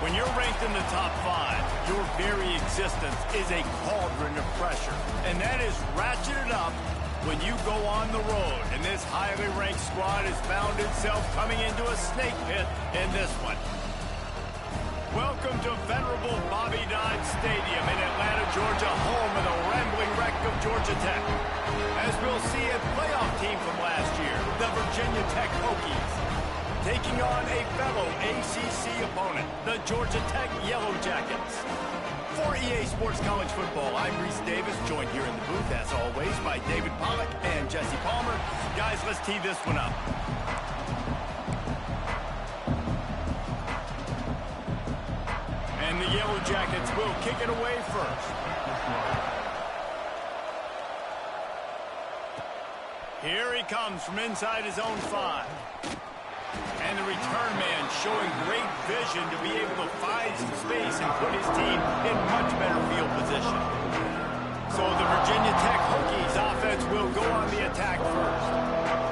When you're ranked in the top 5, your very existence is a cauldron of pressure. And that is ratcheted up when you go on the road. And this highly ranked squad has found itself coming into a snake pit in this one. Welcome to venerable Bobby Dodd Stadium in Atlanta, Georgia, home of the rambling wreck of Georgia Tech. As we'll see a playoff team from last year, the Virginia Tech Hokies, taking on a fellow ACC opponent, the Georgia Tech Yellow Jackets. For EA Sports College Football, I'm Reese Davis, joined here in the booth, as always, by David Pollack and Jesse Palmer. Guys, let's tee this one up. And the Yellow Jackets will kick it away first. Here he comes from inside his own 5. And the return man showing great vision to be able to find some space and put his team in much better field position. So the Virginia Tech Hokies offense will go on the attack first.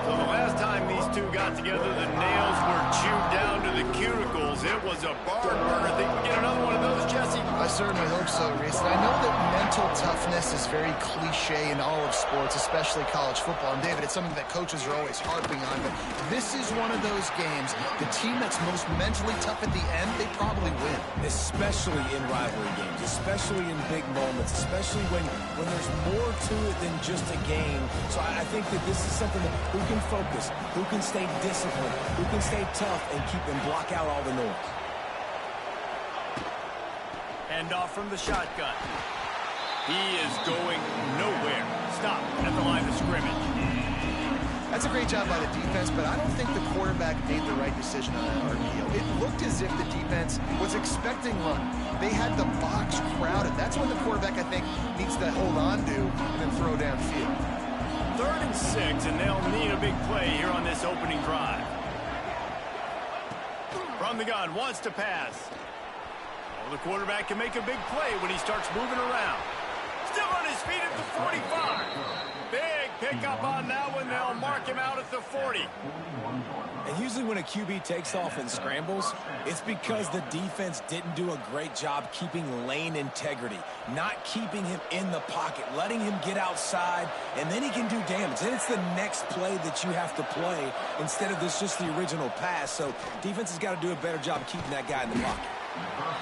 So the last time these two got together, the nails were chewed down to the cuticles. It was a barn burner. Think we get another one of those, Jesse? I certainly hope so, Reese. And I know that mental toughness is very cliche in all of sports, especially college football. And David, it's something that coaches are always harping on. But this is one of those games, the team that's most mentally tough at the end, they probably win. Especially in rivalry games, especially in big moments, especially when there's more to it than just a game. So I think that this is something that who can focus, who can stay disciplined, who can stay tough and keep and block out all the noise. And off from the shotgun. He is going nowhere. Stop at the line of scrimmage. That's a great job by the defense, but I don't think the quarterback made the right decision on that RPO. It looked as if the defense was expecting run. They had the box crowded. That's when the quarterback, I think, needs to hold on to and then throw downfield. 3rd and 6, and they'll need a big play here on this opening drive. From the gun, wants to pass. Well, the quarterback can make a big play when he starts moving around. Still on his feet at the 45. Big pickup on that one. They'll mark him out at the 40. And usually when a QB takes off and scrambles, it's because the defense didn't do a great job keeping lane integrity, not keeping him in the pocket, letting him get outside, and then he can do damage. Then it's the next play that you have to play instead of this just the original pass. So defense has got to do a better job keeping that guy in the pocket.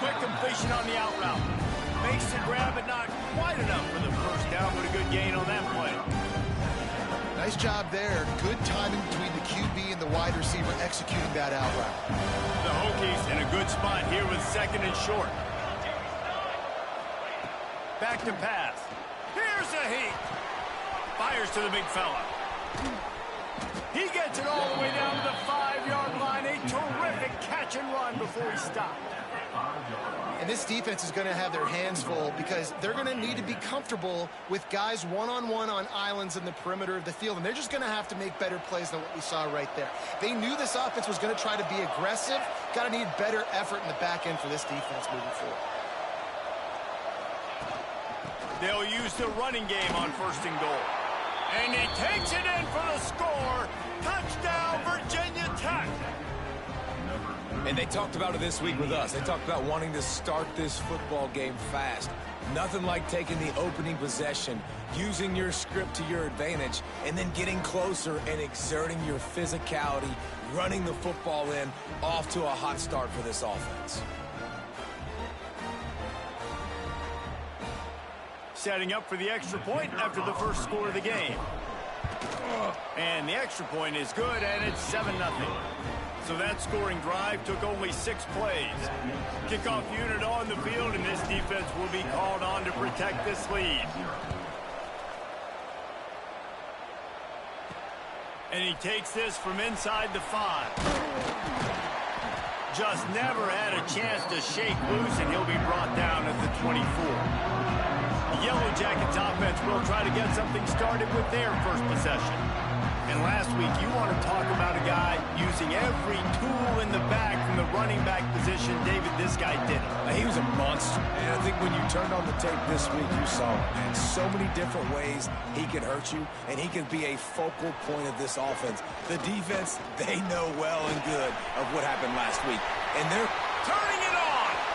Quick completion on the out route. Makes the grab, but not quite enough for the first down, but a good gain on that play. Nice job there. Good timing between the QB and the wide receiver executing that out route. The Hokies in a good spot here with 2nd and short. Back to pass. Here's a heat. Fires to the big fella. He gets it all the way down to the 5-yard line. A terrific catch and run before he stopped. And this defense is going to have their hands full because they're going to need to be comfortable with guys one-on-one on islands in the perimeter of the field. And they're just going to have to make better plays than what we saw right there. They knew this offense was going to try to be aggressive. Got to need better effort in the back end for this defense moving forward. They'll use the running game on 1st and goal. And he takes it in for the score. Touchdown, Virginia Tech. And they talked about it this week with us. They talked about wanting to start this football game fast. Nothing like taking the opening possession, using your script to your advantage, and then getting closer and exerting your physicality, running the football in, off to a hot start for this offense. Setting up for the extra point after the first score of the game. And the extra point is good, and it's 7-0. So that scoring drive took only 6 plays. Kickoff unit on the field, and this defense will be called on to protect this lead. And he takes this from inside the 5. Just never had a chance to shake loose, and he'll be brought down at the 24. The Yellow Jackets offense will try to get something started with their first possession. And last week, you want to talk about a guy using every tool in the bag from the running back position. David, this guy did it. He was a monster. And I think when you turned on the tape this week, you saw it, man. So many different ways he could hurt you, and he could be a focal point of this offense. The defense, they know well and good of what happened last week. And they're turning it on.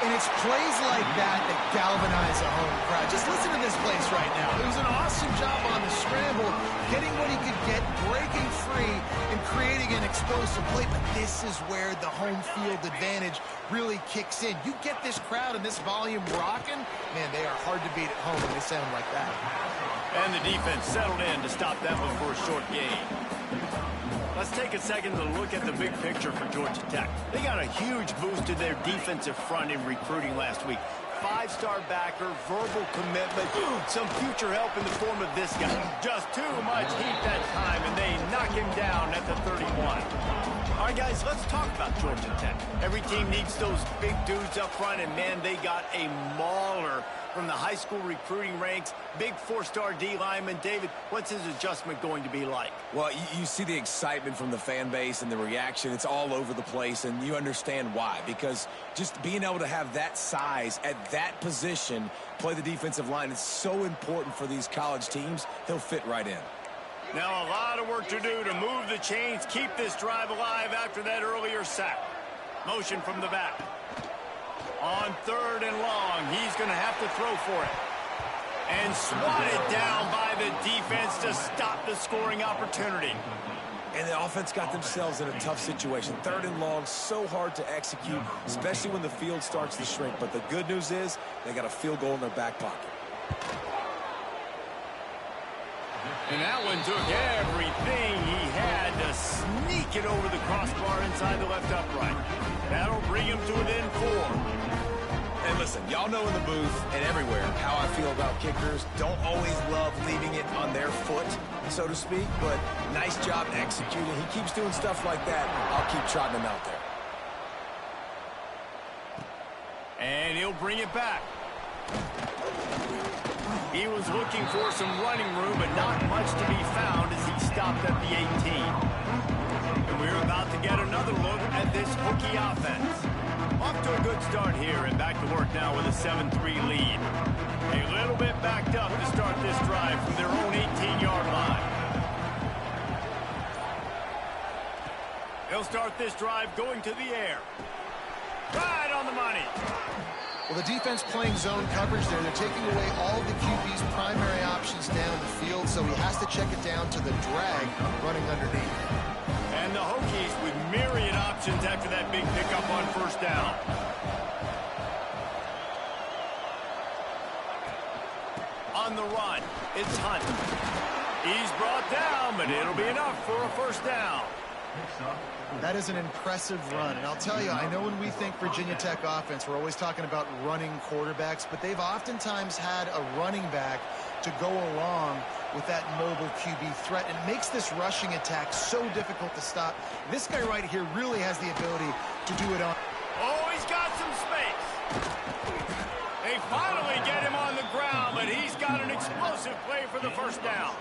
And it's plays like that that galvanize a home crowd. Just listen to this place right now. It was an awesome job on the scramble, getting what he could get, breaking free, and creating an explosive play. But this is where the home field advantage really kicks in. You get this crowd and this volume rocking, man, they are hard to beat at home when they sound like that. And the defense settled in to stop that one for a short gain. Let's take a second to look at the big picture for Georgia Tech. They got a huge boost to their defensive front in recruiting last week. 5-star backer, verbal commitment, some future help in the form of this guy. Just too much heat that time, and they knock him down at the 31. All right, guys, let's talk about Georgia Tech. Every team needs those big dudes up front, and, man, they got a mauler from the high school recruiting ranks. Big 4-star D lineman. David, what's his adjustment going to be like? Well, you see the excitement from the fan base and the reaction. It's all over the place, and you understand why. Because just being able to have that size at that position, play the defensive line, is so important for these college teams. He'll fit right in. Now a lot of work to do to move the chains, keep this drive alive after that earlier sack. Motion from the back. On 3rd and long, he's going to have to throw for it. And swatted down by the defense to stop the scoring opportunity. And the offense got themselves in a tough situation. 3rd and long, so hard to execute, especially when the field starts to shrink. But the good news is they got a field goal in their back pocket. And that one took everything he had to sneak it over the crossbar inside the left upright. That'll bring him to within 4. And listen, y'all know in the booth and everywhere how I feel about kickers. Don't always love leaving it on their foot, so to speak, but nice job executing. He keeps doing stuff like that. I'll keep trotting him out there. And he'll bring it back. He was looking for some running room, but not much to be found as he stopped at the 18. And we're about to get another look at this Hokie offense. Off to a good start here and back to work now with a 7-3 lead. A little bit backed up to start this drive from their own 18-yard line. They'll start this drive going to the air. Right on the money. Well, the defense playing zone coverage there. They're taking away all the QB's primary options down the field, so he has to check it down to the drag running underneath. And the Hokies with myriad options after that big pickup on 1st down. On the run, it's Hunt. He's brought down, but it'll be enough for a 1st down. That is an impressive run. And I'll tell you, I know when we think Virginia Tech offense, we're always talking about running quarterbacks, but they've oftentimes had a running back to go along with that mobile QB threat. And it makes this rushing attack so difficult to stop. This guy right here really has the ability to do it on. Oh, he's got some space. They finally get him on the ground, but he's got an explosive play for the 1st down.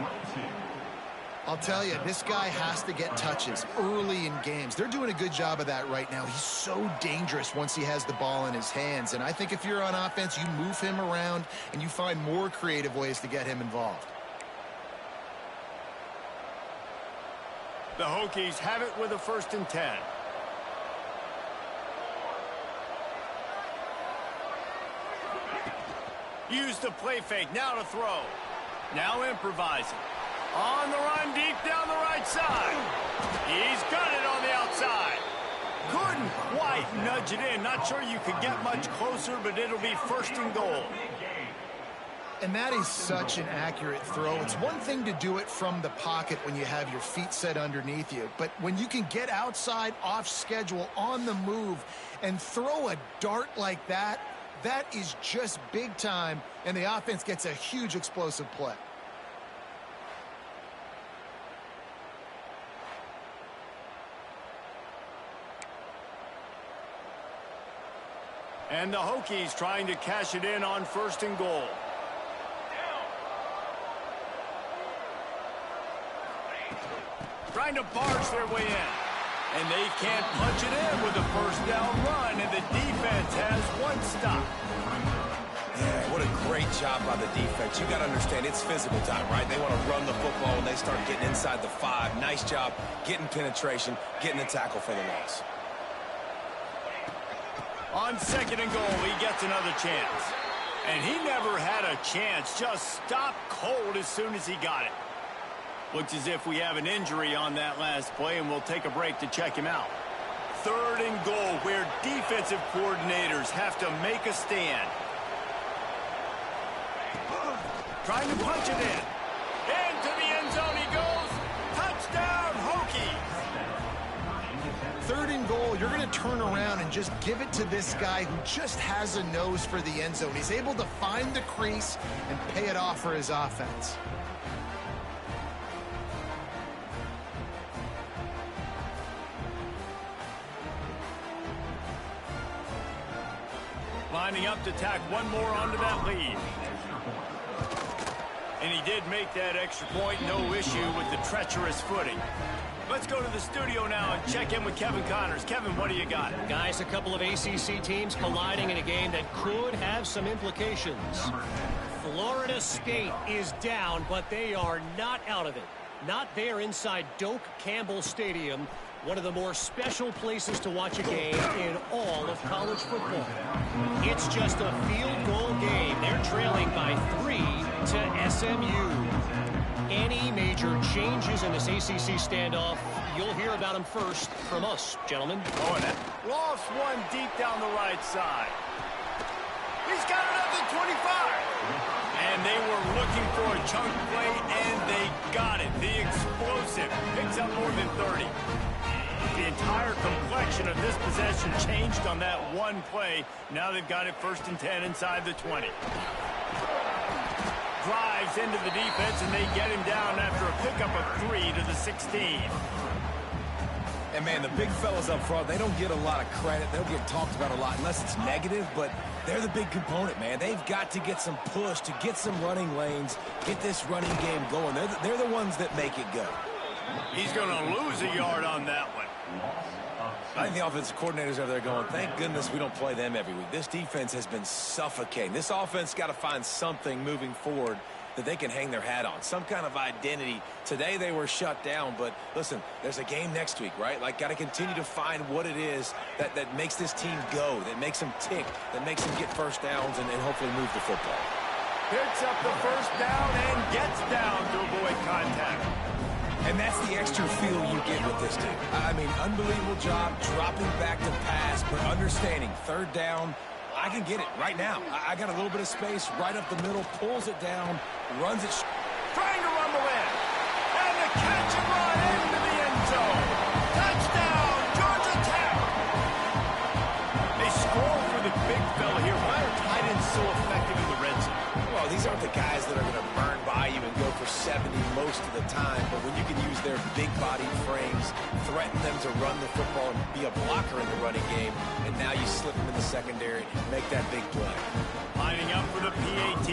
I'll tell you, this guy has to get touches early in games. They're doing a good job of that right now. He's so dangerous once he has the ball in his hands. And I think if you're on offense, you move him around and you find more creative ways to get him involved. The Hokies have it with a 1st and 10. Use the play fake, now to throw. Now improvising. On the run, deep down the right side. He's got it on the outside. Couldn't quite nudge it in. Not sure you could get much closer, but it'll be 1st and goal. And that is such an accurate throw. It's one thing to do it from the pocket when you have your feet set underneath you, but when you can get outside, off schedule, on the move, and throw a dart like that, that is just big time, and the offense gets a huge explosive play. And the Hokies trying to cash it in on 1st and goal. Trying to barge their way in. And they can't punch it in with a 1st down run, and the defense has 1 stop. Yeah, what a great job by the defense. You got to understand, it's physical time, right? They want to run the football when they start getting inside the 5. Nice job getting penetration, getting the tackle for the loss. On 2nd and goal, he gets another chance. And he never had a chance. Just stopped cold as soon as he got it. Looks as if we have an injury on that last play, and we'll take a break to check him out. 3rd and goal, where defensive coordinators have to make a stand. Trying to punch it in. Into the end zone he goes. Touchdown, Hokie. 3rd and goal, you're going to turn around and just give it to this guy who just has a nose for the end zone. He's able to find the crease and pay it off for his offense. Lining up to tack one more onto that lead. And he did make that extra point, no issue with the treacherous footing. Let's go to the studio now and check in with Kevin Connors. Kevin, what do you got? Guys, a couple of ACC teams colliding in a game that could have some implications. Florida State is down, but they are not out of it. Not there inside Doak Campbell Stadium, one of the more special places to watch a game in all of college football. It's just a field goal game. They're trailing by 3 to SMU. Any major changes in this ACC standoff, you'll hear about them first from us, gentlemen. Oh, and that lost one deep down the right side. He's got it up to 25. And they were looking for a chunk play, and they got it. The explosive picks up more than 30. The entire complexion of this possession changed on that one play. Now they've got it 1st and 10 inside the 20. Drives into the defense, and they get him down after a pickup of 3 to the 16. And, man, the big fellas up front, they don't get a lot of credit. They'll get talked about a lot unless it's negative, but they're the big component, man. They've got to get some push, to get some running lanes, get this running game going. They're the ones that make it go. He's going to lose a yard on that one. I think the offensive coordinators over there going, thank goodness we don't play them every week. This defense has been suffocating. This offense got to find something moving forward that they can hang their hat on, some kind of identity. Today they were shut down, but listen, there's a game next week, right? Like, got to continue to find what it is that makes this team go, that makes them tick, that makes them get first downs and hopefully move the football. Picks up the 1st down and gets down to avoid contact. And that's the extra feel you get with this team. I mean, unbelievable job dropping back to pass, but understanding 3rd down, I can get it right now. I got a little bit of space right up the middle, pulls it down, runs it. Trying to rumble in. And the catch and run into the end zone. Touchdown, Georgia Tech. They score for the big fella here. Why are tight ends so effective in the red zone? Well, these aren't the guys that are going to burn by you and go for 70 most of the time, but when you can use their big body frames, threaten them to run the football and be a blocker in the running game, and now you slip them in the secondary, make that big play. Lining up for the PAT.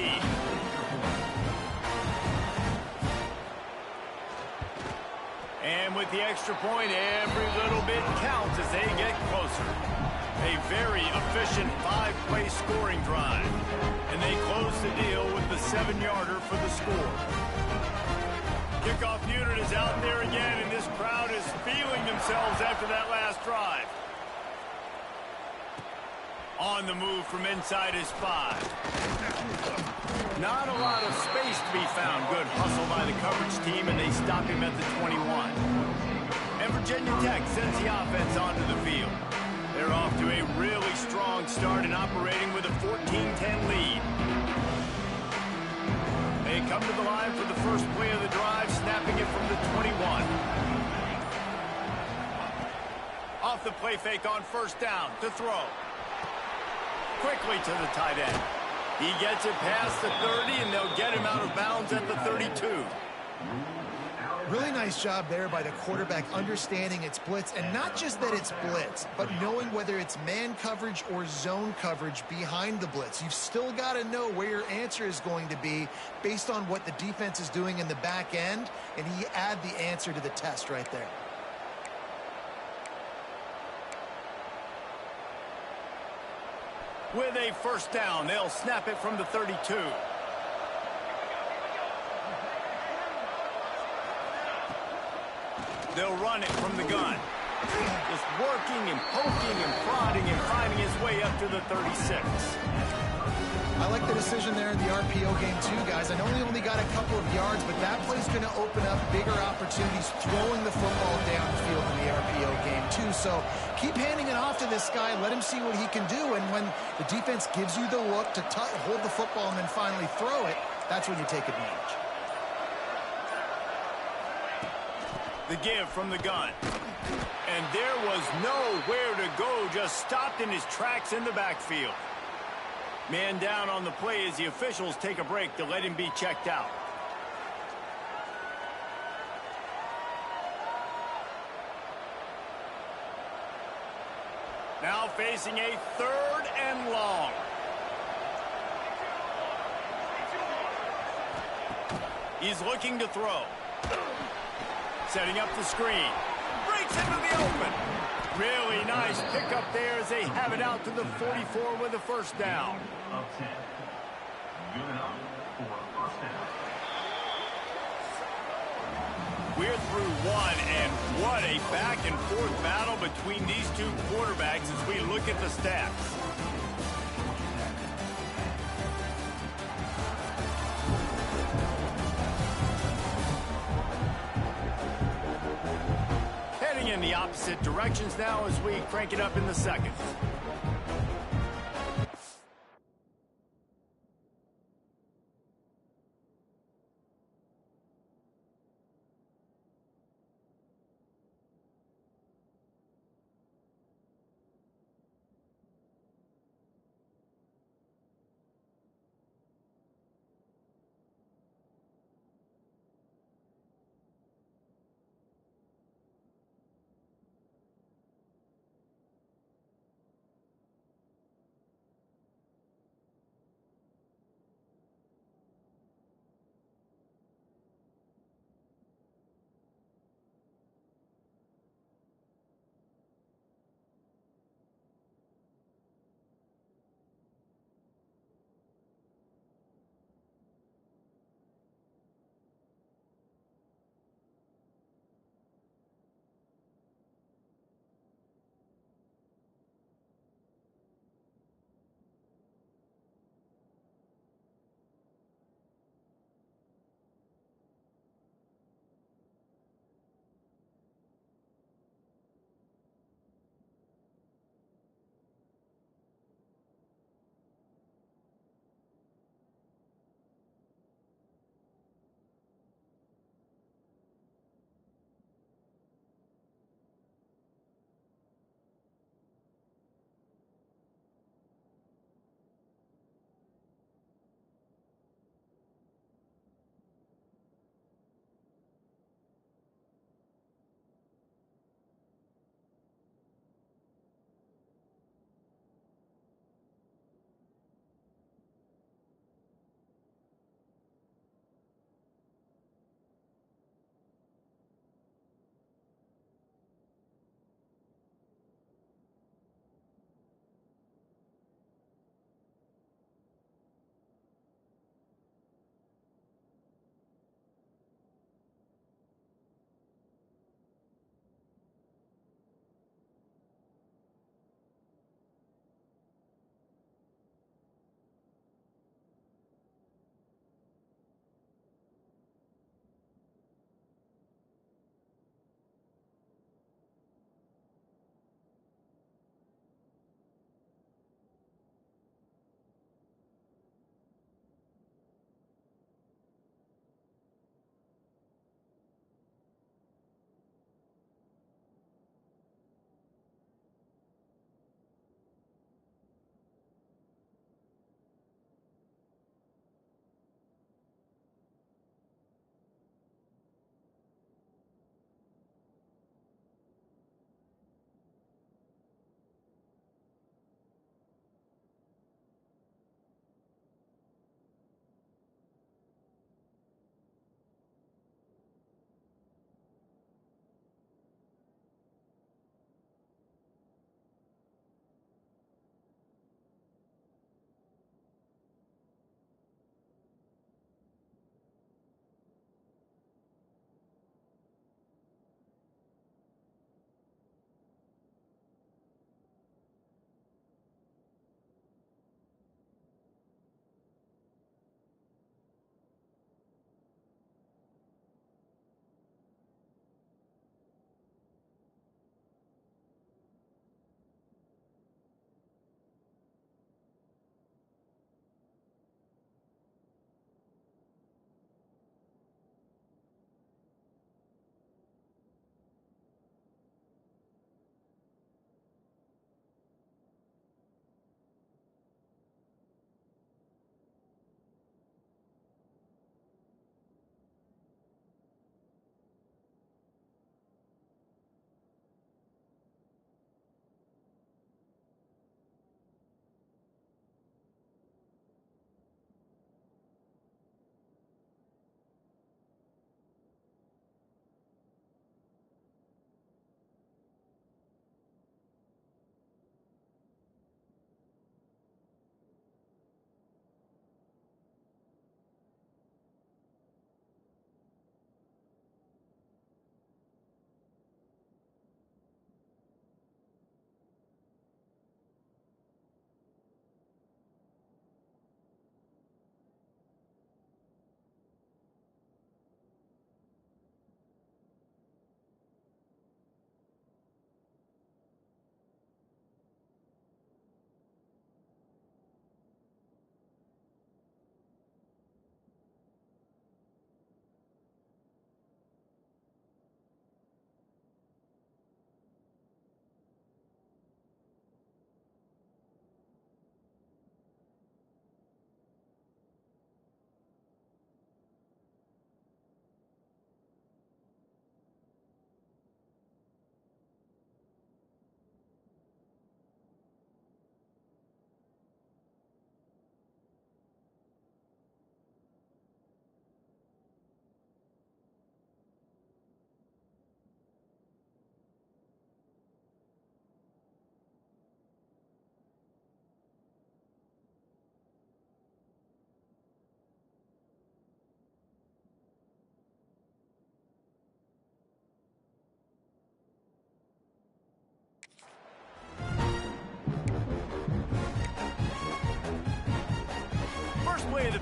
And with the extra point, every little bit counts as they get closer. A very efficient 5-play scoring drive. And they close the deal with the 7-yarder for the score. Kickoff unit is out there again, and this crowd is feeling themselves after that last drive. On the move from inside his 5. Not a lot of space to be found. Good hustle by the coverage team, and they stop him at the 21. And Virginia Tech sends the offense onto the field. They're off to a really strong start and operating with a 14-10 lead. They come to the line for the first play of the drive, snapping it from the 21. Off the play fake on 1st down to throw. Quickly to the tight end. He gets it past the 30, and they'll get him out of bounds at the 32. Really nice job there by the quarterback understanding it's blitz, and not just that it's blitz, but knowing whether it's man coverage or zone coverage behind the blitz. You've still got to know where your answer is going to be based on what the defense is doing in the back end, and he add the answer to the test right there. With a 1st down, they'll snap it from the 32. They'll run it from the gun. Just working and poking and prodding and finding his way up to the 36. I like the decision there in the RPO game too, guys. I know he only got a couple of yards, but that play's going to open up bigger opportunities throwing the football downfield in the RPO game too. So keep handing it off to this guy. Let him see what he can do. And when the defense gives you the look to hold the football and then finally throw it, that's when you take advantage. The give from the gun. And there was nowhere to go, just stopped in his tracks in the backfield. Man down on the play as the officials take a break to let him be checked out. Now facing a 3rd and long. He's looking to throw. Setting up the screen. Breaks into the open. Really nice pickup there as they have it out to the 44 with a first down. We're through one, and what a back-and-forth battle between these two quarterbacks as we look at the stats. Heading in the opposite directions now as we crank it up in the second.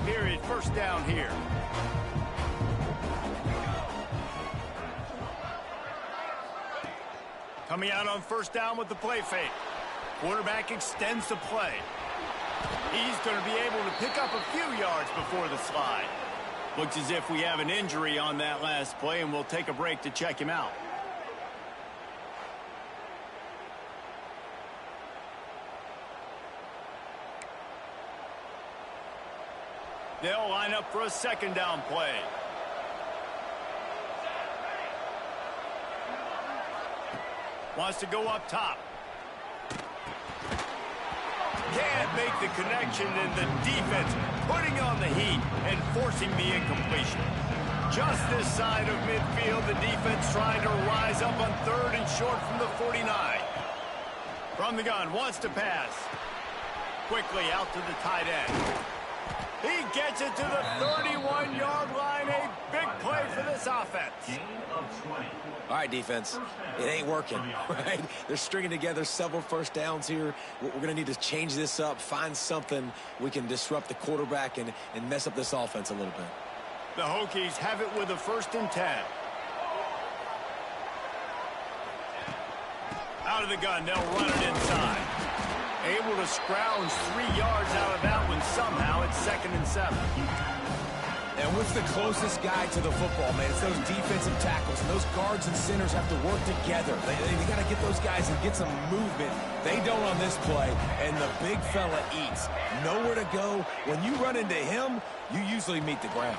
period. First down here. Coming out on first down with the play fake. Quarterback extends the play. He's going to be able to pick up a few yards before the slide. Looks as if we have an injury on that last play, and we'll take a break to check him out. They'll line up for a second down play. Wants to go up top. Can't make the connection, and the defense putting on the heat and forcing the incompletion. Just this side of midfield, the defense trying to rise up on third and short from the 49. From the gun, wants to pass. Quickly out to the tight end. He gets it to the 31-yard line. A big play for this offense. All right, defense. It ain't working, right? They're stringing together several first downs here. We're going to need to change this up, find something we can disrupt the quarterback and mess up this offense a little bit. The Hokies have it with a 1st and 10. Out of the gun, they'll run it inside. Able to scrounge 3 yards out of that one somehow. It's 2nd and 7. And what's the closest guy to the football, man? It's those defensive tackles. And those guards and centers have to work together. They got to get those guys and get some movement. They don't on this play, and the big fella eats. Nowhere to go. When you run into him, you usually meet the ground.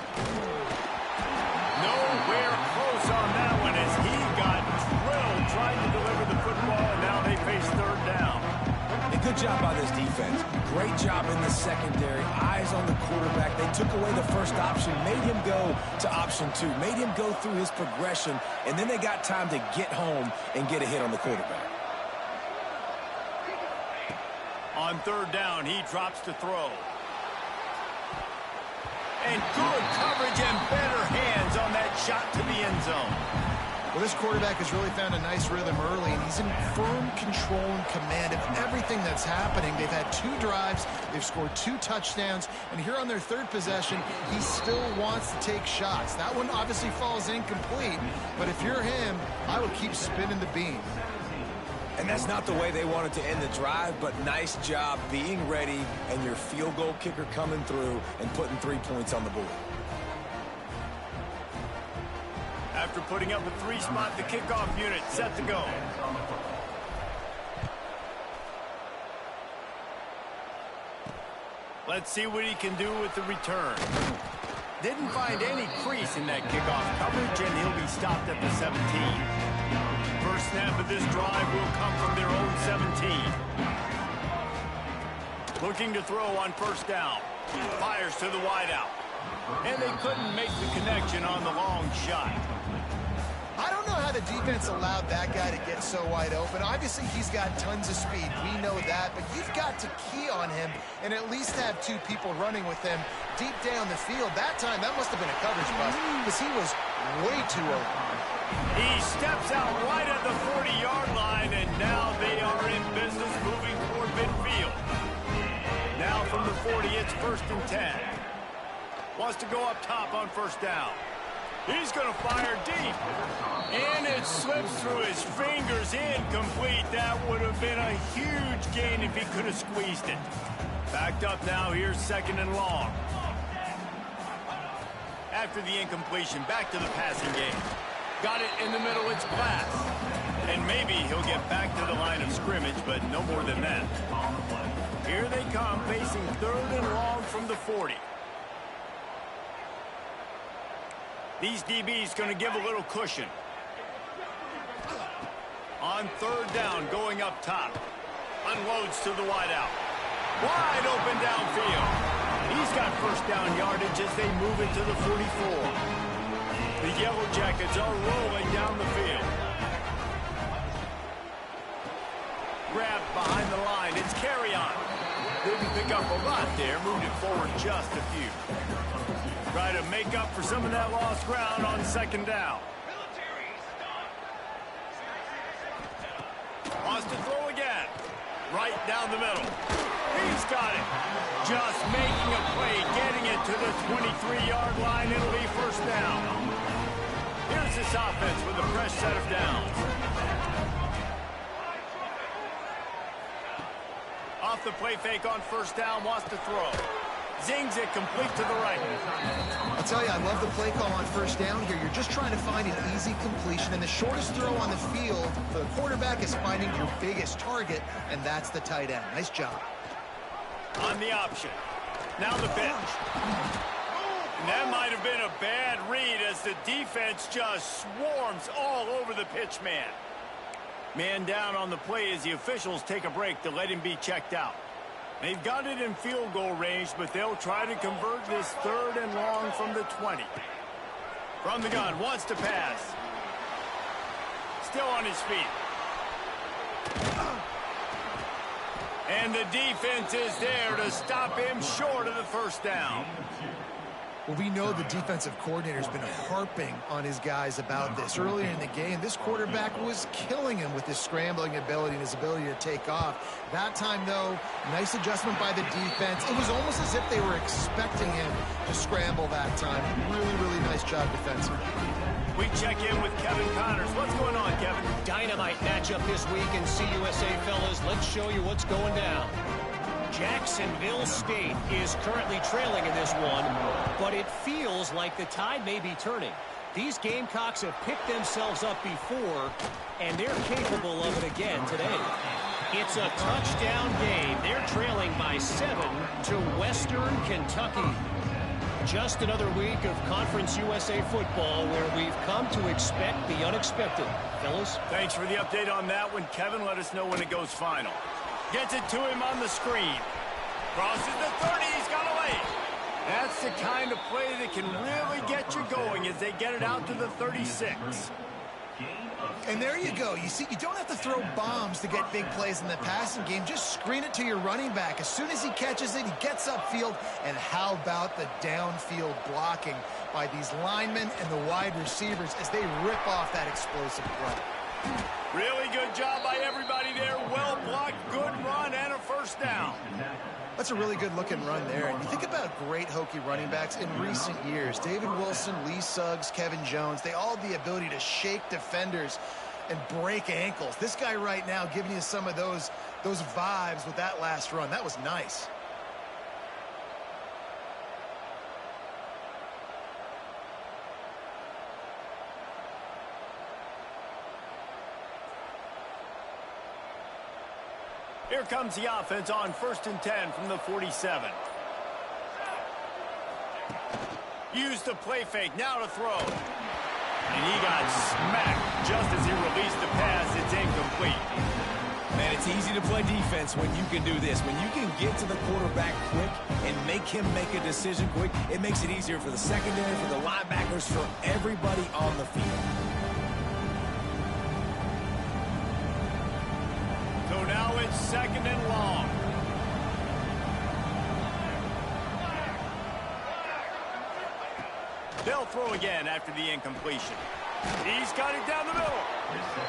Nowhere close on that one as he got drilled trying to deliver the football, and now they face 3rd down. Good job by this defense. Great job in the secondary. Eyes on the quarterback. They took away the first option, made him go to option 2, made him go through his progression, and then they got time to get home and get a hit on the quarterback. On 3rd down, he drops to throw. And good coverage and better hands on that shot to the end zone. Well, this quarterback has really found a nice rhythm early, and he's in firm control and command of everything that's happening. They've had 2 drives, they've scored 2 touchdowns, and here on their 3rd possession, he still wants to take shots. That one obviously falls incomplete, but if you're him, I would keep spinning the beam. And that's not the way they wanted to end the drive, but nice job being ready and your field goal kicker coming through and putting 3 points on the board. After putting up a 3-spot, the kickoff unit set to go. Let's see what he can do with the return. Didn't find any crease in that kickoff coverage, and he'll be stopped at the 17. First snap of this drive will come from their own 17. Looking to throw on first down. Fires to the wideout. And they couldn't make the connection on the long shot. I don't know how the defense allowed that guy to get so wide open. Obviously, he's got tons of speed. We know that, but you've got to key on him and at least have 2 people running with him deep down the field. That time, that must have been a coverage bust because he was way too open. He steps out right at the 40-yard line, and now they are in business moving toward midfield. Now from the 40, it's 1st and 10. Wants to go up top on first down. He's going to fire deep. And it slips through his fingers, incomplete. That would have been a huge gain if he could have squeezed it. Backed up now, here's 2nd and long. After the incompletion, back to the passing game. Got it in the middle, it's Glass. And maybe he'll get back to the line of scrimmage, but no more than that. Here they come, facing 3rd and long from the 40. These DBs going to give a little cushion. On 3rd down, going up top. Unloads to the wideout. Wide open downfield. He's got first down yardage as they move it to the 44. The Yellow Jackets are rolling down the field. Grabbed behind the line. It's carry on. Didn't pick up a lot there. Moved it forward just a few. Try to make up for some of that lost ground on 2nd down. Wants to throw again. Right down the middle. He's got it. Just making a play, getting it to the 23-yard line. It'll be first down. Here's this offense with a fresh set of downs. Off the play fake on first down, wants to throw. Zings it complete to the right. I'll tell you, I love the play call on first down here. You're just trying to find an easy completion, and the shortest throw on the field for the quarterback is finding your biggest target, and that's the tight end. Nice job. On the option. Now the pitch. And that might have been a bad read as the defense just swarms all over the pitch man. Man down on the play as the officials take a break to let him be checked out. They've got it in field goal range, but they'll try to convert this third and long from the 20. From the gun, wants to pass. Still on his feet. And the defense is there to stop him short of the first down. Well, we know the defensive coordinator's been harping on his guys about this. Earlier in the game, this quarterback was killing him with his scrambling ability and his ability to take off. That time, though, nice adjustment by the defense. It was almost as if they were expecting him to scramble that time. Really, really nice job defensively. We check in with Kevin Connors. What's going on, Kevin? Dynamite matchup this week in CUSA, fellas. Let's show you what's going down. Jacksonville State is currently trailing in this one, but it feels like the tide may be turning. These Gamecocks have picked themselves up before, and they're capable of it again today. It's a touchdown game. They're trailing by 7 to Western Kentucky. Just another week of Conference USA football where we've come to expect the unexpected. Fellas? Thanks for the update on that one, Kevin. Let us know when it goes final. Gets it to him on the screen. Crosses the 30. He's got a lane. That's the kind of play that can really get you going as they get it out to the 36. And there you go. You see, you don't have to throw bombs to get big plays in the passing game. Just screen it to your running back. As soon as he catches it, he gets upfield. And how about the downfield blocking by these linemen and the wide receivers as they rip off that explosive play. Really good job by everybody there. Well blocked, good run, and a first down. That's a really good-looking run there. And you think about great Hokie running backs in recent years. David Wilson, Lee Suggs, Kevin Jones, they all have the ability to shake defenders and break ankles. This guy right now giving you some of those vibes with that last run. That was nice. Here comes the offense on 1st and 10 from the 47. Used the play fake, now to throw. And he got smacked just as he released the pass. It's incomplete. Man, it's easy to play defense when you can do this. When you can get to the quarterback quick and make him make a decision quick, it makes it easier for the secondary, for the linebackers, for everybody on the field. So now it's 2nd and long. They'll throw again after the incompletion. He's got it down the middle.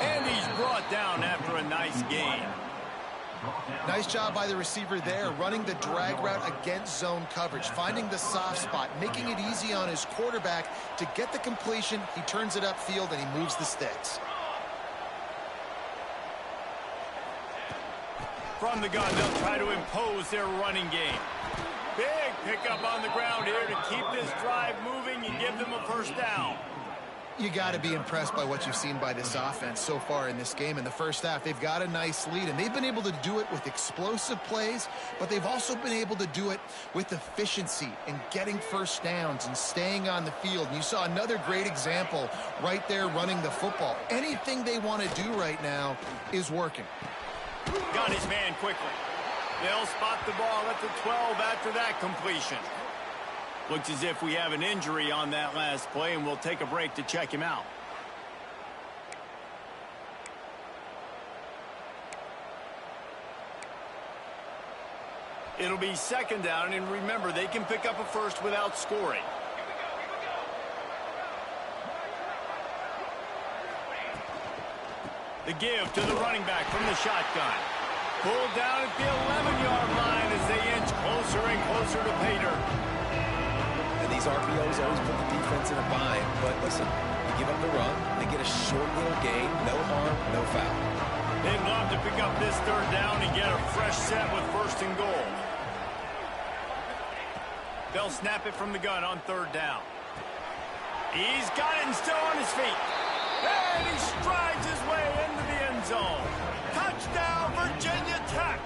And he's brought down after a nice gain. Nice job by the receiver there, running the drag route against zone coverage, finding the soft spot, making it easy on his quarterback to get the completion. He turns it upfield and he moves the sticks. From the gun, they'll try to impose their running game. Big pickup on the ground here to keep this drive moving and give them a first down. You got to be impressed by what you've seen by this offense so far in this game. In the first half, they've got a nice lead, and they've been able to do it with explosive plays, but they've also been able to do it with efficiency and getting first downs and staying on the field. And you saw another great example right there running the football. Anything they want to do right now is working. Got his man quickly. They'll spot the ball at the 12 after that completion. Looks as if we have an injury on that last play, and we'll take a break to check him out. It'll be 2nd down, and remember, they can pick up a first without scoring. The give to the running back from the shotgun. Pulled down at the 11-yard line as they inch closer and closer to pay dirt. And these RPOs always put the defense in a bind. But listen, you give up the run, they get a short little gain, no harm, no foul. They'd love to pick up this third down and get a fresh set with first and goal. They'll snap it from the gun on third down. He's got it and still on his feet. And he strides his way into the end zone. Touchdown, Virginia Tech.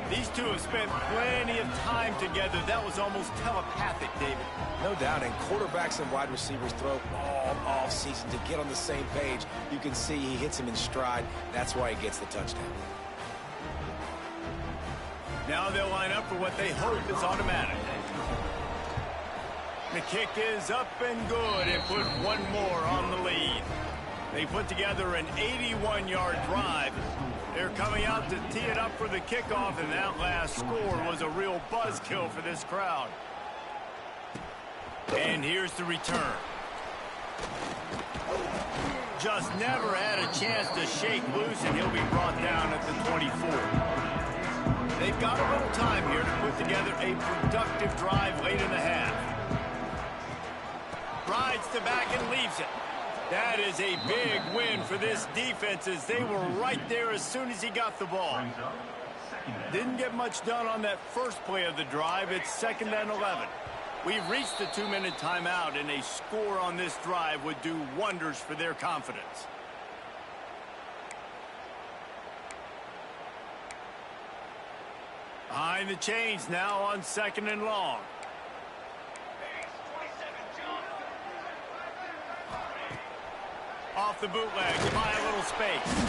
These two have spent plenty of time together. That was almost telepathic, David. No doubt, and quarterbacks and wide receivers throw all offseason to get on the same page. You can see he hits him in stride. That's why he gets the touchdown. Now they'll line up for what they hope is automatic. The kick is up and good and put one more on the lead. They put together an 81-yard drive. They're coming out to tee it up for the kickoff, and that last score was a real buzzkill for this crowd. And here's the return. Just never had a chance to shake loose, and he'll be brought down at the 24. They've got a little time here to put together a productive drive late in the half. Rides to back and leaves it. That is a big win for this defense as they were right there as soon as he got the ball. Didn't get much done on that first play of the drive. It's 2nd and 11. We've reached the 2-minute timeout, and a score on this drive would do wonders for their confidence. Behind the chains now on 2nd and long. Off the bootleg, by a little space.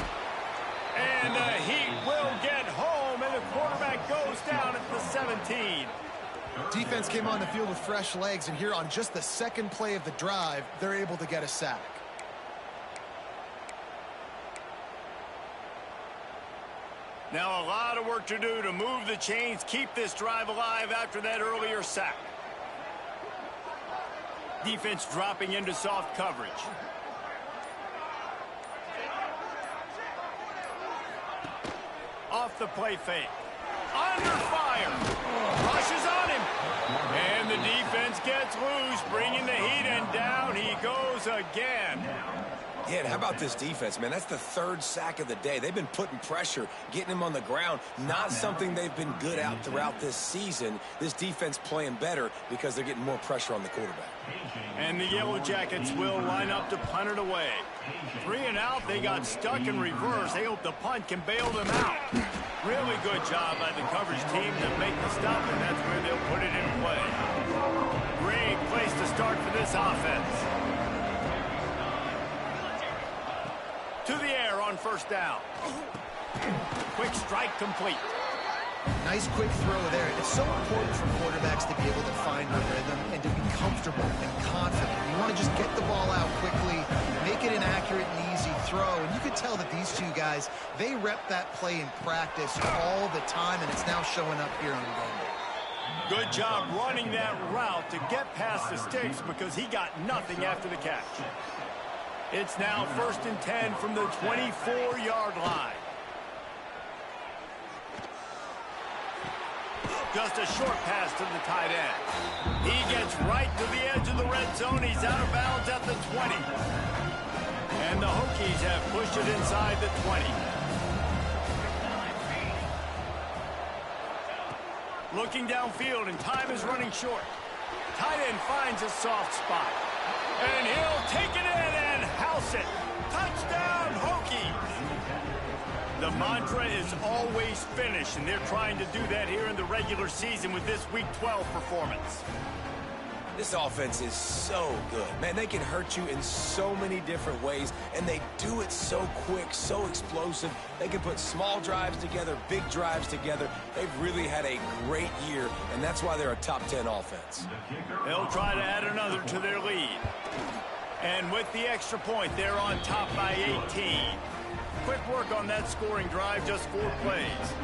And the Heat will get home, and the quarterback goes down at the 17. Defense came on the field with fresh legs, and here on just the second play of the drive, they're able to get a sack. Now a lot of work to do to move the chains, keep this drive alive after that earlier sack. Defense dropping into soft coverage. Off the play fake. Under fire. Rushes on him. And the defense gets loose, bringing the Heat, and down he goes again. Yeah, and how about this defense, man? That's the 3rd sack of the day. They've been putting pressure, getting him on the ground. Not something they've been good at throughout this season. This defense playing better because they're getting more pressure on the quarterback. And the Yellow Jackets will line up to punt it away. 3 and out, they got stuck in reverse. They hope the punt can bail them out. Really good job by the coverage team to make the stop, and that's where they'll put it in play. Great place to start for this offense. To the air on first down. Quick strike complete. Nice quick throw there. It's so important for quarterbacks to be able to find their rhythm and to be comfortable and confident. You want to just get the ball out quickly, make it an accurate and easy throw. And you can tell that these two guys, they rep that play in practice all the time, and it's now showing up here on game day. Good job running that route to get past the sticks because he got nothing after the catch. It's now 1st and 10 from the 24-yard line. Just a short pass to the tight end. He gets right to the edge of the red zone. He's out of bounds at the 20. And the Hokies have pushed it inside the 20. Looking downfield, and time is running short. Tight end finds a soft spot. And he'll take it in and house it. Touchdown, Hokies! The mantra is always finish, and they're trying to do that here in the regular season with this Week 12 performance. This offense is so good. Man, they can hurt you in so many different ways, and they do it so quick, so explosive. They can put small drives together, big drives together. They've really had a great year, and that's why they're a top 10 offense. They'll try to add another to their lead. And with the extra point, they're on top by 18. Quick work on that scoring drive, just 4 plays.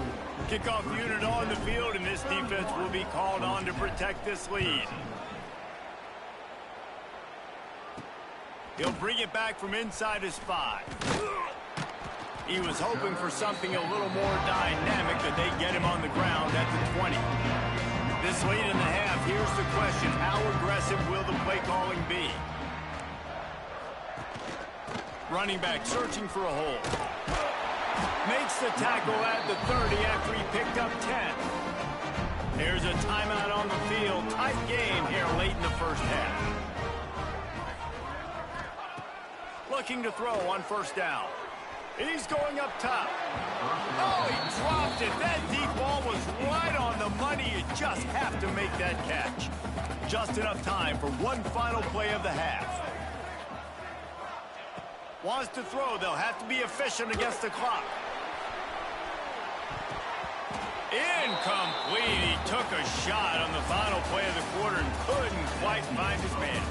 Kickoff unit on the field, and this defense will be called on to protect this lead. He'll bring it back from inside his 5. He was hoping for something a little more dynamic, but they get him on the ground at the 20. This late in the half, here's the question. How aggressive will the play calling be? Running back searching for a hole. Makes the tackle at the 30 after he picked up 10. There's a timeout on the field. Tight game here late in the first half. Looking to throw on first down. He's going up top. Oh, he dropped it. That deep ball was right on the money. You just have to make that catch. Just enough time for one final play of the half. Wants to throw. They'll have to be efficient against the clock. Incomplete. He took a shot on the final play of the quarter and couldn't quite find his man.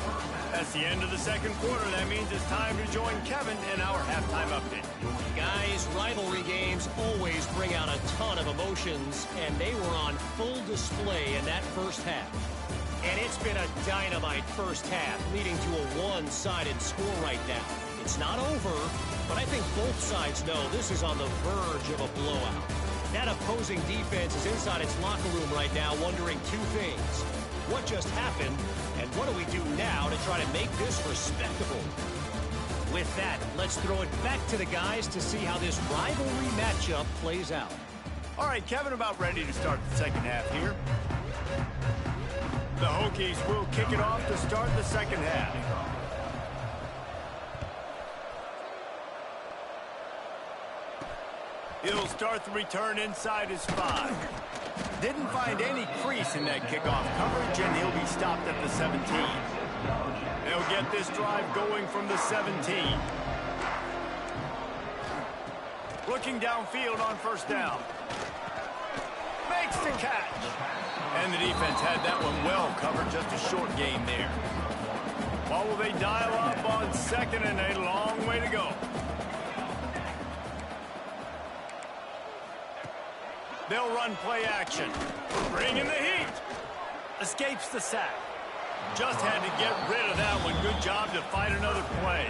That's the end of the second quarter. That means it's time to join Kevin in our halftime update. Guys, rivalry games always bring out a ton of emotions, and they were on full display in that first half. And it's been a dynamite first half, leading to a one-sided score right now. It's not over, but I think both sides know this is on the verge of a blowout. That opposing defense is inside its locker room right now wondering two things. What just happened, and what do we do now to try to make this respectable? With that, let's throw it back to the guys to see how this rivalry matchup plays out. All right, Kevin, about ready to start the second half here. The Hokies will kick it off to start the second half. He'll start the return inside his 5. Didn't find any crease in that kickoff coverage, and he'll be stopped at the 17. They'll get this drive going from the 17. Looking downfield on first down. Makes the catch. And the defense had that one well covered, just a short gain there. What will they dial up on second, and a long way to go. They'll run play action. Bring in the heat. Escapes the sack. Just had to get rid of that one. Good job to fight another play.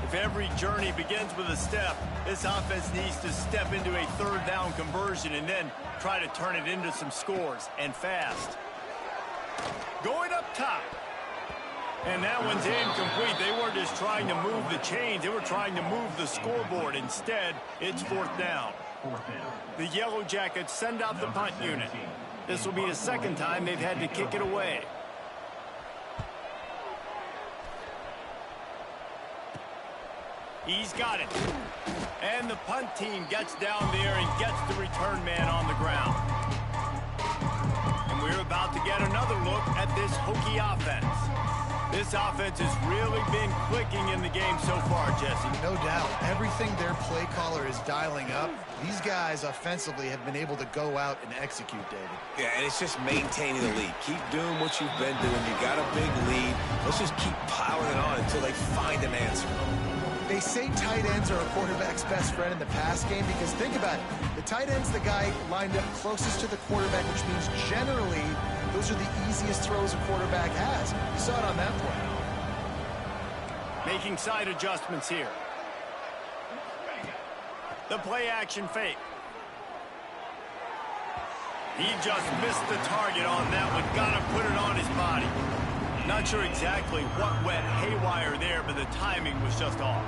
If every journey begins with a step, this offense needs to step into a third down conversion and then try to turn it into some scores, and fast. Going up top. And that one's incomplete. They weren't just trying to move the chains. They were trying to move the scoreboard. Instead, it's fourth down. The Yellow Jackets send out the punt unit. This will be the second time they've had to kick it away. He's got it. And the punt team gets down there and gets the return man on the ground. And we're about to get another look at this Hokie offense. This offense has really been clicking in the game so far, Jesse. No doubt. Everything their play caller is dialing up, these guys offensively have been able to go out and execute, David. Yeah, and it's just maintaining the lead. Keep doing what you've been doing. You got a big lead. Let's just keep piling it on until they find an answer. They say tight ends are a quarterback's best friend in the pass game because think about it. The tight end's the guy lined up closest to the quarterback, which means generally those are the easiest throws a quarterback has. You saw it on that play. Making side adjustments here. The play action fake. He just missed the target on that one. Got to put it on his body. Not sure exactly what went haywire there, but the timing was just off.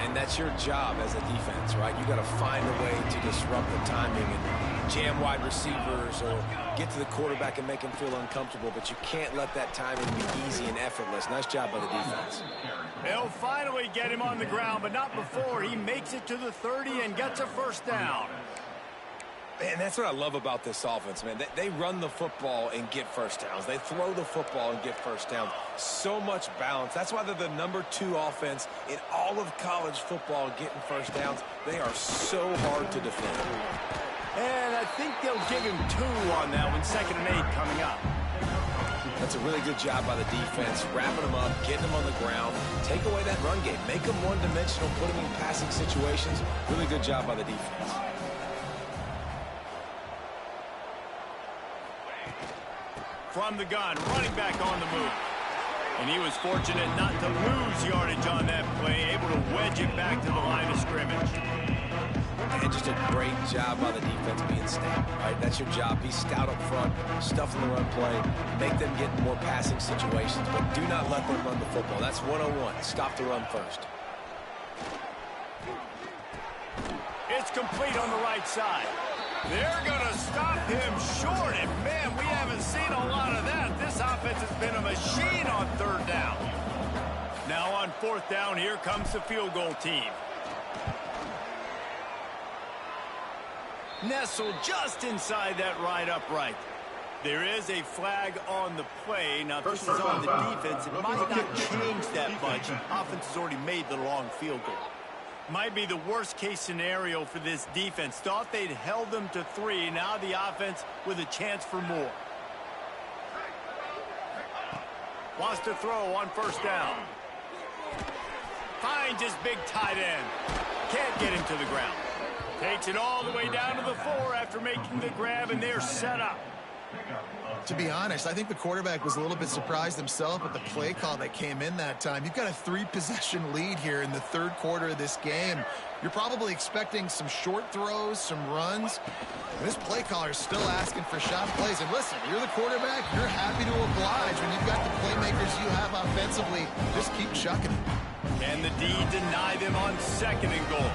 And that's your job as a defense, right? You got to find a way to disrupt the timing and jam wide receivers or get to the quarterback and make him feel uncomfortable, but you can't let that timing be easy and effortless. Nice job by the defense. They'll finally get him on the ground, but not before he makes it to the 30 and gets a first down. And that's what I love about this offense, man. They run the football and get first downs. They throw the football and get first downs. So much balance. That's why they're the #2 offense in all of college football getting first downs. They are so hard to defend. And I think they'll give him 2 on that one. 2nd and 8 coming up. That's a really good job by the defense, wrapping them up, getting them on the ground. Take away that run game. Make them one-dimensional, put them in passing situations. Really good job by the defense. From the gun, running back on the move. And he was fortunate not to lose yardage on that play, able to wedge it back to the line of scrimmage. great job by the defense being stout, right? That's your job. Be stout up front, stuff in the run play, make them get in more passing situations, but do not let them run the football. That's 101. Stop the run first. It's complete on the right side. They're going to stop him short, and man, we haven't seen a lot of that. This offense has been a machine on third down. Now on fourth down, here comes the field goal team. Nestled just inside that right upright. There is a flag on the play. Now, this is on the defense. It might not change that much. Offense has already made the long field goal. Might be the worst case scenario for this defense. Thought they'd held them to 3. Now the offense with a chance for more. Wants to throw on first down. Finds his big tight end. Can't get him to the ground. Takes it all the way down to the 4 after making the grab, and they're set up. To be honest, I think the quarterback was a little bit surprised himself with the play call that came in that time. You've got a 3-possession lead here in the third quarter of this game. You're probably expecting some short throws, some runs. And this play caller is still asking for shot plays. And listen, you're the quarterback. You're happy to oblige when you've got the playmakers you have offensively. Just keep chucking it. Can the D deny them on second and goal?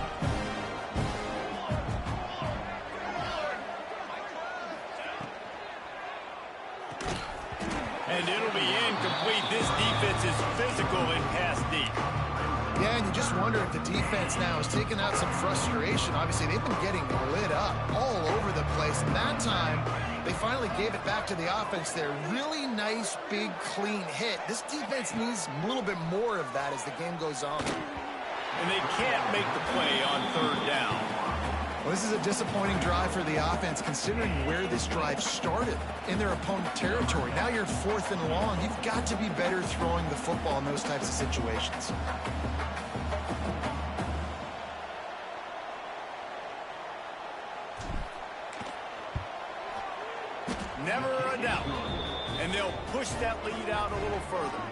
And it'll be incomplete. This defense is physical and pass deep. Yeah, and you just wonder if the defense now is taking out some frustration. Obviously, they've been getting lit up all over the place. And that time, they finally gave it back to the offense there. Really nice, big, clean hit. This defense needs a little bit more of that as the game goes on. And they can't make the play on third down. Well, this is a disappointing drive for the offense, considering where this drive started in their opponent territory. Now you're 4th and long. You've got to be better throwing the football in those types of situations. Never a doubt. And they'll push that lead out a little further.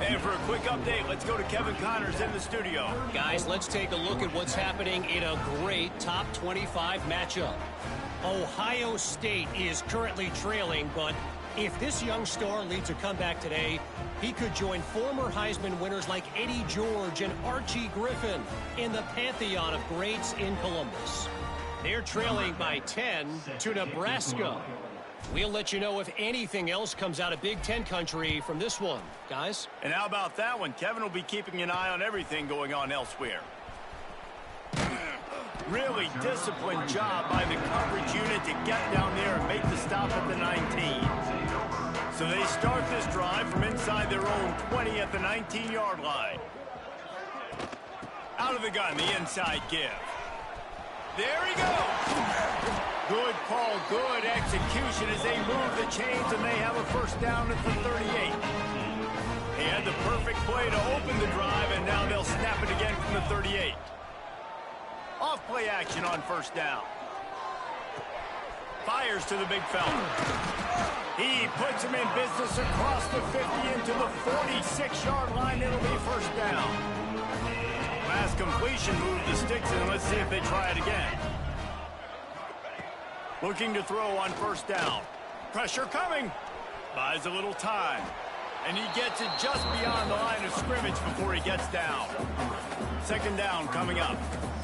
And for a quick update, let's go to Kevin Connors in the studio. Guys, let's take a look at what's happening in a great top 25 matchup. Ohio State is currently trailing, but if this young star leads a comeback today, he could join former Heisman winners like Eddie George and Archie Griffin in the pantheon of greats in Columbus. They're trailing by 10 to Nebraska. We'll let you know if anything else comes out of Big Ten country from this one, guys. And how about that one? Kevin will be keeping an eye on everything going on elsewhere. Really disciplined job by the coverage unit to get down there and make the stop at the 19. So they start this drive from inside their own 20 at the 19-yard line. Out of the gun, the inside give. There he goes. Good call, good execution as they move the chains, and they have a first down at the 38. He had the perfect play to open the drive, and now they'll snap it again from the 38. Off play action on first down. Fires to the big fella. He puts him in business across the 50 into the 46-yard line. It'll be first down. Last completion moved the sticks in. Let's see if they try it again. Looking to throw on first down. Pressure coming. Buys a little time. And he gets it just beyond the line of scrimmage before he gets down. Second down coming up.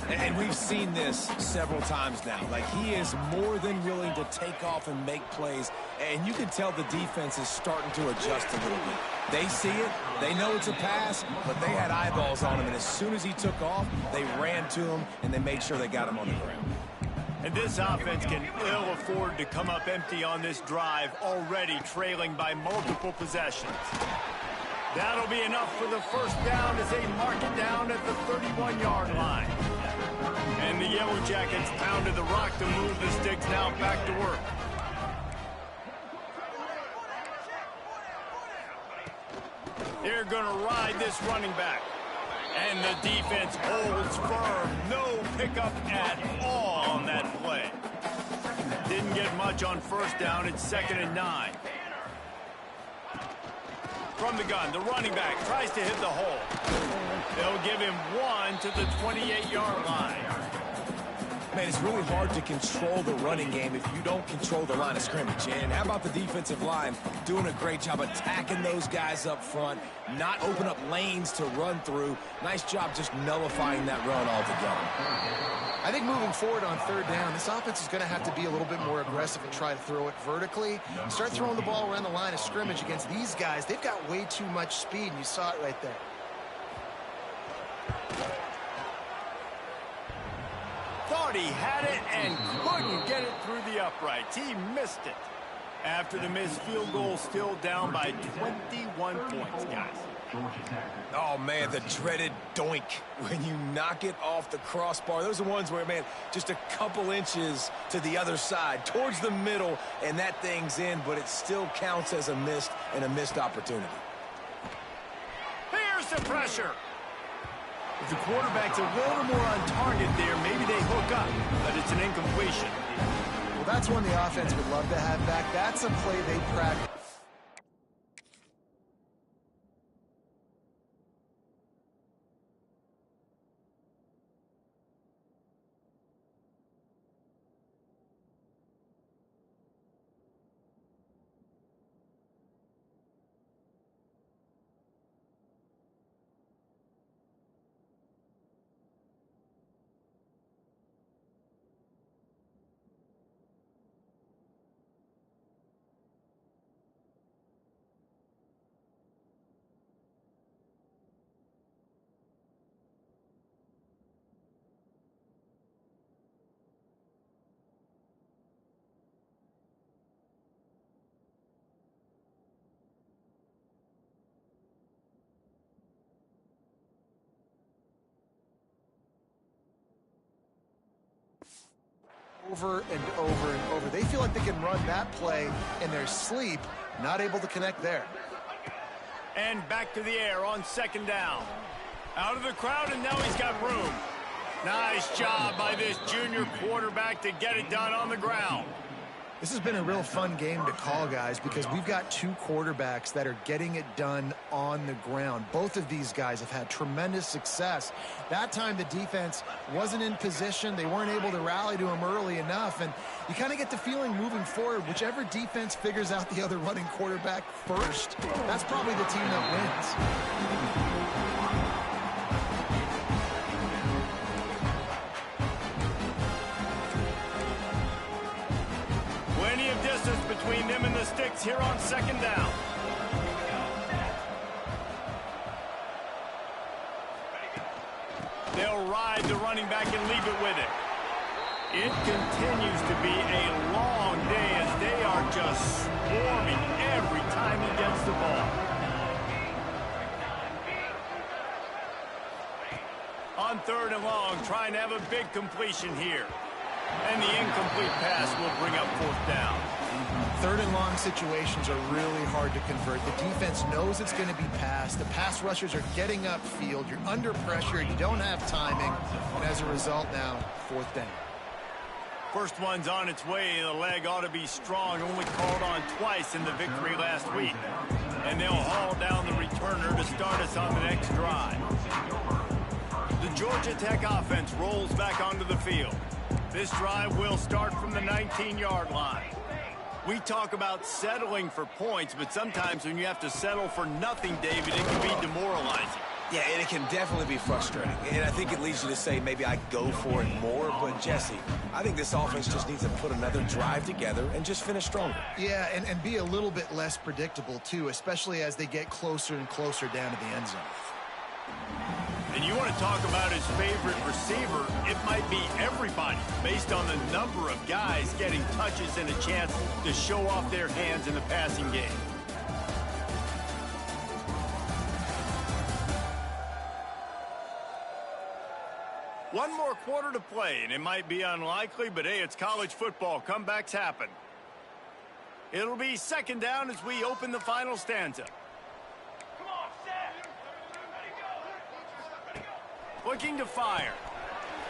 And we've seen this several times now. Like, he is more than willing to take off and make plays. And you can tell the defense is starting to adjust a little bit. They see it. They know it's a pass, but they had eyeballs on him. And as soon as he took off, they ran to him, and they made sure they got him on the ground. And this offense can ill afford to come up empty on this drive, already trailing by multiple possessions. That'll be enough for the first down as they mark it down at the 31-yard line. And the Yellow Jackets pounded the rock to move the sticks, now back to work. They're going to ride this running back. And the defense holds firm. No pickup at all on that play. Didn't get much on first down. It's 2nd and 9. From the gun, the running back tries to hit the hole. They'll give him 1 to the 28-yard line. Man, it's really hard to control the running game if you don't control the line of scrimmage. And how about the defensive line doing a great job attacking those guys up front, not open up lanes to run through. Nice job just nullifying that run altogether. I think moving forward on third down, this offense is going to have to be a little bit more aggressive and try to throw it vertically. Start throwing the ball around the line of scrimmage against these guys. They've got way too much speed, and you saw it right there. Thought he had it and couldn't get it through the uprights. He missed it. After the missed field goal, still down by 21 points, guys. Oh, man, the dreaded doink when you knock it off the crossbar. Those are ones where, man, just a couple inches to the other side, towards the middle, and that thing's in, but it still counts as a missed opportunity. Here's the pressure. If the quarterback's a little more on target there, maybe they hook up, but it's an incompletion. Well, that's one the offense would love to have back. That's a play they practice. Over and over and over. They feel like they can run that play in their sleep, not able to connect there. And back to the air on second down. Out of the crowd, and now he's got room. Nice job by this junior quarterback to get it done on the ground. This has been a real fun game to call, guys, because we've got two quarterbacks that are getting it done on the ground. Both of these guys have had tremendous success. That time the defense wasn't in position. They weren't able to rally to him early enough, and you kind of get the feeling moving forward, whichever defense figures out the other running quarterback first, that's probably the team that wins. Between them and the sticks here on second down. They'll ride the running back and leave it with it. It continues to be a long day as they are just swarming every time he gets the ball. On third and long, trying to have a big completion here. And the incomplete pass will bring up fourth down. Third and long situations are really hard to convert. The defense knows it's going to be passed. The pass rushers are getting upfield. You're under pressure. You don't have timing. And as a result now, fourth down. First one's on its way. The leg ought to be strong. Only called on twice in the victory last week. And they'll haul down the returner to start us on the next drive. The Georgia Tech offense rolls back onto the field. This drive will start from the 19-yard line. We talk about settling for points, but sometimes when you have to settle for nothing, David, it can be demoralizing. Yeah, and it can definitely be frustrating. And I think it leads you to say maybe I go for it more. But, Jesse, I think this offense just needs to put another drive together and just finish stronger. Yeah, and be a little bit less predictable, too, especially as they get closer and closer down to the end zone. And you want to talk about his favorite receiver, it might be everybody based on the number of guys getting touches and a chance to show off their hands in the passing game. One more quarter to play, and it might be unlikely, but hey, it's college football. Comebacks happen. It'll be second down as we open the final stanza. Looking to fire.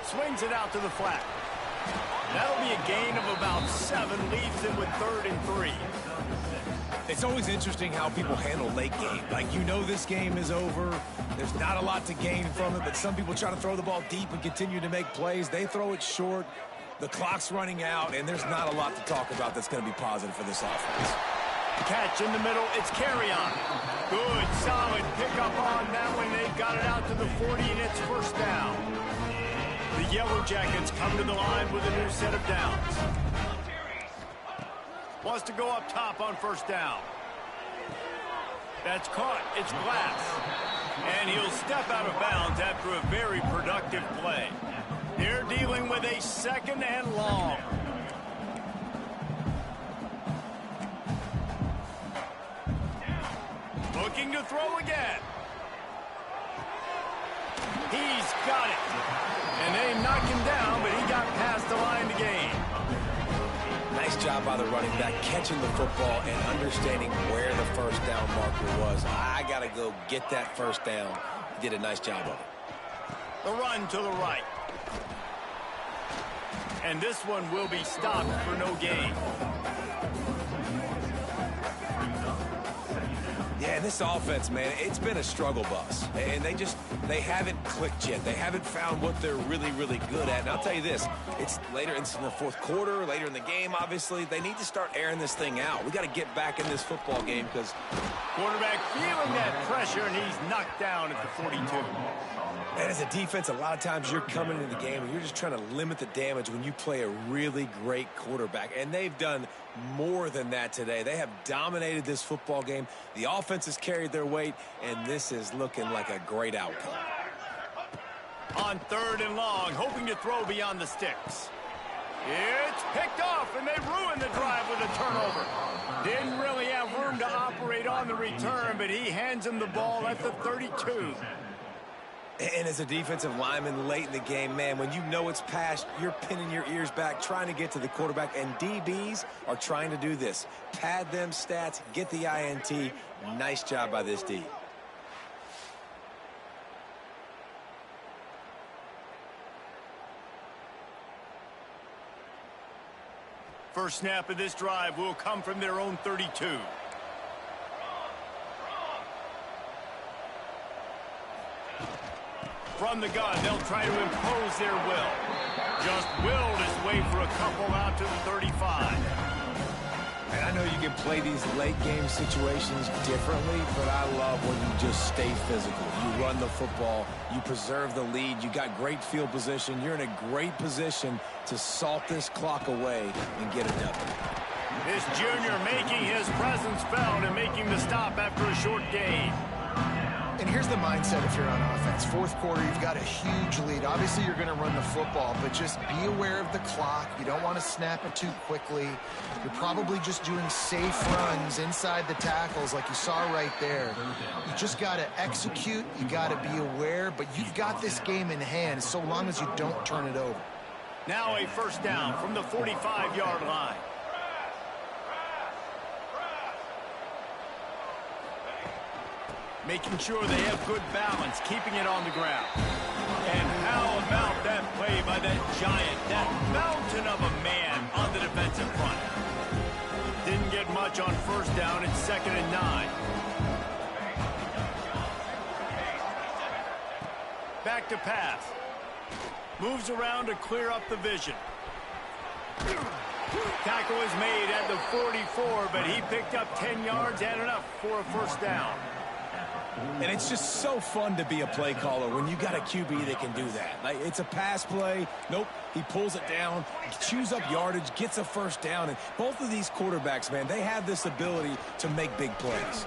Swings it out to the flat. That'll be a gain of about 7. Leaves him with 3rd and 3. It's always interesting how people handle late game. Like, you know this game is over. There's not a lot to gain from it, but some people try to throw the ball deep and continue to make plays. They throw it short. The clock's running out, and there's not a lot to talk about that's going to be positive for this offense. Catch in the middle. It's carry on. Good, solid pickup on that one. They've got it out to the 40, and it's first down. The Yellow Jackets come to the line with a new set of downs. Wants to go up top on first down. That's caught. It's Glass. And he'll step out of bounds after a very productive play. They're dealing with a second and long. Looking to throw again. He's got it. And they knock him down, but he got past the line to gain. Nice job by the running back, catching the football and understanding where the first down marker was. I got to go get that first down. He did a nice job of it. The run to the right. And this one will be stopped for no gain. Yeah, this offense, man, it's been a struggle bus. And they haven't clicked yet. They haven't found what they're really, really good at. And I'll tell you this, it's later in the fourth quarter, later in the game, obviously. They need to start airing this thing out. We got to get back in this football game because quarterback feeling that pressure, and he's knocked down at the 42. And as a defense, a lot of times you're coming into the game and you're just trying to limit the damage when you play a really great quarterback. And they've done more than that today. They have dominated this football game. The offense has carried their weight, and this is looking like a great outcome. On third and long, hoping to throw beyond the sticks. It's picked off, and they ruined the drive with a turnover. Didn't really have room to operate on the return, but he hands him the ball at the 32. And as a defensive lineman late in the game, man, when you know it's past, you're pinning your ears back, trying to get to the quarterback, and DBs are trying to do this. Pad them stats, get the INT. Nice job by this D. First snap of this drive will come from their own 32. From the gun, they'll try to impose their will. Just willed his way for a couple out to the 35. And I know you can play these late game situations differently, but I love when you just stay physical. You run the football, you preserve the lead, you got great field position, you're in a great position to salt this clock away and get a W. This junior making his presence felt and making the stop after a short gain. And here's the mindset if you're on offense. Fourth quarter, you've got a huge lead. Obviously, you're going to run the football, but just be aware of the clock. You don't want to snap it too quickly. You're probably just doing safe runs inside the tackles like you saw right there. You just got to execute. You got to be aware, but you've got this game in hand so long as you don't turn it over. Now a first down from the 45-yard line. Making sure they have good balance, keeping it on the ground. And how about that play by that giant, that mountain of a man on the defensive front. Didn't get much on first down. It's 2nd and 9. Back to pass. Moves around to clear up the vision. Tackle is made at the 44, but he picked up 10 yards and enough for a first down. And it's just so fun to be a play caller when you got a QB that can do that. Like, it's a pass play. Nope, he pulls it down, chews up yardage, gets a first down. And both of these quarterbacks, man, they have this ability to make big plays.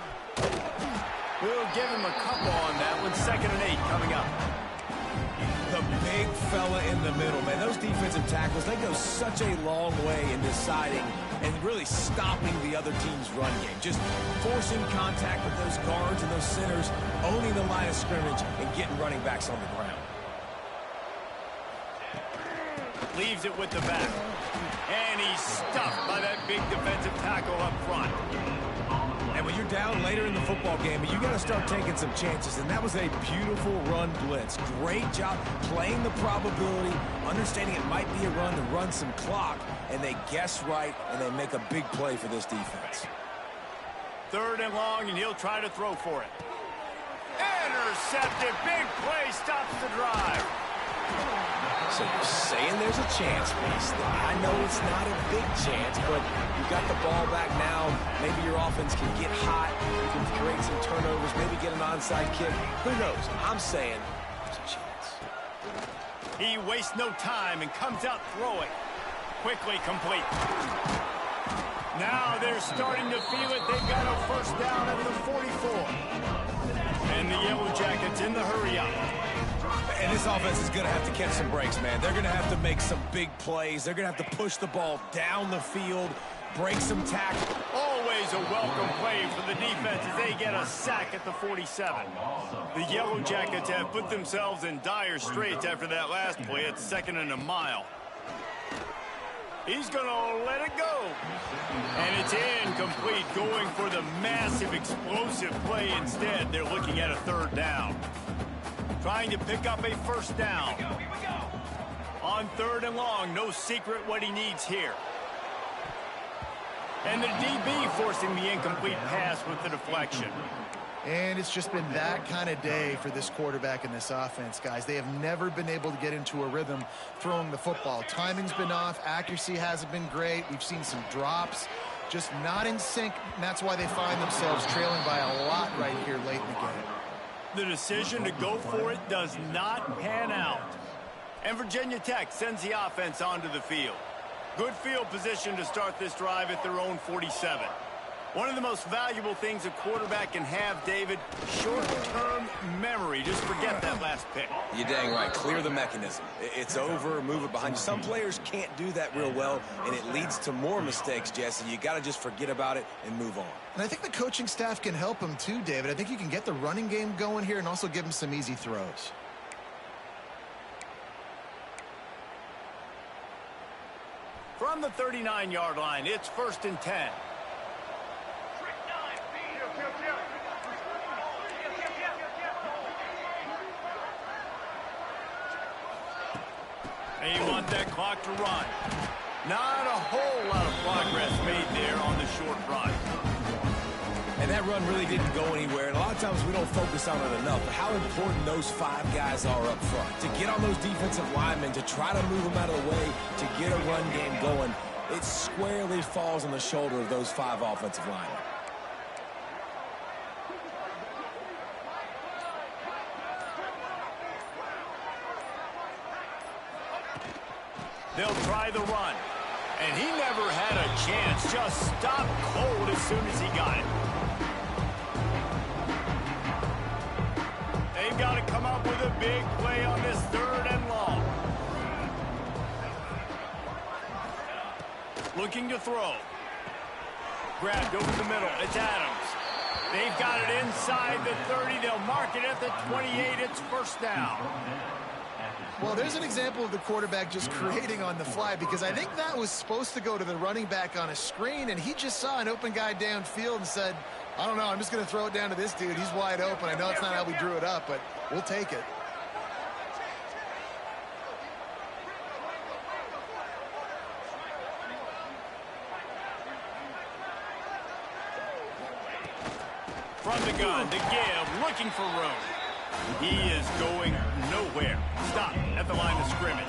We'll give him a couple on that one. 2nd and 8 coming up. The big fella in the middle, man. Those defensive tackles, they go such a long way in deciding and really stopping the other team's run game. Just forcing contact with those guards and those centers, owning the line of scrimmage, and getting running backs on the ground. Leaves it with the back. And he's stuffed by that big defensive tackle up front. And when you're down later in the football game, you got to start taking some chances. And that was a beautiful run blitz. Great job playing the probability, understanding it might be a run to run some clock. And they guess right, and they make a big play for this defense. 3rd and long, and he'll try to throw for it. Intercepted. Big play stops the drive. So you're saying there's a chance, Beast. I know it's not a big chance, but you got the ball back now. Maybe your offense can get hot. You can create some turnovers, maybe get an onside kick. Who knows? I'm saying there's a chance. He wastes no time and comes out throwing. Quickly complete. Now they're starting to feel it. They've got a first down at the 44. And the Yellow Jackets in the hurry-up. And this offense is going to have to catch some breaks, man. They're going to have to make some big plays. They're going to have to push the ball down the field, break some tackle. Always a welcome play for the defense as they get a sack at the 47. The Yellow Jackets have put themselves in dire straits after that last play at 2nd and a mile. He's going to let it go. And it's incomplete, going for the massive explosive play instead. They're looking at a 3rd down. Trying to pick up a first down. On 3rd and long, no secret what he needs here. And the DB forcing the incomplete pass with the deflection. And it's just been that kind of day for this quarterback and this offense, guys. They have never been able to get into a rhythm throwing the football. Timing's been off. Accuracy hasn't been great. We've seen some drops. Just not in sync, and that's why they find themselves trailing by a lot right here late in the game. The decision to go for it does not pan out. And Virginia Tech sends the offense onto the field. Good field position to start this drive at their own 47. One of the most valuable things a quarterback can have, David, short-term memory. Just forget that last pick. You're dang right. Clear the mechanism. It's over, move it behind you. Some players can't do that real well, and it leads to more mistakes, Jesse. You got to just forget about it and move on. And I think the coaching staff can help him too, David. I think you can get the running game going here and also give him some easy throws. From the 39-yard line, it's 1st and 10. They want that clock to run. Not a whole lot of progress made there on the short run. And that run really didn't go anywhere. And a lot of times we don't focus on it enough. But how important those 5 guys are up front. To get on those defensive linemen, to try to move them out of the way, to get a run game going, it squarely falls on the shoulder of those 5 offensive linemen. They'll try the run. And he never had a chance. Just stopped cold as soon as he got it. They've got to come up with a big play on this 3rd and long. Looking to throw. Grabbed over the middle. It's Adams. They've got it inside the 30. They'll mark it at the 28. It's 1st down. Well, there's an example of the quarterback just creating on the fly, because I think that was supposed to go to the running back on a screen, and he just saw an open guy downfield and said, I don't know, I'm just going to throw it down to this dude. He's wide open. I know it's not how we drew it up, but we'll take it. From the gun, to give, looking for room. He is going nowhere. Stop at the line of scrimmage.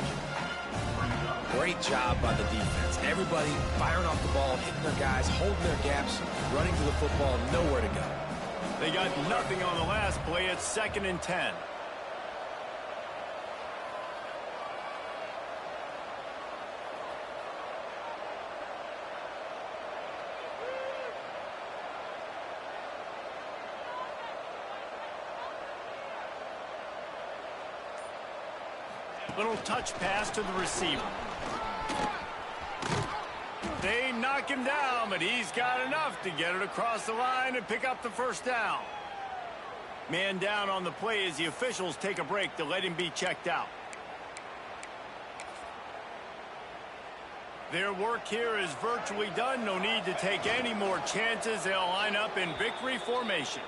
Great job by the defense. Everybody firing off the ball, hitting their guys, holding their gaps, running to the football, nowhere to go. They got nothing on the last play. It's 2nd and 10. Little touch pass to the receiver. They knock him down, but he's got enough to get it across the line and pick up the 1st down. Man down on the play as the officials take a break to let him be checked out. Their work here is virtually done. No need to take any more chances. They'll line up in victory formation.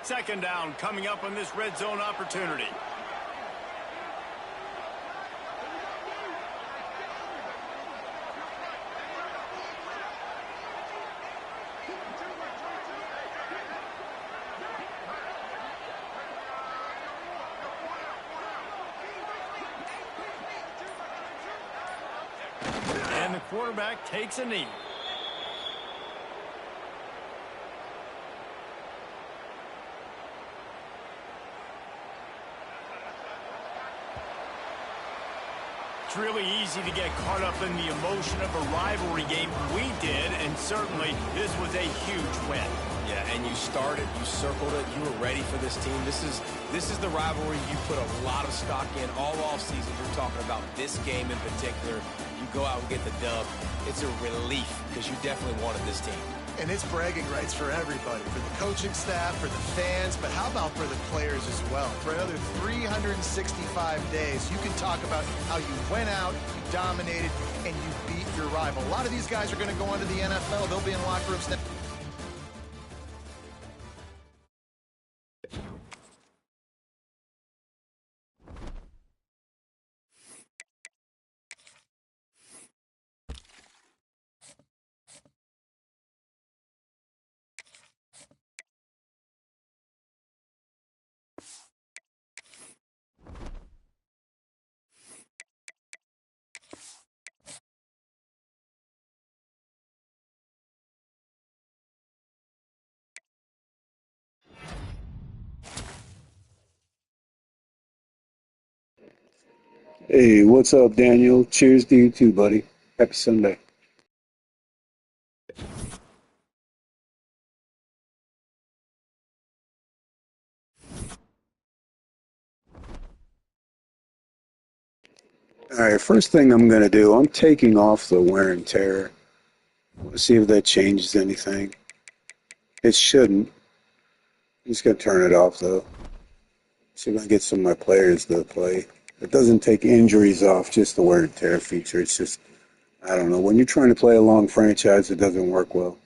Second down coming up on this red zone opportunity. quarterback takes a knee. It's really easy to get caught up in the emotion of a rivalry game. We did, and certainly this was a huge win. Yeah, and you started, you circled it, you were ready for this team. This is the rivalry you put a lot of stock in all offseason. You're talking about this game in particular. You go out and get the dub. It's a relief because you definitely wanted this team. And it's bragging rights for everybody, for the coaching staff, for the fans, but how about for the players as well? For another 365 days, you can talk about how you went out, you dominated, and you beat your rival. A lot of these guys are going to go on to the NFL. They'll be in locker rooms now. Hey, what's up, Daniel? Cheers to you too, buddy. Happy Sunday. All right, first thing I'm going to do, I'm taking off the wear and tear. Let's see if that changes anything. It shouldn't. I'm just going to turn it off, though. See if I can get some of my players to play. It doesn't take injuries off, just the wear and tear feature. It's just, I don't know. When you're trying to play a long franchise, it doesn't work well.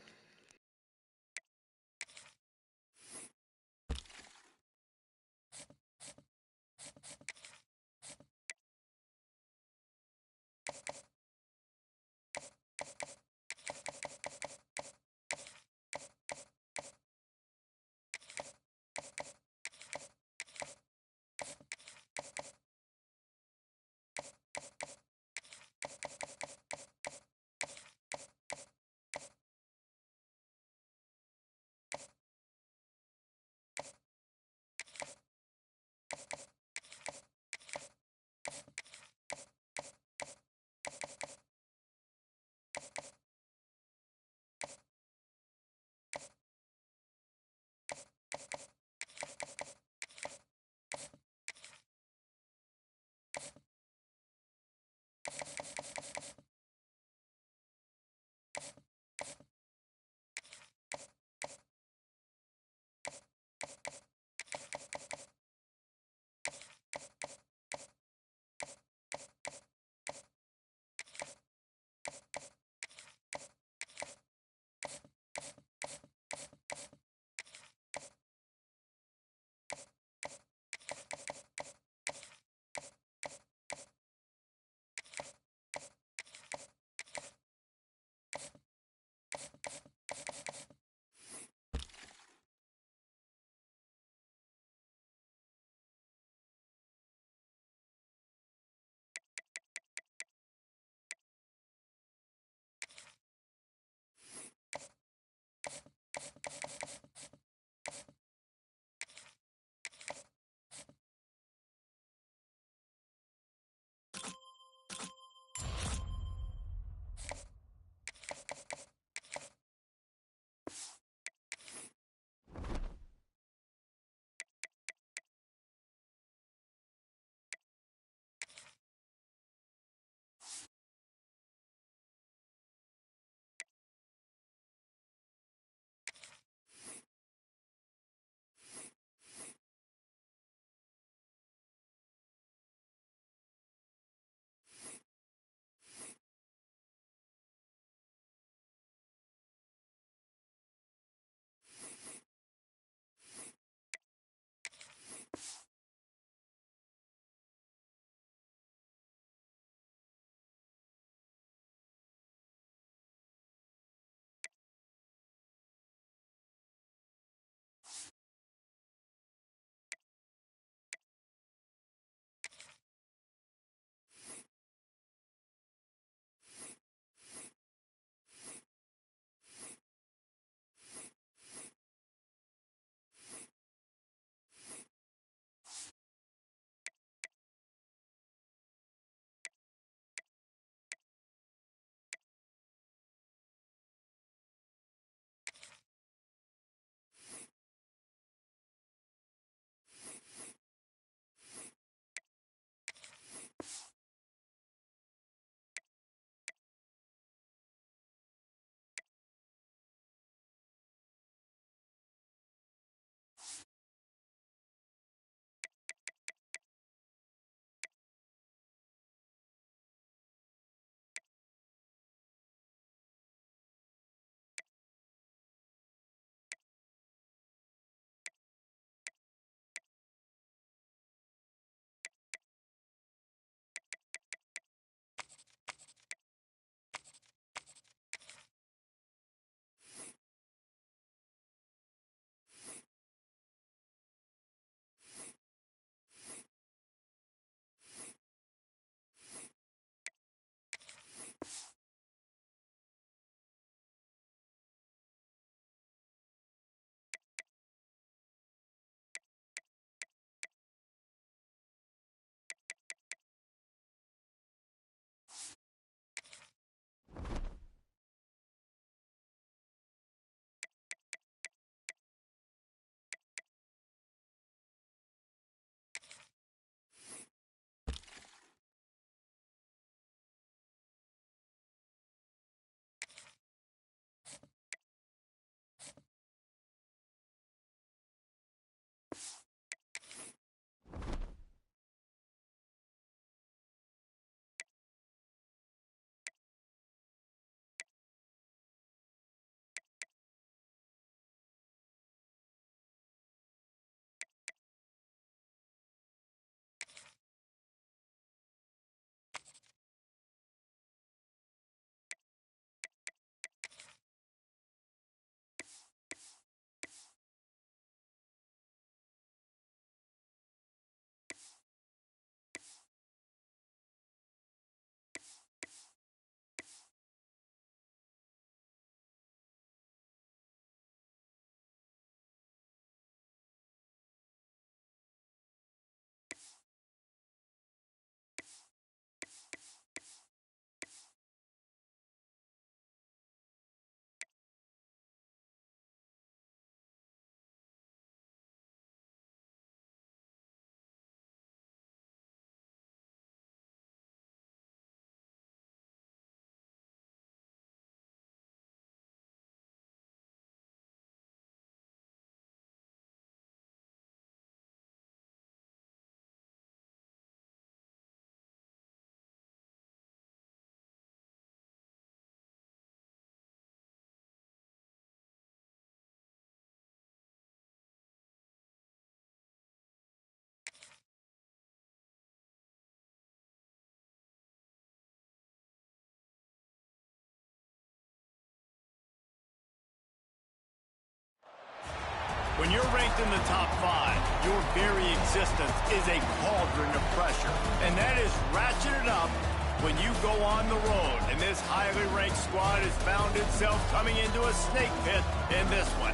When you're ranked in the top 5, your very existence is a cauldron of pressure. And that is ratcheted up when you go on the road. And this highly ranked squad has found itself coming into a snake pit in this one.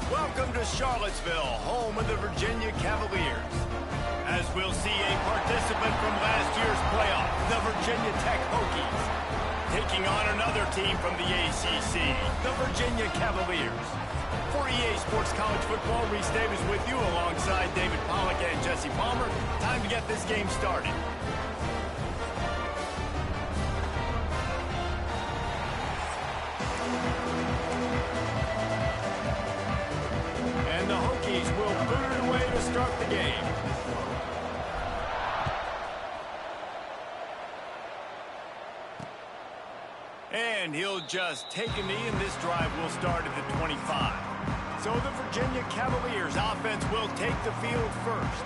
Welcome to Charlottesville, home of the Virginia Cavaliers. As we'll see a participant from last year's playoff, the Virginia Tech Hokies, taking on another team from the ACC, the Virginia Cavaliers. For EA Sports College Football, Reese Davis with you alongside David Pollack and Jesse Palmer. Time to get this game started. And the Hokies will boot it away to start the game. And he'll just take a knee, and this drive will start at the 25. So the Virginia Cavaliers offense will take the field first.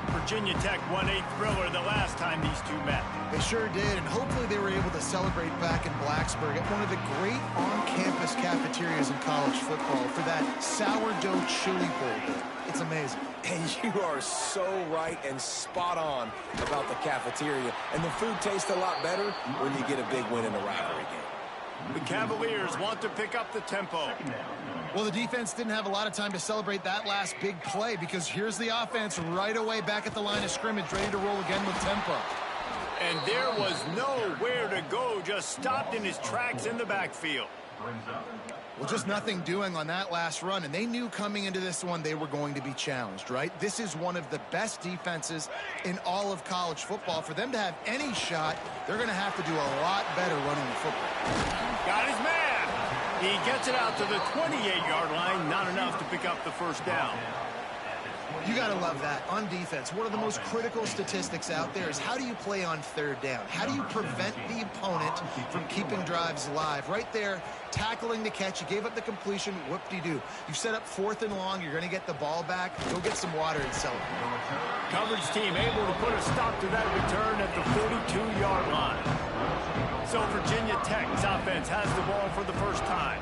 Virginia Tech won a thriller the last time these two met. They sure did, and hopefully they were able to celebrate back in Blacksburg at one of the great on-campus cafeterias in college football for that sourdough chili bowl. It's amazing. And you are so right and spot on about the cafeteria. And the food tastes a lot better when you get a big win in a rivalry game. The Cavaliers want to pick up the tempo. Well, the defense didn't have a lot of time to celebrate that last big play because here's the offense right away back at the line of scrimmage, ready to roll again with tempo. And there was nowhere to go, just stopped in his tracks in the backfield. Well, just nothing doing on that last run, and they knew coming into this one they were going to be challenged, right? This is one of the best defenses in all of college football. For them to have any shot, they're going to have to do a lot better running the football. Got his man. He gets it out to the 28-yard line, not enough to pick up the first down. You got to love that. On defense, one of the most critical statistics out there is how do you play on third down? How do you prevent the opponent from keeping drives alive? Right there, tackling the catch. You gave up the completion. Whoop-de-doo. You set up 4th and long. You're going to get the ball back. Go get some water and celebrate. Coverage team able to put a stop to that return at the 42-yard line. So Virginia Tech's offense has the ball for the first time.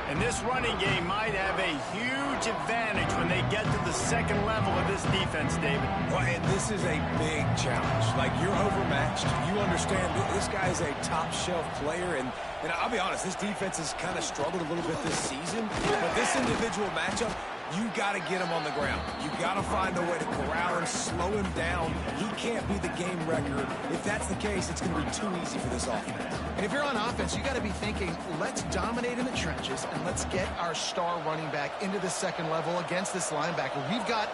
And this running game might have a huge advantage when they get to the second level of this defense, David. Well, and this is a big challenge. Like, you're overmatched. You understand that this guy is a top-shelf player. And I'll be honest, this defense has kind of struggled a little bit this season. But this individual matchup, you got to get him on the ground. You got to find a way to corral him, slow him down. He can't be the game record. If that's the case, it's going to be too easy for this offense. And if you're on offense, you got to be thinking, let's dominate in the trenches and let's get our star running back into the second level against this linebacker. We've got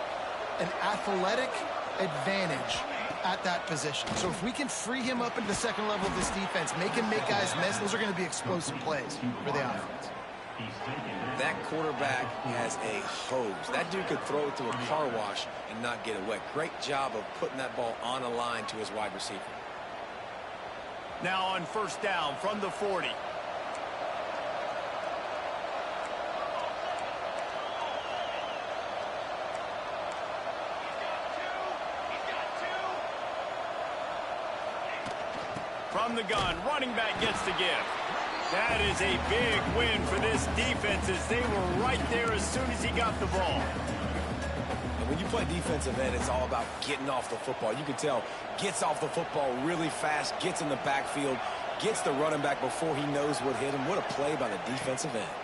an athletic advantage at that position. So if we can free him up into the second level of this defense, make him make guys miss, those are going to be explosive plays for the offense. That quarterback has a hose. That dude could throw it to a car wash and not get it wet. Great job of putting that ball on a line to his wide receiver. Now on first down from the 40. From the gun, running back gets the give. That is a big win for this defense as they were right there as soon as he got the ball. And when you play defensive end, it's all about getting off the football. You can tell, gets off the football really fast, gets in the backfield, gets the running back before he knows what hit him. What a play by the defensive end.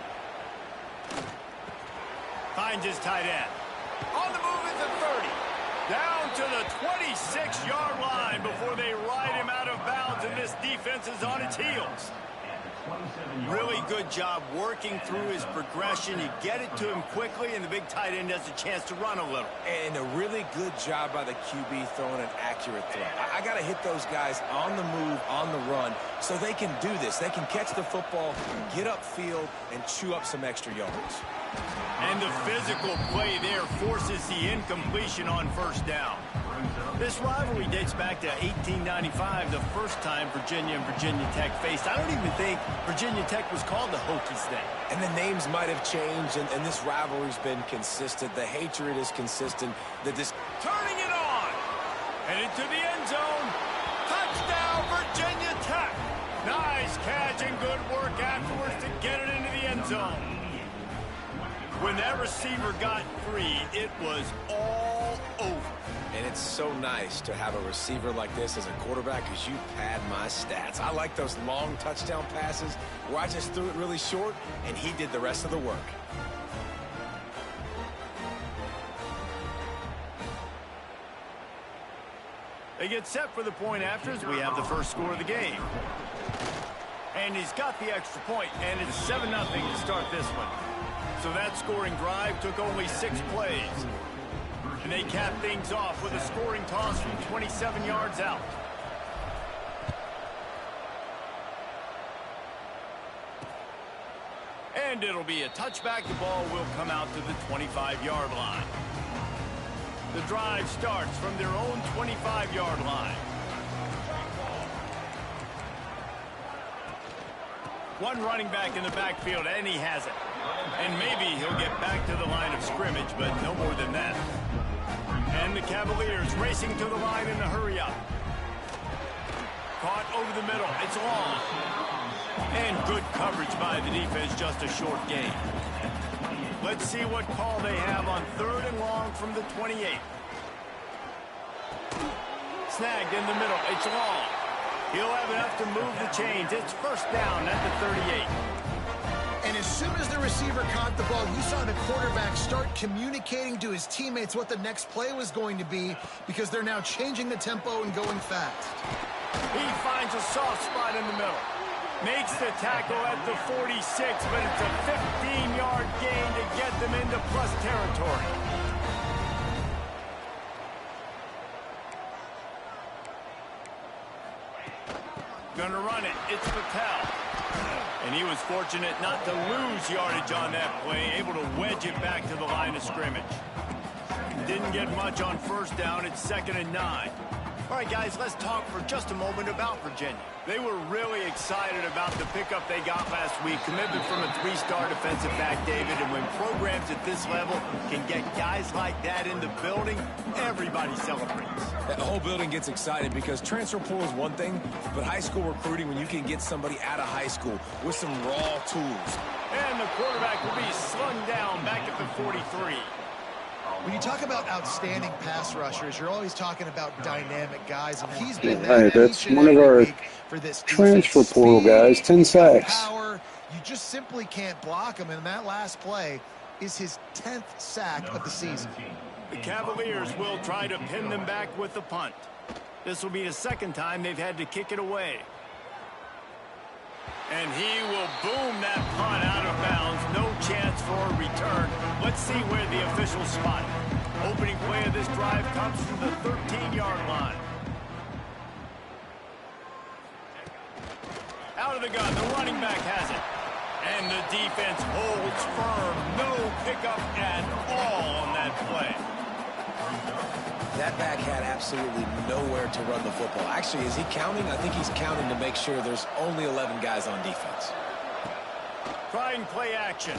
Finds his tight end. On the move at the 30. Down to the 26-yard line before they ride him out of bounds, and this defense is on its heels. Really good job working through his progression. You get it to him quickly, and the big tight end has a chance to run a little. And a really good job by the QB throwing an accurate throw. I got to hit those guys on the move, on the run, so they can do this. They can catch the football, get upfield, and chew up some extra yards. And the physical play there forces the incompletion on first down. This rivalry dates back to 1895, the first time Virginia and Virginia Tech faced. I don't even think Virginia Tech was called the Hokies then. And the names might have changed, and this rivalry's been consistent. The hatred is consistent. Turning it on! Headed to the end zone. Touchdown, Virginia Tech! Nice catch and good work afterwards to get it into the end zone. When that receiver got free, it was all over. And it's so nice to have a receiver like this as a quarterback because you pad my stats. I like those long touchdown passes where I just threw it really short and he did the rest of the work. They get set for the point after as we have the first score of the game. And he's got the extra point, and it's 7-0 to start this one. So that scoring drive took only 6 plays. And they cap things off with a scoring toss from 27 yards out. And it'll be a touchback. The ball will come out to the 25-yard line. The drive starts from their own 25-yard line. One running back in the backfield, and he has it. And maybe he'll get back to the line of scrimmage, but no more than that. And the Cavaliers racing to the line in a hurry-up. Caught over the middle. It's long. And good coverage by the defense, just a short gain. Let's see what call they have on 3rd and long from the 28. Snagged in the middle. It's long. He'll have enough to move the chains. It's first down at the 38. And as soon as the receiver caught the ball, you saw the quarterback start communicating to his teammates what the next play was going to be because they're now changing the tempo and going fast. He finds a soft spot in the middle. Makes the tackle at the 46, but it's a 15-yard gain to get them into plus territory. Gonna run it. It's Patel. And he was fortunate not to lose yardage on that play, able to wedge it back to the line of scrimmage. Didn't get much on first down. It's 2nd and 9. All right, guys, let's talk for just a moment about Virginia. They were really excited about the pickup they got last week. Commitment from a 3-star defensive back, David. And when programs at this level can get guys like that in the building, everybody celebrates. That whole building gets excited because transfer portal is one thing, but high school recruiting, when you can get somebody out of high school with some raw tools. And the quarterback will be slung down back at the 43. When you talk about outstanding pass rushers, you're always talking about dynamic guys, and he's been Hey, that that's each and one of every our week for this transfer defense. portal guys, 10 sacks. Power, you just simply can't block him, and that last play is his 10th sack of the season. The Cavaliers will try to pin them back with the punt. This will be the 2nd time they've had to kick it away. And he will boom that punt out of bounds. No chance for a return. Let's see where the officials spot it. Opening play of this drive comes from the 13-yard line. Out of the gun, the running back has it. And the defense holds firm. No pickup at all on that play. That back had absolutely nowhere to run the football. Actually, is he counting? I think he's counting to make sure there's only 11 guys on defense. Trying play action.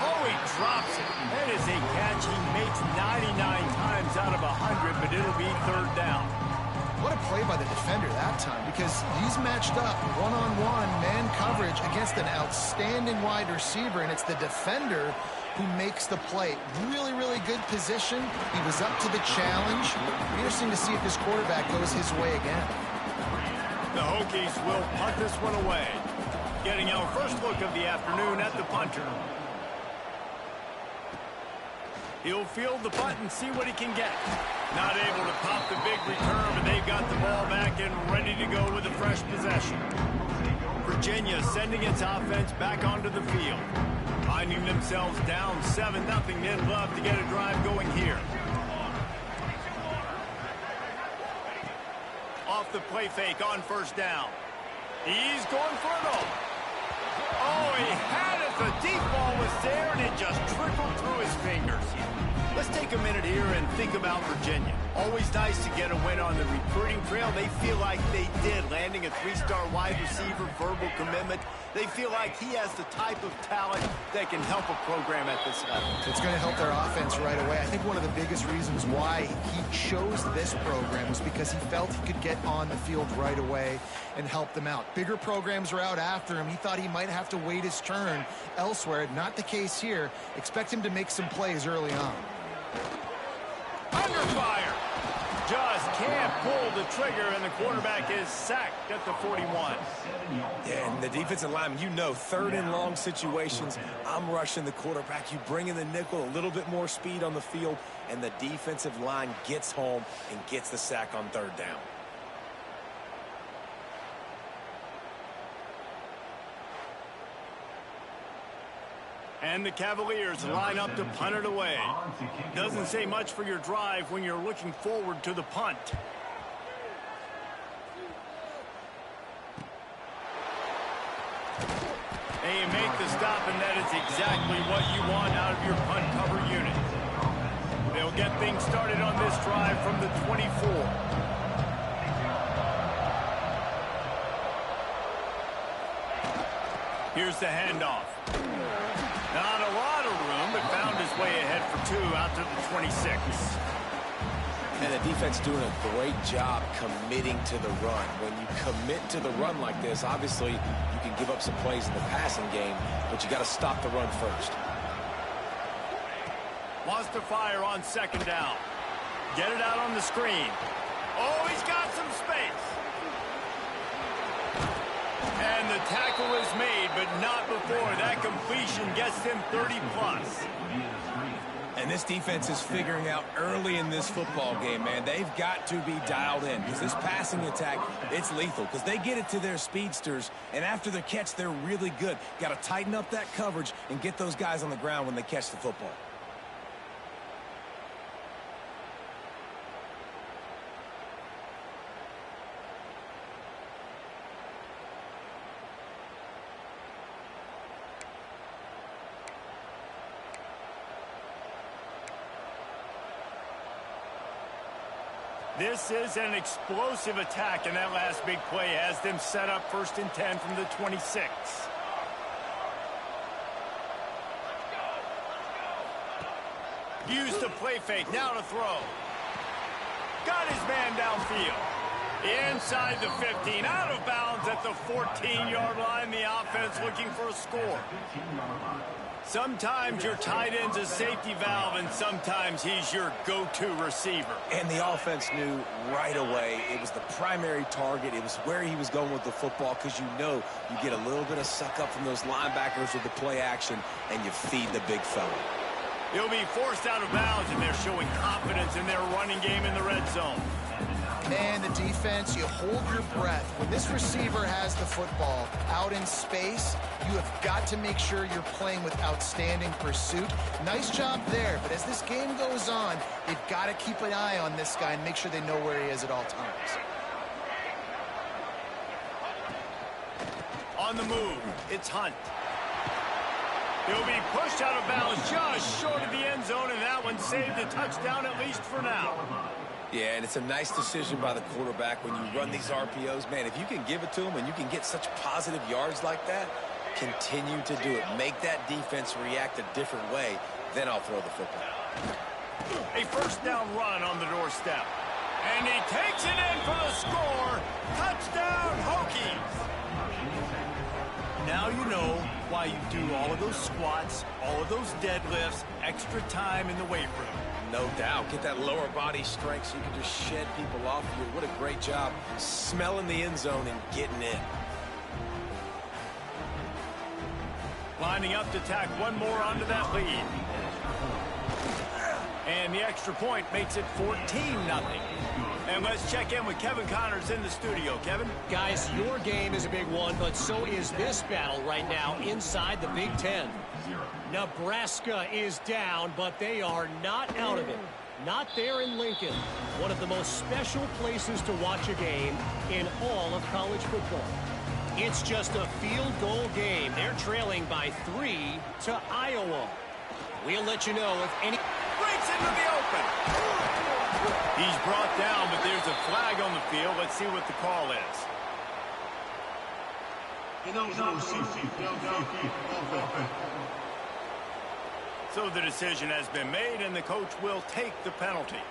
Oh, he drops it. That is a catch he makes 99 times out of 100, but it'll be 3rd down. What a play by the defender that time, because he's matched up one-on-one man coverage against an outstanding wide receiver, and it's the defender who makes the play. Really, really good position. He was up to the challenge. Interesting to see if this quarterback goes his way again. The Hokies will punt this one away. Getting our first look of the afternoon at the punter. He'll field the punt and see what he can get. Not able to pop the big return, but they've got the ball back and ready to go with a fresh possession. Virginia sending its offense back onto the field. Finding themselves down 7-0, they'd love to get a drive going here. Off the play fake on first down. He's going for it all. Oh, he had it. The deep ball was there, and it just trickled through his fingers. Let's take a minute here and think about Virginia. Always nice to get a win on the recruiting trail. They feel like they did, landing a 3-star wide receiver, verbal commitment. They feel like he has the type of talent that can help a program at this level. It's going to help their offense right away. I think one of the biggest reasons why he chose this program was because he felt he could get on the field right away and help them out. Bigger programs were out after him. He thought he might have to wait his turn elsewhere. Not the case here. Expect him to make some plays early on. Under fire. Just can't pull the trigger, and the quarterback is sacked at the 41. Yeah, and the defensive lineman, you know, third and long situations, I'm rushing the quarterback. You bring in the nickel, a little bit more speed on the field, and the defensive line gets home and gets the sack on third down. And the Cavaliers line up to punt it away. Doesn't say much for your drive when you're looking forward to the punt. And you make the stop, and that is exactly what you want out of your punt cover unit. They'll get things started on this drive from the 24. Here's the handoff. Not a lot of room, but found his way ahead for 2 out to the 26. And the defense doing a great job committing to the run. When you commit to the run like this, obviously you can give up some plays in the passing game, but you got to stop the run first. Wants to fire on second down. Get it out on the screen. Oh, he's got some space. And the tackle is made, but not before that completion gets him 30+. And this defense is figuring out early in this football game, man. They've got to be dialed in because this passing attack, it's lethal because they get it to their speedsters, and after the catch, they're really good. Got to tighten up that coverage and get those guys on the ground when they catch the football. This is an explosive attack, and that last big play has them set up 1st and 10 from the 26. Used the play fake, now to throw. Got his man downfield. Inside the 15, out of bounds at the 14-yard line. The offense looking for a score. Sometimes your tight end's a safety valve, and sometimes he's your go-to receiver. And the offense knew right away it was the primary target. It was where he was going with the football because you know you get a little bit of suck up from those linebackers with the play action, and you feed the big fella. He'll be forced out of bounds, and they're showing confidence in their running game in the red zone. And the defense, you hold your breath. When this receiver has the football out in space, you have got to make sure you're playing with outstanding pursuit. Nice job there, but as this game goes on, you've got to keep an eye on this guy and make sure they know where he is at all times. On the move, it's Hunt. He'll be pushed out of bounds just short of the end zone, and that one saved a touchdown at least for now. Yeah, and it's a nice decision by the quarterback when you run these RPOs. Man, if you can give it to him and you can get such positive yards like that, continue to do it. Make that defense react a different way, then I'll throw the football. A 1st down run on the doorstep. And he takes it in for the score. Touchdown, Hokies. Now you know why you do all of those squats, all of those deadlifts, extra time in the weight room. No doubt. Get that lower body strength so you can just shed people off you. What a great job smelling the end zone and getting in. Lining up to tack one more onto that lead. And the extra point makes it 14-0. And let's check in with Kevin Connors in the studio. Kevin? Guys, your game is a big one, but so is this battle right now inside the Big Ten. Nebraska is down, but they are not out of it. Not there in Lincoln, one of the most special places to watch a game in all of college football. It's just a field goal game. They're trailing by 3 to Iowa. We'll let you know if any... Breaks into the open. He's brought down, but there's a flag on the field. Let's see what the call is. So the decision has been made, and the coach will take the penalty.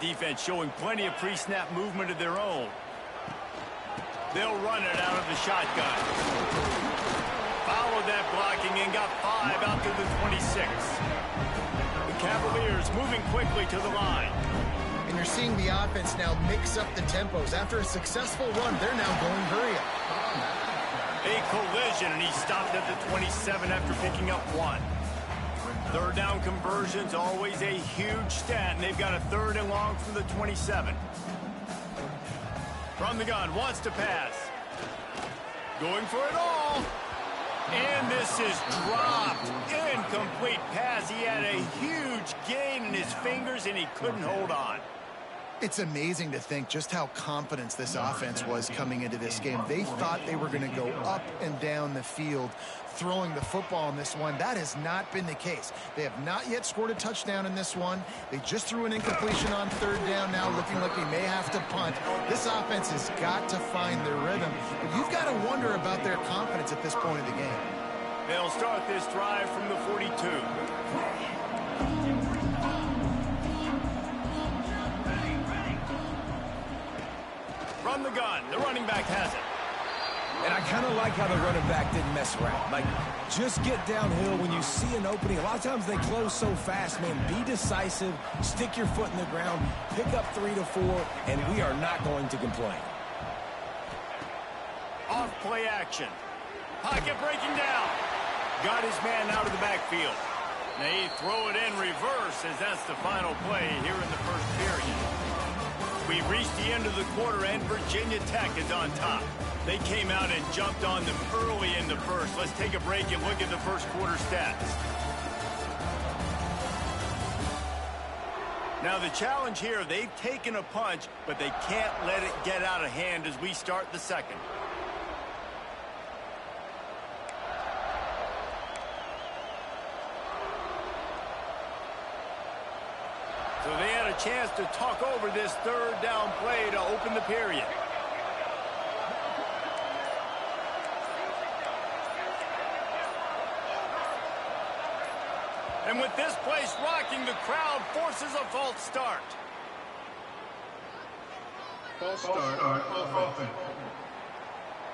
defense showing plenty of pre-snap movement of their own. They'll run it out of the shotgun. Followed that blocking and got 5 out to the 26. The Cavaliers moving quickly to the line. And you're seeing the offense now mix up the tempos. After a successful run, they're now going hurry up. A collision, and he stopped at the 27 after picking up 1. Third down conversions, always a huge stat, and they've got a 3rd and long from the 27. From the gun, wants to pass. Going for it all. And this is dropped. Incomplete pass. He had a huge gain in his fingers, and he couldn't hold on. It's amazing to think just how confident this offense was coming into this game. They thought they were going to go up and down the field throwing the football in this one. That has not been the case. They have not yet scored a touchdown in this one. They just threw an incompletion on 3rd down now, looking like they may have to punt. This offense has got to find their rhythm. But you've got to wonder about their confidence at this point of the game. They'll start this drive from the 42. From the gun, the running back has it. And I kind of like how the running back didn't mess around. Like, just get downhill when you see an opening. A lot of times they close so fast, man. Be decisive, stick your foot in the ground, pick up 3 to 4, and we are not going to complain. Off play action. Pocket breaking down. Got his man out of the backfield. They throw it in reverse as that's the final play here in the first period. We've reached the end of the quarter, and Virginia Tech is on top. They came out and jumped on them early in the first. Let's take a break and look at the first quarter stats. Now the challenge here, they've taken a punch, but they can't let it get out of hand as we start the second. So they had a chance to talk over this 3rd down play to open the period. And with this place rocking, the crowd forces a false start. False start, offense.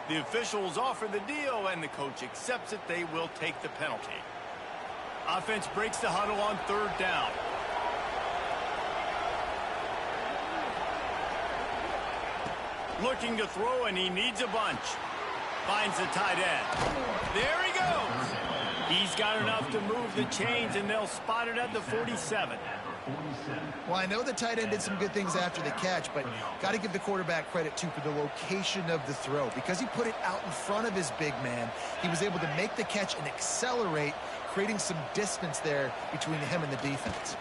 The officials offer the deal, and the coach accepts it. They will take the penalty. Offense breaks the huddle on 3rd down. Looking to throw, and he needs a bunch. Finds the tight end. There he goes. He's got enough to move the chains, and they'll spot it at the 47. Well, I know the tight end did some good things after the catch, but got to give the quarterback credit, too, for the location of the throw. Because he put it out in front of his big man, he was able to make the catch and accelerate, creating some distance there between him and the defense.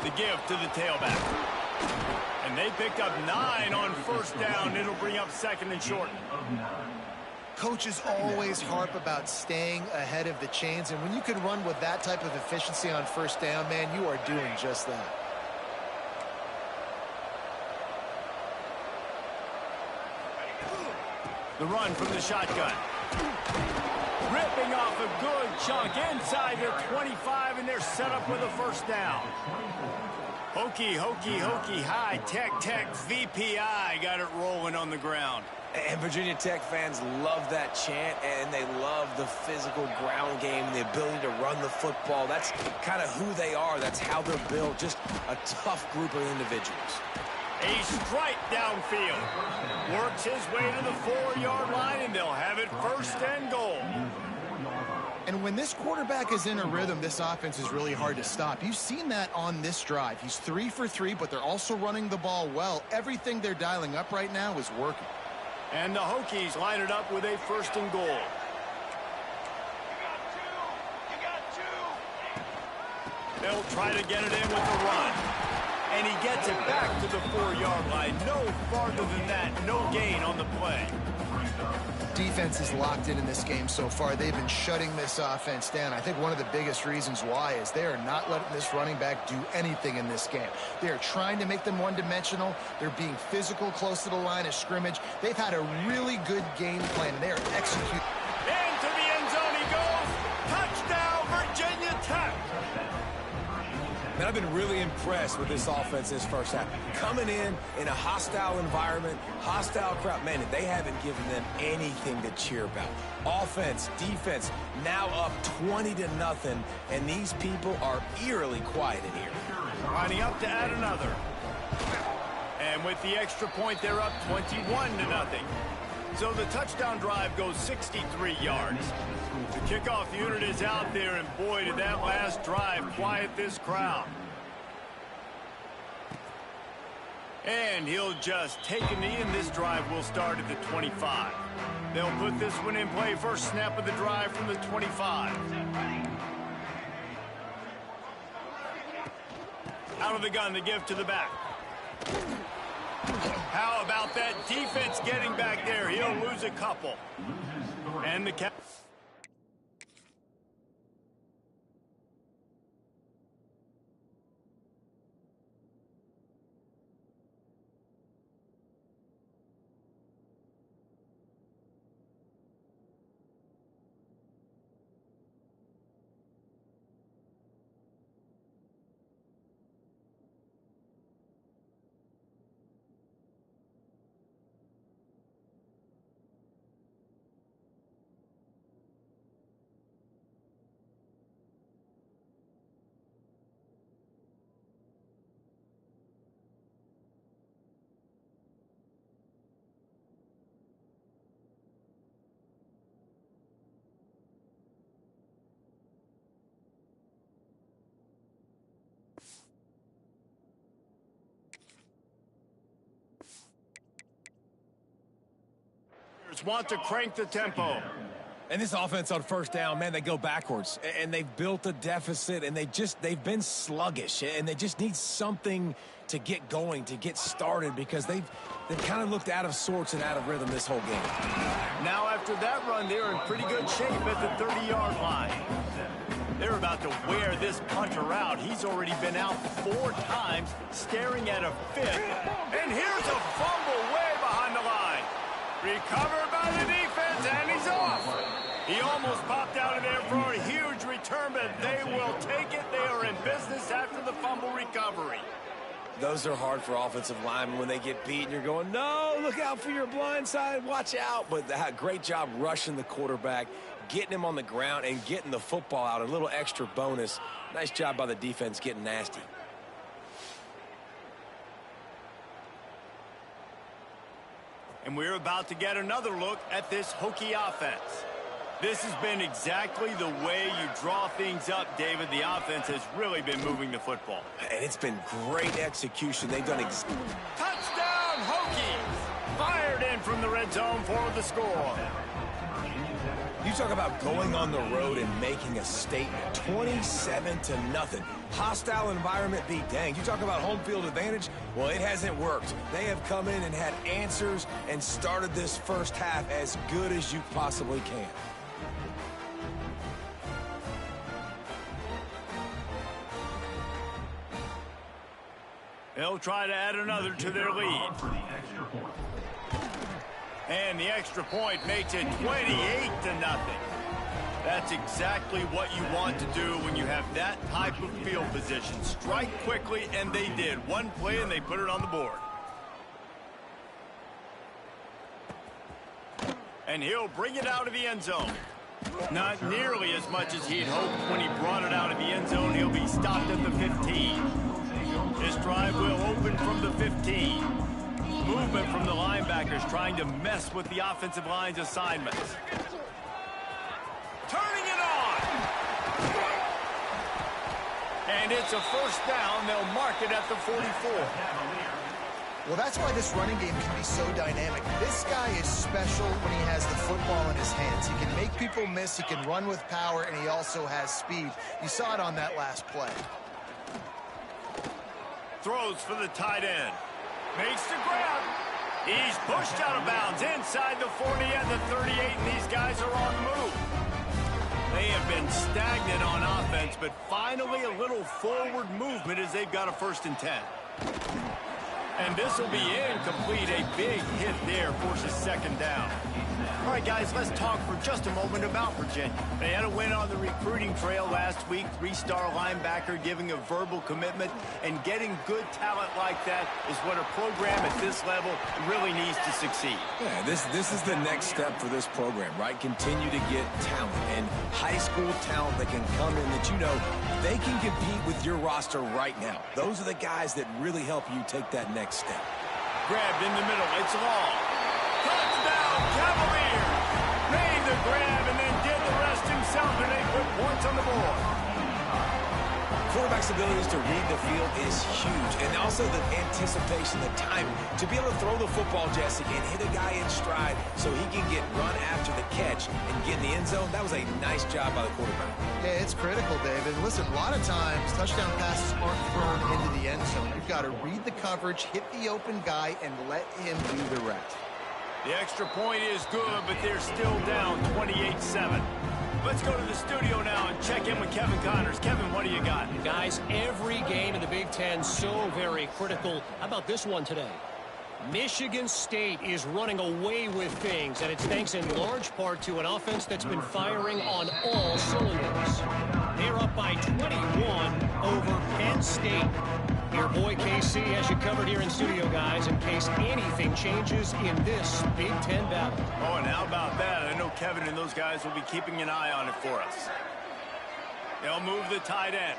The give to the tailback. And they picked up 9 on 1st down. It'll bring up 2nd and short. Coaches always harp about staying ahead of the chains, and when you can run with that type of efficiency on 1st down, man, you are doing just that. The run from the shotgun. Ripping off a good chunk inside their 25, and they're set up with a 1st down. Hokey, hokey, hokey, high, tech, VPI got it rolling on the ground. And Virginia Tech fans love that chant, and they love the physical ground game, the ability to run the football. That's kind of who they are. That's how they're built. Just a tough group of individuals. A strike downfield. Works his way to the 4-yard line, and they'll have it 1st and goal. And when this quarterback is in a rhythm, this offense is really hard to stop. You've seen that on this drive. He's 3 for 3, but they're also running the ball well. Everything they're dialing up right now is working. And the Hokies line it up with a 1st and goal. They'll try to get it in with the run. And he gets it back to the 4-yard line. No farther than that. No gain on the play. Defense is locked in this game so far. They've been shutting this offense down. I think one of the biggest reasons why is they are not letting this running back do anything in this game. They are trying to make them one-dimensional. They're being physical close to the line of scrimmage. They've had a really good game plan, and they are executing. Into the end zone he goes. Touchdown, Virginia Tech. And I've been really impressed with this offense this first half. Coming in a hostile environment, hostile crowd, man, they haven't given them anything to cheer about. Offense, defense, now up 20-0, and these people are eerily quiet in here. Lining up to add another. And with the extra point, they're up 21-0. So the touchdown drive goes 63 yards. The kickoff unit is out there, and boy, did that last drive quiet this crowd. And he'll just take a knee, and this drive will start at the 25. They'll put this one in play. First snap of the drive from the 25. Out of the gun, the give to the back. How about that defense getting back there? He'll lose a couple. And the cap. Want to crank the tempo. And this offense on first down, man, they go backwards. And they've built a deficit, and they've been sluggish. And they just need something to get going, to get started, because they've kind of looked out of sorts and out of rhythm this whole game. Now after that run, they're in pretty good shape at the 30-yard line. They're about to wear this punter out. He's already been out 4 times, staring at a 5th. And here's a fumble way behind the line. Recovered by the defense, and he's off. He almost popped out of there for a huge return, but they will take it. They are in business after the fumble recovery. Those are hard for offensive linemen when they get beat, and you're going, no, look out for your blind side, watch out. But great job rushing the quarterback, getting him on the ground, and getting the football out. A little extra bonus. Nice job by the defense getting nasty. And we're about to get another look at this Hokie offense. This has been exactly the way you draw things up, David. The offense has really been moving the football. And it's been great execution. They've done touchdown, Hokies! Fired in from the red zone for the score. You talk about going on the road and making a statement. 27-0. Hostile environment beat dang. You talk about home field advantage. Well, it hasn't worked. They have come in and had answers and started this first half as good as you possibly can. They'll try to add another to their lead. And the extra point makes it 28-0. That's exactly what you want to do when you have that type of field position. Strike quickly, and they did. One play, and they put it on the board. And he'll bring it out of the end zone. Not nearly as much as he'd hoped when he brought it out of the end zone. He'll be stopped at the 15. This drive will open from the 15. Movement from the linebackers trying to mess with the offensive line's assignments. Turning it on! And it's a first down. They'll mark it at the 44. Well, that's why this running game can be so dynamic. This guy is special when he has the football in his hands. He can make people miss, he can run with power, and he also has speed. You saw it on that last play. Throws for the tight end. Makes the grab. He's pushed out of bounds inside the 40 and the 38, and these guys are on the move. They have been stagnant on offense, but finally a little forward movement as they've got a 1st and 10. And this will be incomplete. A big hit there forces 2nd down. All right, guys, let's talk for just a moment about Virginia. They had a win on the recruiting trail last week, three-star linebacker giving a verbal commitment, and getting good talent like that is what a program at this level really needs to succeed. Yeah, this is the next step for this program, right? Continue to get talent and high school talent that can come in that they can compete with your roster right now. Those are the guys that really help you take that next step. Grabbed in the middle. It's long. Touchdown, Cavaliers! Made the grab and then did the rest himself, and they put points on the board. Quarterback's abilities to read the field is huge, and also the anticipation, the timing, to be able to throw the football, Jesse, and hit a guy in stride so he can get run after the catch and get in the end zone. That was a nice job by the quarterback. Yeah, it's critical, David. Listen, a lot of times touchdown passes aren't thrown into the end zone. You've got to read the coverage, hit the open guy, and let him do the rest. The extra point is good, but they're still down 28-7. Let's go to the studio now and check in with Kevin Connors. Kevin, what do you got? Guys, every game in the Big Ten so very critical. How about this one today? Michigan State is running away with things, and it's thanks in large part to an offense that's been firing on all cylinders. They're up by 21 over Penn State. Your boy KC has you covered here in studio, guys, in case anything changes in this Big Ten battle. Oh, and how about that? I know Kevin and those guys will be keeping an eye on it for us. They'll move the tight end.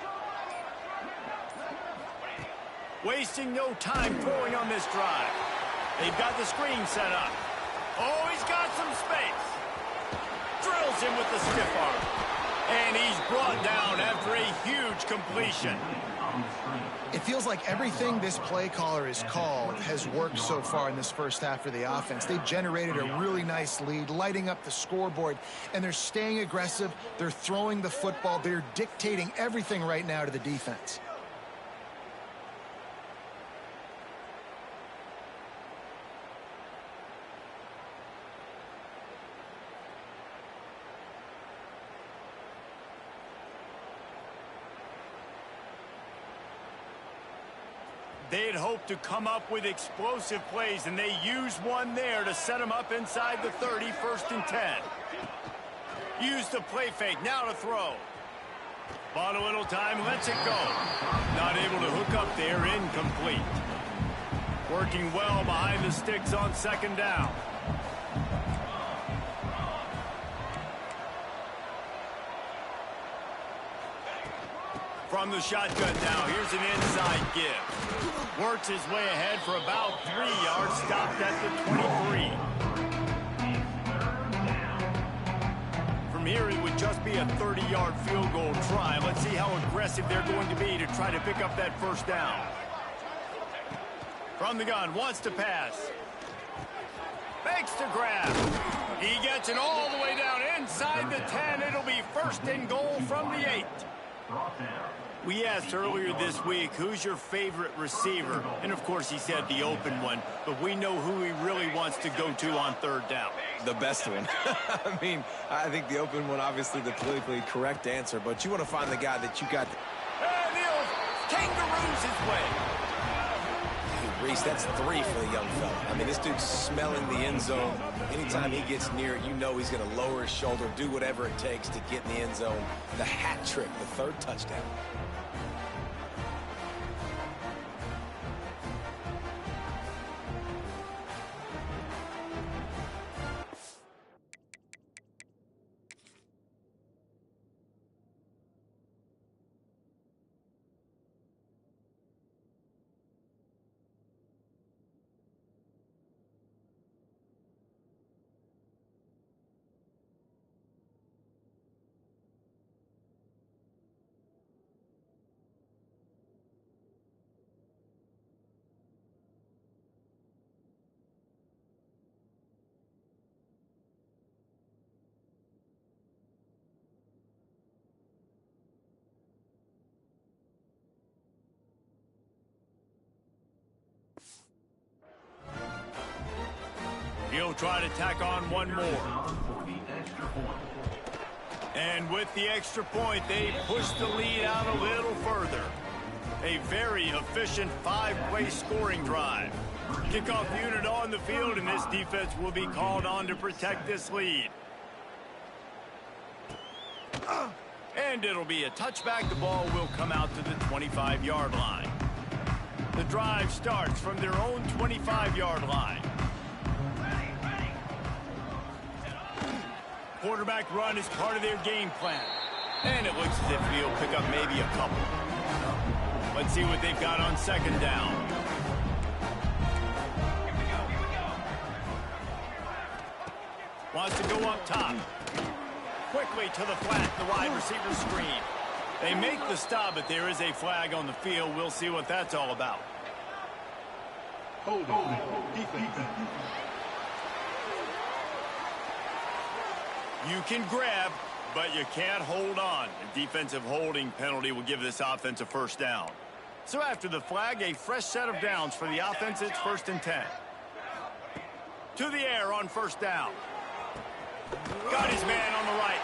Wasting no time throwing on this drive. They've got the screen set up. Oh, he's got some space. Drills him with the stiff arm. And he's brought down after a huge completion. It feels like everything this play caller has called has worked so far in this first half for the offense. They've generated a really nice lead, lighting up the scoreboard, and they're staying aggressive. They're throwing the football. They're dictating everything right now to the defense. They had hoped to come up with explosive plays, and they used one there to set them up inside the 30, 1st and 10. Use the play fake, now to throw. Bought a little time, lets it go. Not able to hook up there, incomplete. Working well behind the sticks on 2nd down. From the shotgun now, here's an inside give. Works his way ahead for about 3 yards, stopped at the 23. From here, it would just be a 30-yard field goal try. Let's see how aggressive they're going to be to try to pick up that 1st down. From the gun, wants to pass. Fakes to grab. He gets it all the way down inside the 10. It'll be 1st and goal from the 8. We asked earlier this week, who's your favorite receiver? And, of course, he said the open one. But we know who he really wants to go to on 3rd down. The best one. I mean, I think the open one, obviously the politically correct answer. But you want to find the guy that you got. And he'll kangaroos his way. Hey, Reese, that's 3 for the young fella. I mean, this dude's smelling the end zone. Anytime he gets near it, you know he's going to lower his shoulder, do whatever it takes to get in the end zone. The hat trick, the 3rd touchdown. He'll try to tack on one more. And with the extra point, they push the lead out a little further. A very efficient 5-play scoring drive. Kickoff unit on the field, and this defense will be called on to protect this lead. And it'll be a touchback. The ball will come out to the 25-yard line. The drive starts from their own 25-yard line. Quarterback run is part of their game plan. And it looks as if he'll pick up maybe a couple. Let's see what they've got on second down. Wants to go up top. Quickly to the flat, the wide receiver screen. They make the stop, but there is a flag on the field. We'll see what that's all about. Hold on. Defense. You can grab, but you can't hold on. A defensive holding penalty will give this offense a first down. So after the flag, a fresh set of downs for the offense. It's 1st and 10. To the air on first down. Got his man on the right.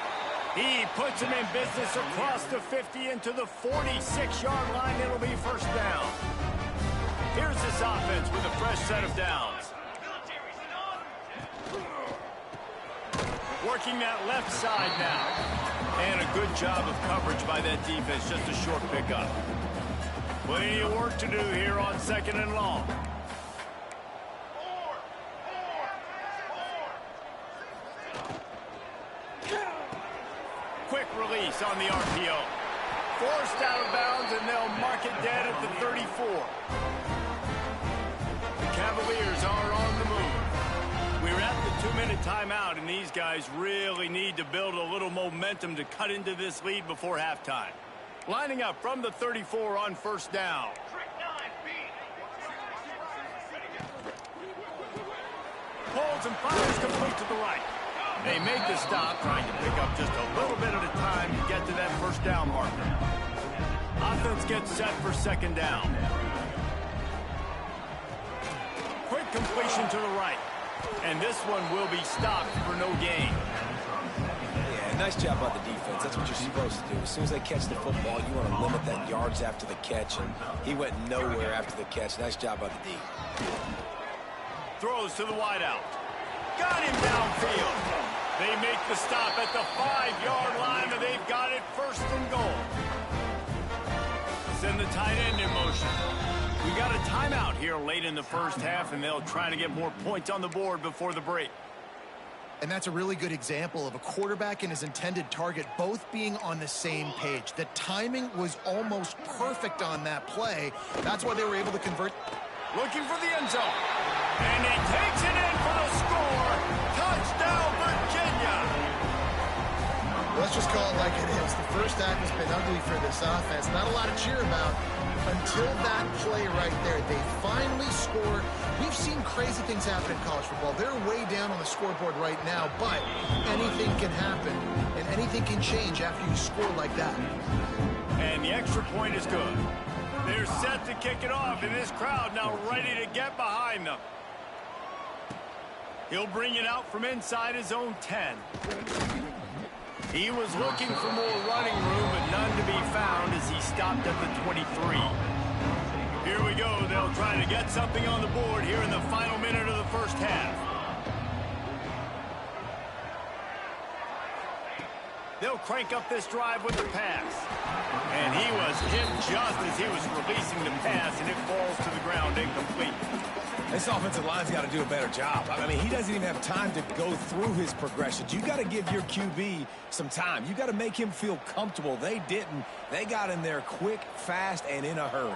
He puts him in business across the 50 into the 46-yard line. It'll be first down. Here's this offense with a fresh set of downs. Working that left side now. And a good job of coverage by that defense. Just a short pickup. Plenty of work to do here on 2nd and long. Quick release on the RPO. Forced out of bounds, and they'll mark it dead at the 34. The Cavaliers are on the move. We're at the 2-minute timeout, and these guys really need to build a little momentum to cut into this lead before halftime. Lining up from the 34 on first down. Pulls and fires complete to the right. They make the stop, trying to pick up just a little bit at a time to get to that first down marker. Offense gets set for 2nd down. Quick completion to the right. And this one will be stopped for no gain. Yeah, nice job by the defense. That's what you're supposed to do. As soon as they catch the football, you want to limit that yards after the catch, and he went nowhere after the catch. Nice job by the D. Throws to the wideout. Got him downfield. They make the stop at the 5-yard line, and they've got it 1st and goal. Send the tight end in motion. We got a timeout here late in the first half, and they'll try to get more points on the board before the break. And that's a really good example of a quarterback and his intended target both being on the same page. The timing was almost perfect on that play. That's why they were able to convert. Looking for the end zone. And he takes it in for the score. Touchdown, Virginia. Let's just call it like it is. The first half has been ugly for this offense. Not a lot to cheer about until that play right there. They finally score. We've seen crazy things happen in college football. They're way down on the scoreboard right now, but anything can happen, and anything can change after you score like that. And the extra point is good. They're set to kick it off, and this crowd now ready to get behind them. He'll bring it out from inside his own 10. He was looking for more running room, but none to be found as he stopped at the 23. Here we go. They'll try to get something on the board here in the final minute of the first half. They'll crank up this drive with the pass. And he was hit just as he was releasing the pass, and it falls to the ground incomplete. This offensive line's got to do a better job. I mean, he doesn't even have time to go through his progressions. You got to give your QB some time. You got to make him feel comfortable. They didn't. They got in there quick, fast, and in a hurry.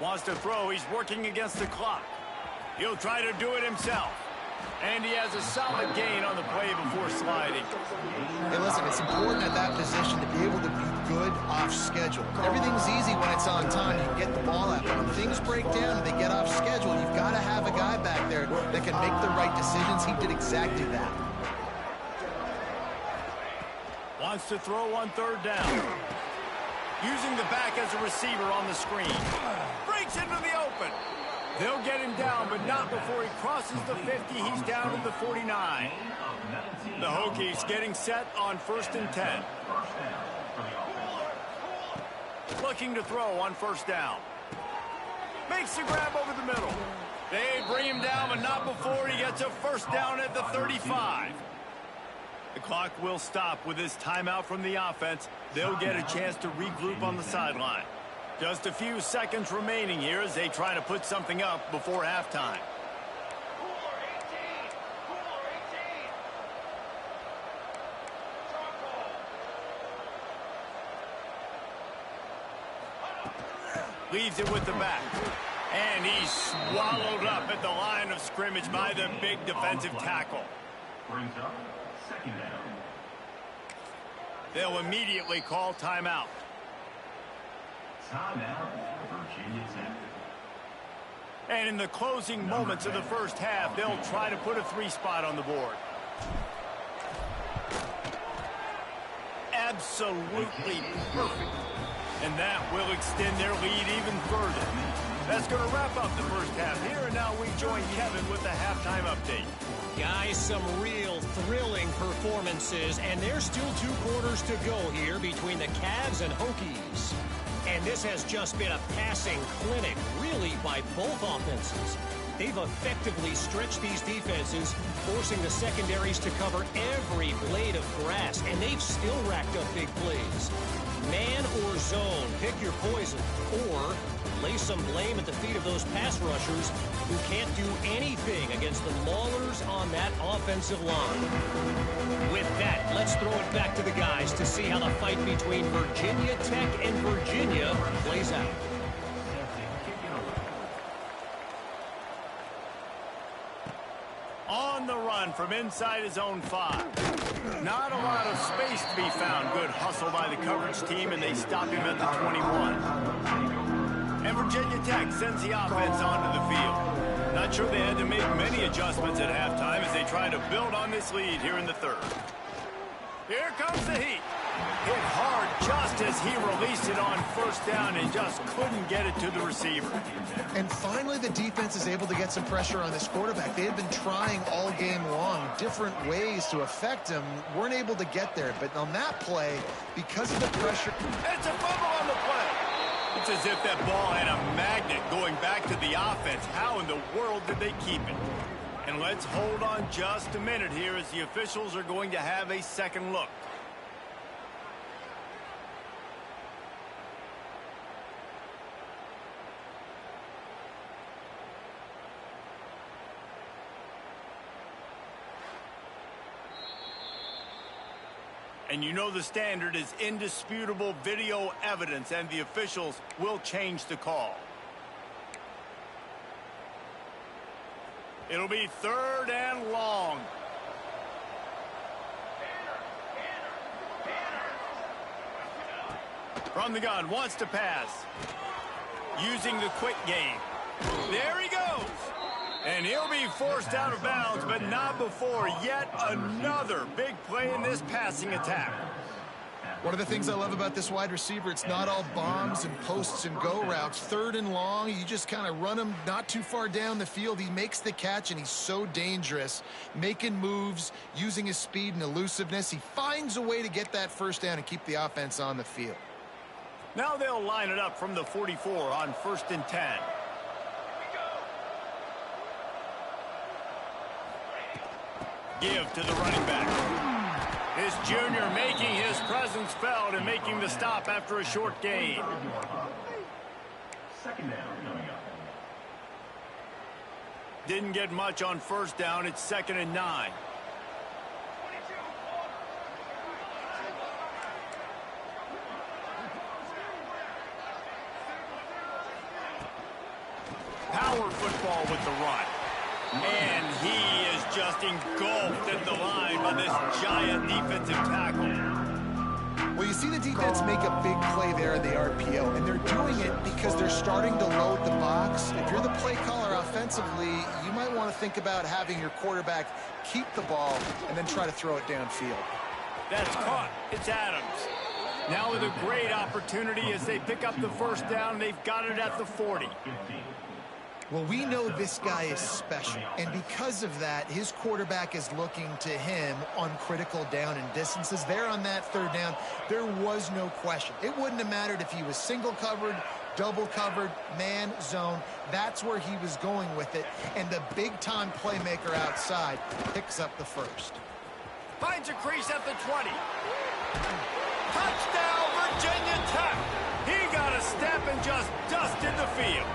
Wants to throw. He's working against the clock. He'll try to do it himself. And he has a solid gain on the play before sliding. Hey, listen, it's important at that position to be able to be good off schedule. Everything's easy when it's on time. You can get the ball out. But when things break down and they get off schedule, you've got to have a guy back there that can make the right decisions. He did exactly that. Wants to throw on 3rd down. Using the back as a receiver on the screen. Breaks into the open. They'll get him down, but not before he crosses the 50. He's down to the 49. The Hokies getting set on 1st and 10. Looking to throw on 1st down. Makes the grab over the middle. They bring him down, but not before he gets a 1st down at the 35. The clock will stop with this timeout from the offense. They'll get a chance to regroup on the sideline. Just a few seconds remaining here as they try to put something up before halftime. Leaves it with the back. And he's swallowed up at the line of scrimmage by the big defensive tackle. Brings up 2nd down. They'll immediately call timeout. Timeout, Virginia Tech. And in the closing moments of the 1st half, they'll try to put a 3 spot on the board. Absolutely perfect. And that will extend their lead even further. That's going to wrap up the 1st half here, and now we join Kevin with the halftime update. Guys, some real thrilling performances, and there's still 2 quarters to go here between the Cavs and Hokies. And this has just been a passing clinic, really, by both offenses. They've effectively stretched these defenses, forcing the secondaries to cover every blade of grass, and they've still racked up big plays. Man or zone, pick your poison, or lay some blame at the feet of those pass rushers who can't do anything against the maulers on that offensive line. With that, let's throw it back to the guys to see how the fight between Virginia Tech and Virginia plays out. On the run from inside his own 5. Not a lot of space to be found. Good hustle by the coverage team, and they stop him at the 21. And Virginia Tech sends the offense onto the field. Not sure they had to make many adjustments at halftime as they try to build on this lead here in the 3rd. Here comes the heat. Hit hard just as he released it on 1st down and just couldn't get it to the receiver. And finally, the defense is able to get some pressure on this quarterback. They had been trying all game long different ways to affect him. Weren't able to get there. But on that play, because of the pressure... It's a fumble on the play. It's as if that ball had a magnet going back to the offense. How in the world did they keep it? And let's hold on just a minute here as the officials are going to have a second look. And you know the standard is indisputable video evidence, and the officials will change the call. It'll be 3rd and long. From the gun, wants to pass. Using the quick game. There he goes. And he'll be forced out of bounds, but not before yet another big play in this passing attack. One of the things I love about this wide receiver, it's not all bombs and posts and go routes. 3rd and long, you just kind of run him not too far down the field. He makes the catch, and he's so dangerous, making moves, using his speed and elusiveness. He finds a way to get that 1st down and keep the offense on the field. Now they'll line it up from the 44 on 1st and 10. Give to the running back. This junior making his presence felt and making the stop after a short gain. 2nd down coming up. Didn't get much on 1st down. It's 2nd and 9. Power football with the run. And he is just engulfed at the line by this giant defensive tackle. Well, you see the defense make a big play there in the RPO, and they're doing it because they're starting to load the box. If you're the play caller offensively, you might want to think about having your quarterback keep the ball and then try to throw it downfield. That's caught. It's Adams. Now with a great opportunity as they pick up the 1st down. They've got it at the 40. Well, we know this guy is special, and because of that, his quarterback is looking to him on critical down and distances. There on that third down, there was no question. It wouldn't have mattered if he was single covered, double covered, man, zone. That's where he was going with it, and the big-time playmaker outside picks up the first. Finds a crease at the 20. Touchdown, Virginia Tech. He got a step and just dusted the field.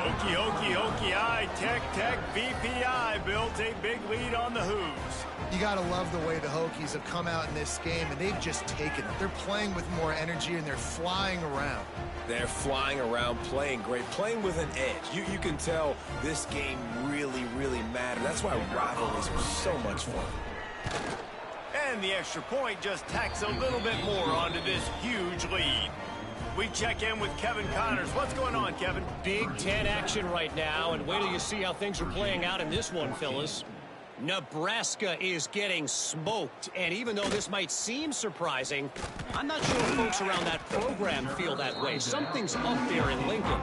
Hokie, Tech, VPI built a big lead on the Hoos. You got to love the way the Hokies have come out in this game, and they've just taken it. They're playing with more energy, and they're flying around. They're flying around, playing great, playing with an edge. You can tell this game really, really matters. That's why rivalries are so much fun. And the extra point just tacks a little bit more onto this huge lead. We check in with Kevin Connors. What's going on, Kevin? Big Ten action right now, and wait till you see how things are playing out in this one, fellas. Nebraska is getting smoked, and even though this might seem surprising, I'm not sure folks around that program feel that way. Something's up there in Lincoln.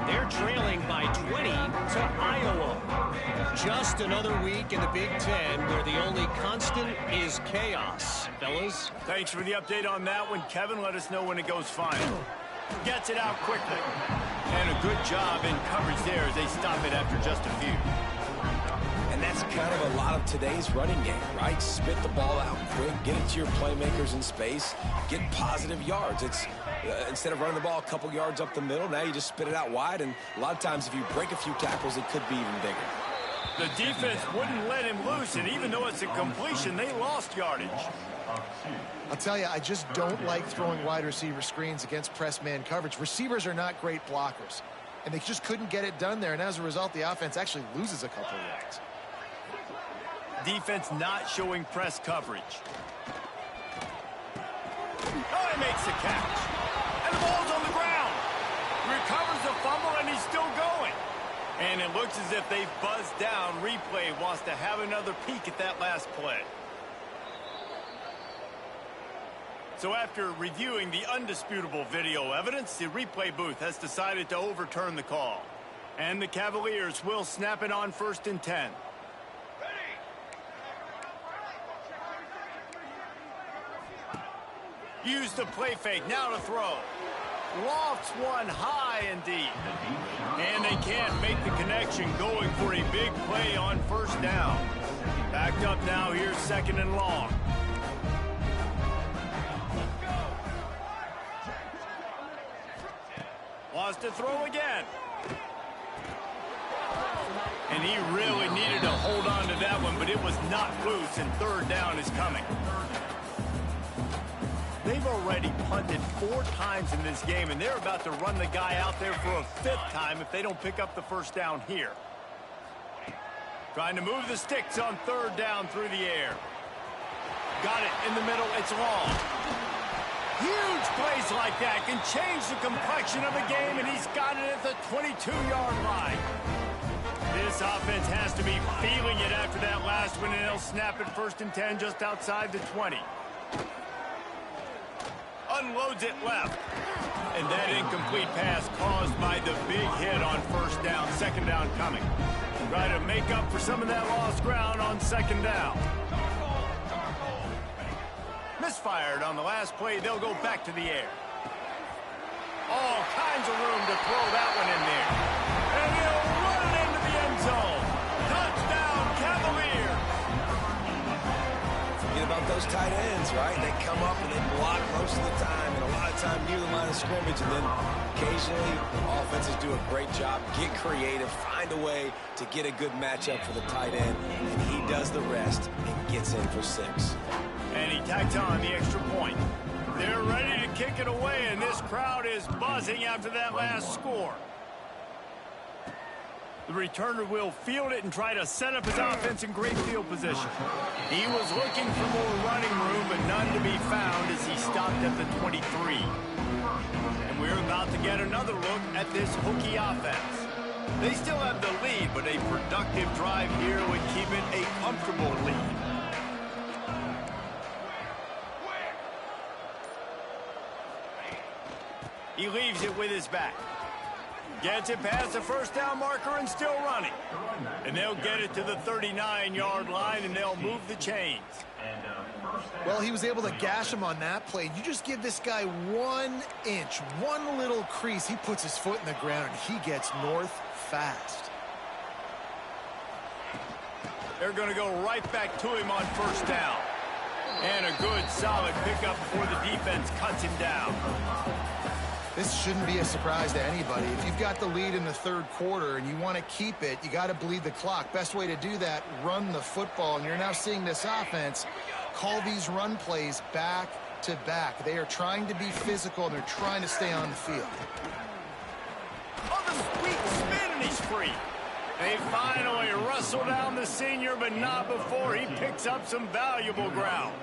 They're trailing by 20 to Iowa. Just another week in the Big Ten where the only constant is chaos. Fellas? Thanks for the update on that one, Kevin. Let us know when it goes final. Gets it out quickly. And a good job in coverage there as they stop it after just a few. And that's kind of a lot of today's running game, right? Spit the ball out quick, get it to your playmakers in space, get positive yards. It's instead of running the ball a couple yards up the middle, now you just spit it out wide, and a lot of times if you break a few tackles, it could be even bigger. The defense wouldn't let him loose, and even though it's a completion, they lost yardage. I'll tell you, I just don't like throwing wide receiver screens against press man coverage. Receivers are not great blockers, and they just couldn't get it done there, and as a result, the offense actually loses a couple of yards. Defense not showing press coverage. Oh, he makes the catch. And the ball's on the ground. Recovers the fumble, and he's still going. And it looks as if they've buzzed down. Replay wants to have another peek at that last play. So after reviewing the undisputable video evidence, the replay booth has decided to overturn the call. And the Cavaliers will snap it on 1st and 10. Use the play fake, now to throw. Lofts one high and deep. And they can't make the connection, going for a big play on 1st down. Backed up now, here's 2nd and long. Wants to throw again. And he really needed to hold on to that one, but it was not loose, and 3rd down is coming. They've already punted 4 times in this game, and they're about to run the guy out there for a 5th time if they don't pick up the 1st down here. Trying to move the sticks on 3rd down through the air. Got it in the middle. It's long. Huge plays like that can change the complexion of a game, and he's got it at the 22-yard line. This offense has to be feeling it after that last one, and they'll snap it 1st and 10 just outside the 20. Unloads it left. And that incomplete pass caused by the big hit on 1st down. 2nd down coming. Try to make up for some of that lost ground on 2nd down. Misfired on the last play. They'll go back to the air. All kinds of room to throw that one in there. And he'll run it into the end zone. Touchdown, Cavaliers. Forget about those tight ends, right? They come up and they block most of the time, and a lot of time near the line of scrimmage, and then occasionally offenses do a great job, get creative, find a way to get a good matchup for the tight end, and he does the rest and gets in for 6. And he tacks on the extra point. They're ready to kick it away, and this crowd is buzzing after that last score. The returner will field it and try to set up his offense in great field position. He was looking for more running room, but none to be found as he stopped at the 23. And we're about to get another look at this Hokie offense. They still have the lead, but a productive drive here would keep it a comfortable lead. He leaves it with his back. Gets it past the first down marker and still running. And they'll get it to the 39-yard line, and they'll move the chains. Well, he was able to gash him on that play. You just give this guy 1 inch, one little crease. He puts his foot in the ground, and he gets north fast. They're going to go right back to him on first down. And a good, solid pickup before the defense cuts him down. This shouldn't be a surprise to anybody. If you've got the lead in the third quarter and you want to keep it, you got to bleed the clock. Best way to do that, run the football. And you're now seeing this offense call these run plays back to back. They are trying to be physical, and they're trying to stay on the field. Oh, the sweet spin, and he's free. They finally wrestle down the senior, but not before he picks up some valuable ground.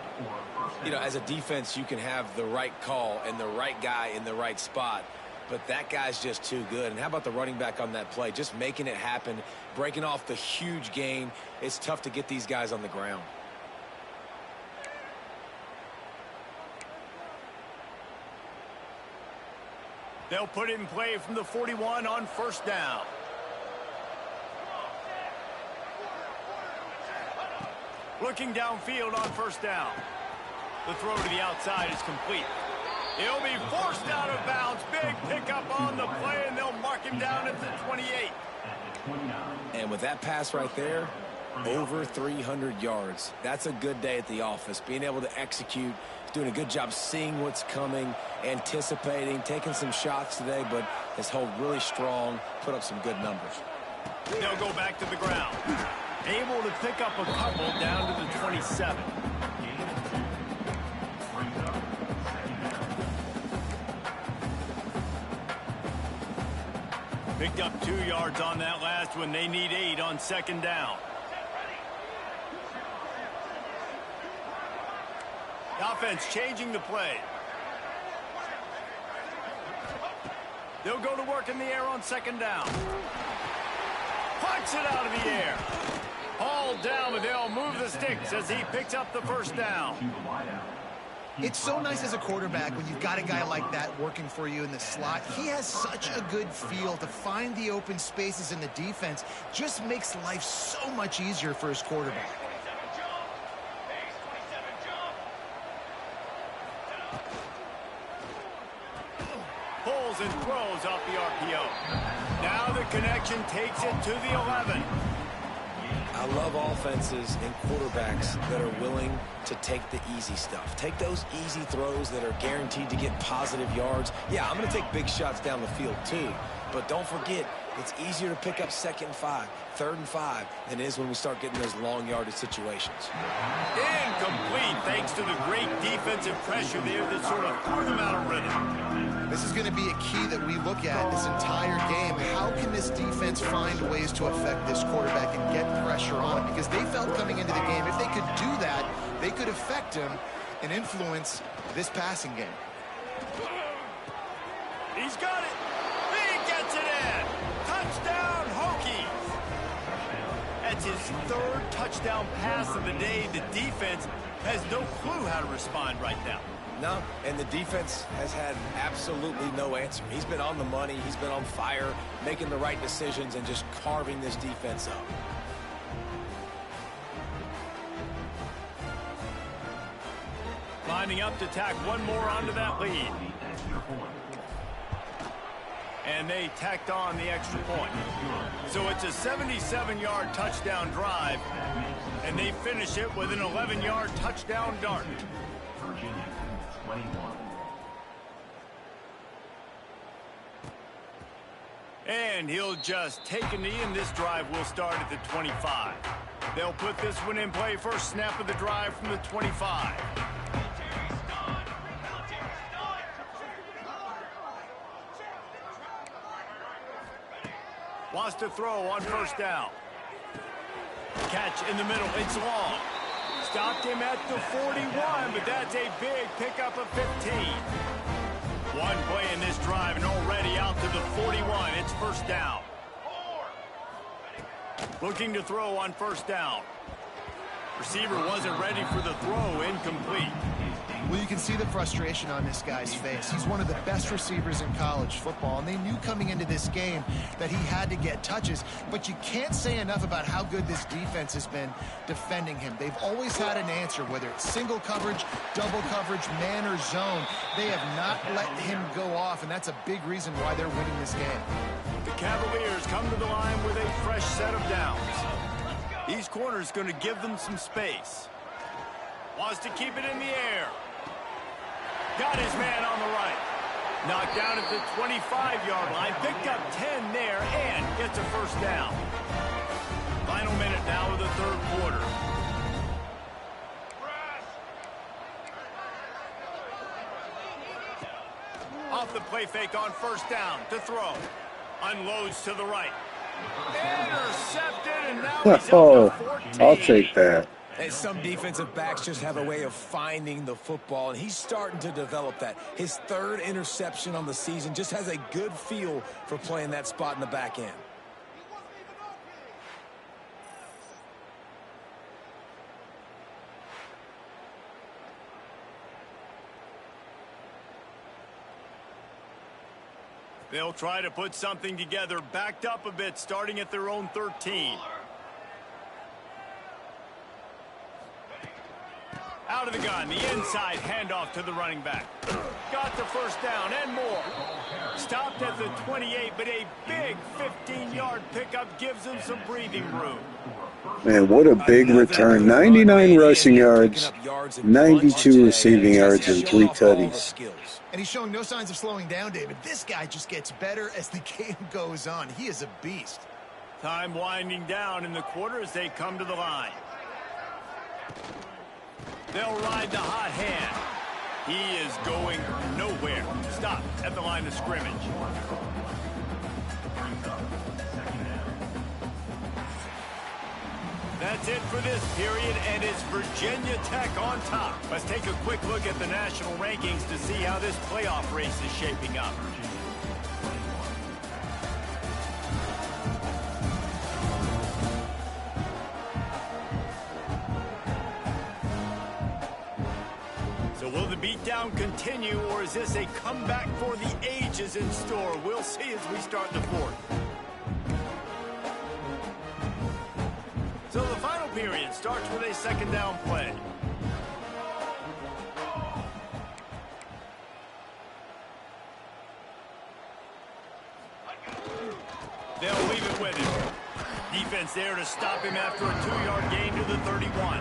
You know, as a defense, you can have the right call and the right guy in the right spot, but that guy's just too good. And how about the running back on that play? Just making it happen, breaking off the huge gain. It's tough to get these guys on the ground. They'll put it in play from the 41 on first down. Looking downfield on first down. The throw to the outside is complete. He'll be forced out of bounds. Big pickup on the play, and they'll mark him down at the 28. And with that pass right there, over 300 yards. That's a good day at the office. Being able to execute, doing a good job seeing what's coming, anticipating, taking some shots today, but has held really strong, put up some good numbers. They'll go back to the ground. Able to pick up a couple down to the 27. Picked up 2 yards on that last one. They need 8 on second down. The offense changing the play. They'll go to work in the air on second down. Punch it out of the air. Hauled down, but they'll move the sticks as he picks up the first down. It's so nice as a quarterback when you've got a guy like that working for you in the slot. He has such a good feel to find the open spaces in the defense. Just makes life so much easier for his quarterback. Pulls and throws off the RPO. Now the connection takes it to the 11. I love offenses and quarterbacks that are willing to take the easy stuff. Take those easy throws that are guaranteed to get positive yards. Yeah, I'm going to take big shots down the field too. But don't forget, it's easier to pick up second and 5, third and 5 than it is when we start getting those long yardage situations. Incomplete thanks to the great defensive pressure there that sort of threw them out of rhythm. This is going to be a key that we look at this entire game. How can this defense find ways to affect this quarterback and get pressure on him? Because they felt coming into the game, if they could do that, they could affect him and influence this passing game. He's got it. He gets it in. Touchdown, Hokies. That's his third touchdown pass of the day. The defense has no clue how to respond right now. No, and the defense has had absolutely no answer. He's been on the money. He's been on fire, making the right decisions and just carving this defense up. Lining up to tack one more onto that lead. And they tacked on the extra point. So it's a 77-yard touchdown drive, and they finish it with an 11-yard touchdown dart. Virginia, 21. And he'll just take a knee, and this drive will start at the 25. They'll put this one in play first snap of the drive from the 25. Wants to throw on first down. Catch in the middle. It's long. Stopped him at the 41, but that's a big pickup of 15. One play in this drive and already out to the 41. It's first down. Looking to throw on first down. Receiver wasn't ready for the throw. Incomplete. Well, you can see the frustration on this guy's face. He's one of the best receivers in college football, and they knew coming into this game that he had to get touches, but you can't say enough about how good this defense has been defending him. They've always had an answer, whether it's single coverage, double coverage, man, or zone. They have not let him go off, and that's a big reason why they're winning this game. The Cavaliers come to the line with a fresh set of downs. These corners going to give them some space. Wants to keep it in the air. Got his man on the right. Knocked down at the 25-yard line. Picked up 10 there and gets a first down. Final minute now of the third quarter. Off the play fake on first down to throw. Unloads to the right. Intercepted, and now he's up to 14. I'll take that. And some defensive backs just have a way of finding the football, and he's starting to develop that. His third interception on the season, just has a good feel for playing that spot in the back end. They'll try to put something together, backed up a bit, starting at their own 13. Out of the gun, the inside handoff to the running back. Got the first down and more. Stopped at the 28, but a big 15-yard pickup gives them some breathing room. Man, what a big return. 99 rushing yards, 92 receiving yards, and 3 tutties. And he's showing no signs of slowing down, David. This guy just gets better as the game goes on. He is a beast. Time winding down in the quarter as they come to the line. They'll ride the hot hand. He is going nowhere. Stop at the line of scrimmage. That's it for this period, and it's Virginia Tech on top. Let's take a quick look at the national rankings to see how this playoff race is shaping up. So will the beatdown continue, or is this a comeback for the ages in store? We'll see as we start the fourth. So the final period starts with a second down play. They'll leave it with him. Defense there to stop him after a 2-yard gain to the 31.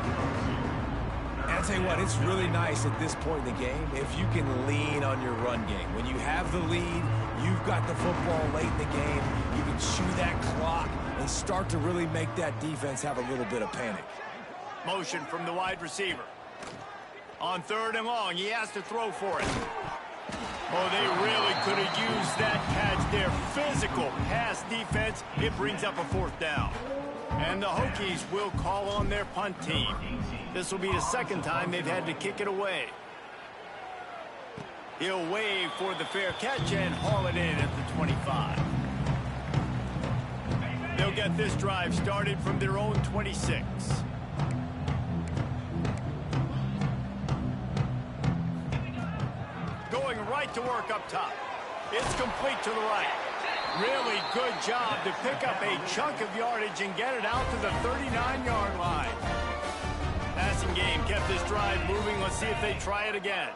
And I'll tell you what, it's really nice at this point in the game if you can lean on your run game. When you have the lead, you've got the football late in the game, you can chew that clock and start to really make that defense have a little bit of panic. Motion from the wide receiver. On third and long, he has to throw for it. Oh, they really could have used that catch there. Physical pass defense. It brings up a fourth down. And the Hokies will call on their punt team. This will be the second time they've had to kick it away. He'll wave for the fair catch and haul it in at the 25. They'll get this drive started from their own 26. Going right to work up top. It's complete to the right. Really good job to pick up a chunk of yardage and get it out to the 39-yard line. Passing game kept this drive moving. Let's see if they try it again.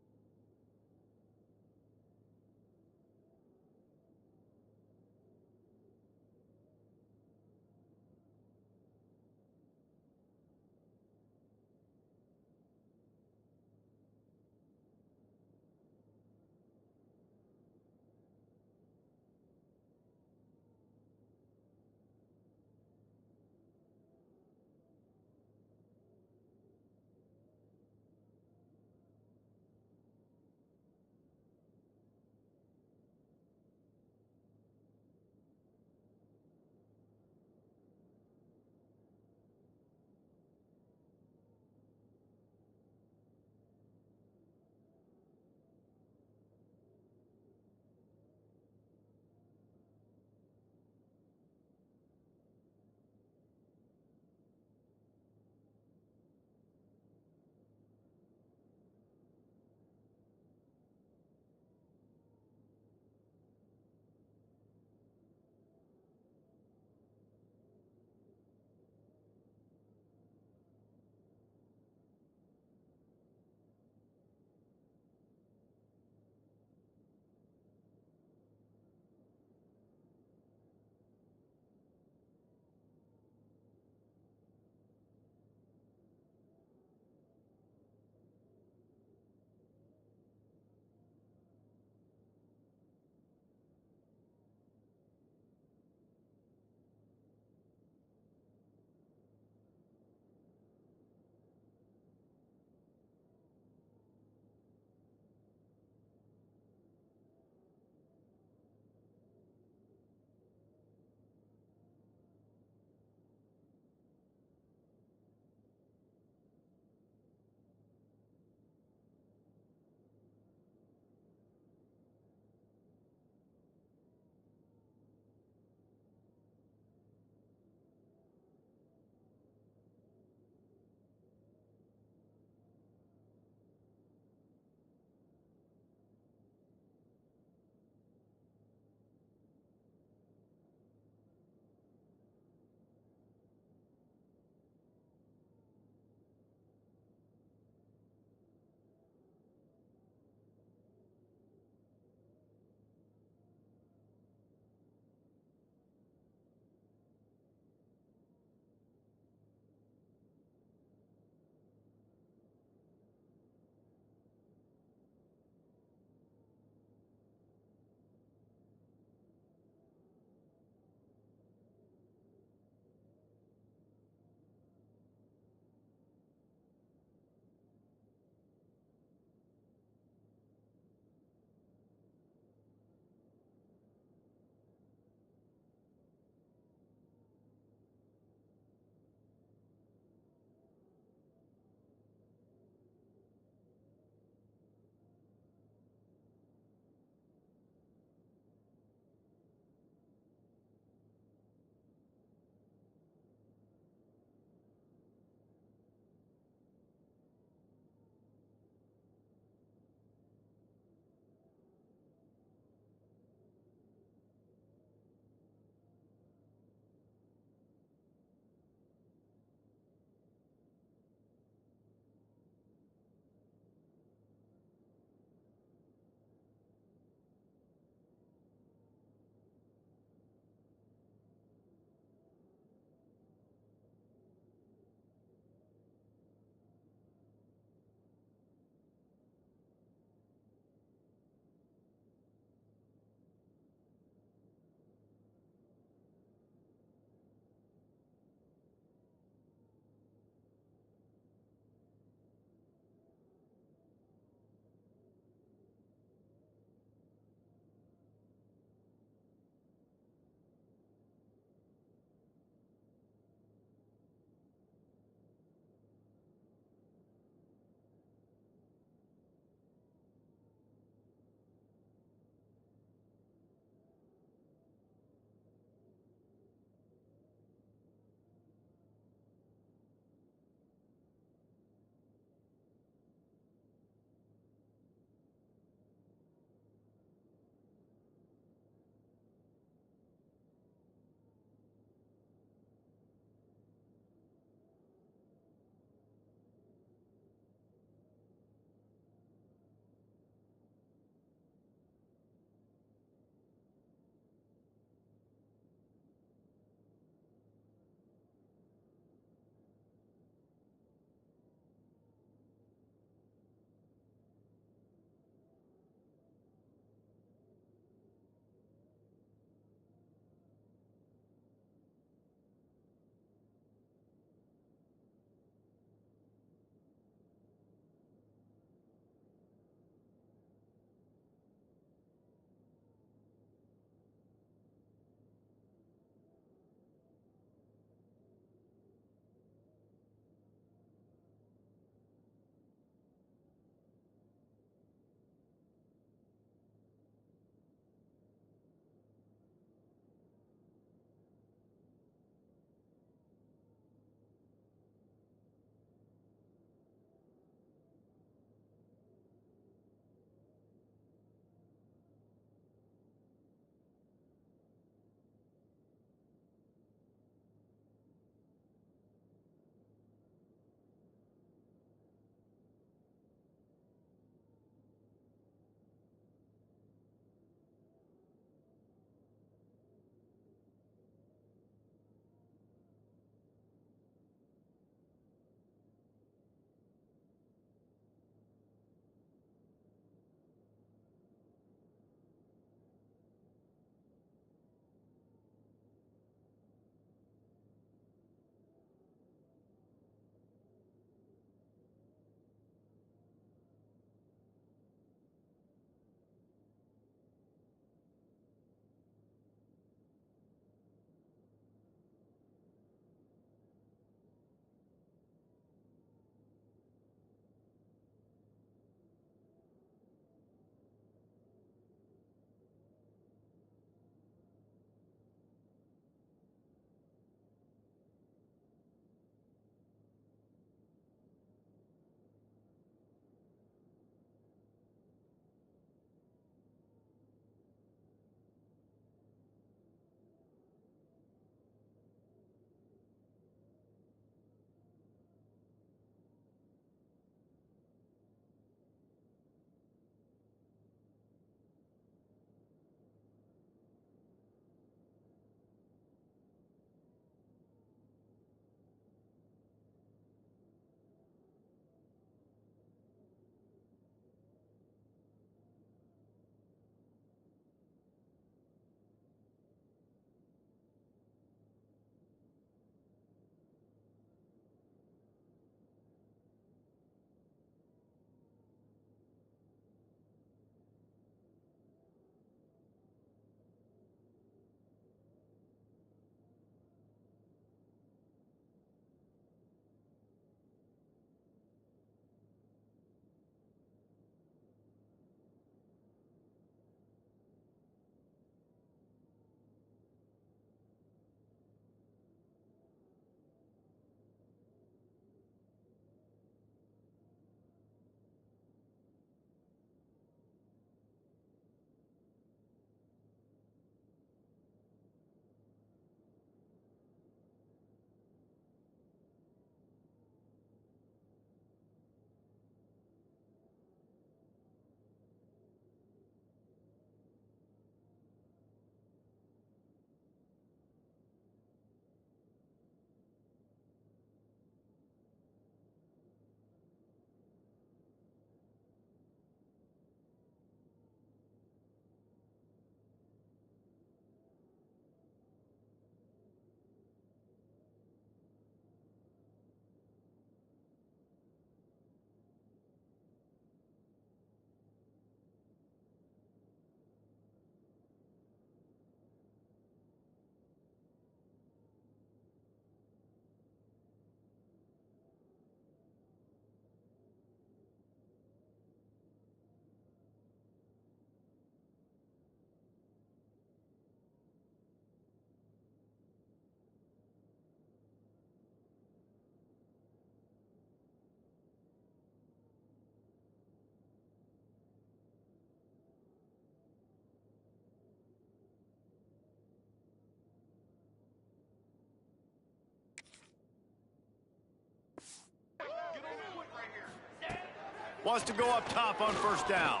Wants to go up top on first down.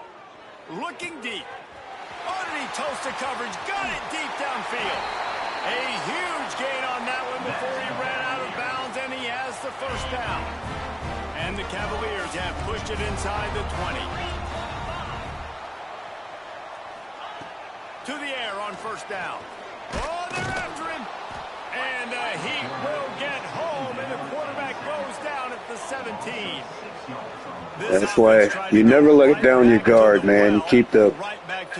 Looking deep. Underneath toasted coverage. Got it deep downfield. A huge gain on that one before he ran out of bounds, and he has the first down. And the Cavaliers have pushed it inside the 20. To the air on first down. Oh, they're after him. And the Heat will get home, and the quarterback goes down at the 17. That's why you never let down your guard, man. You keep the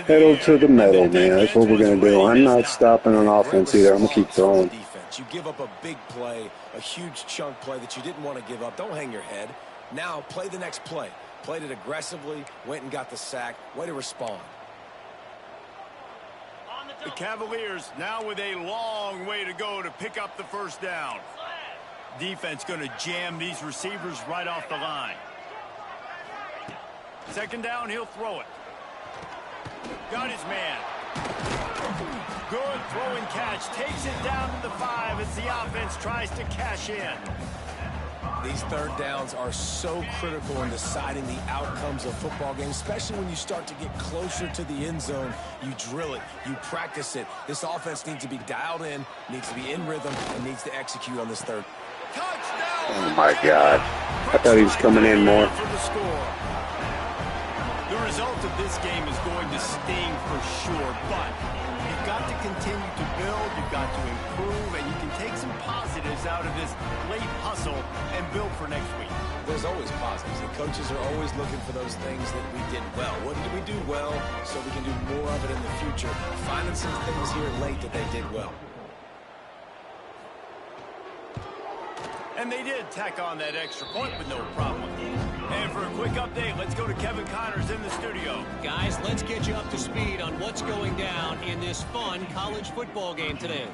pedal to the metal, man. That's what we're going to do. I'm not stopping on offense either. I'm going to keep throwing. You give up a big play, a huge chunk play that you didn't want to give up. Don't hang your head. Now play the next play. Played it aggressively, went and got the sack. Way to respond. The Cavaliers now with a long way to go to pick up the first down. Defense going to jam these receivers right off the line. Second down, he'll throw it. Got his man. Good throw and catch. Takes it down to the 5 as the offense tries to cash in. These third downs are so critical in deciding the outcomes of football games, especially when you start to get closer to the end zone. You drill it, you practice it. This offense needs to be dialed in, needs to be in rhythm, and needs to execute on this third. Touchdown! Oh, my God. I thought he was coming in more. For the score. The result of this game is going to sting for sure, but you've got to continue to build, you've got to improve, and you can take some positives out of this late hustle and build for next week. There's always positives, and coaches are always looking for those things that we did well. What did we do well so we can do more of it in the future? Finding some things here late that they did well. And they did tack on that extra point with no problem. And for a quick update, let's go to Kevin Connors in the studio. Guys, let's get you up to speed on what's going down in this fun college football game today.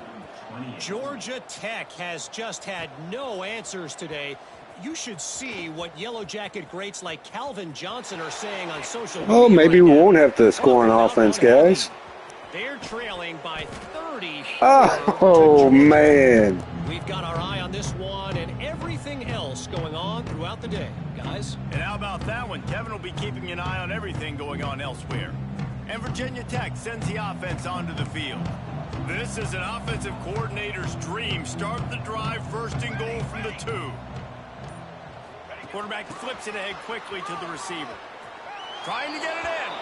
Georgia Tech has just had no answers today. You should see what Yellow Jacket greats like Calvin Johnson are saying on social media. Oh, maybe we won't have to score on offense, guys. They're trailing by 30. Oh, man. We've got our eye on this one and everything else going on throughout the day, guys. And how about that one? Kevin will be keeping an eye on everything going on elsewhere. And Virginia Tech sends the offense onto the field. This is an offensive coordinator's dream. Start the drive, first and goal from the 2. The quarterback flips it ahead quickly to the receiver. Trying to get it in.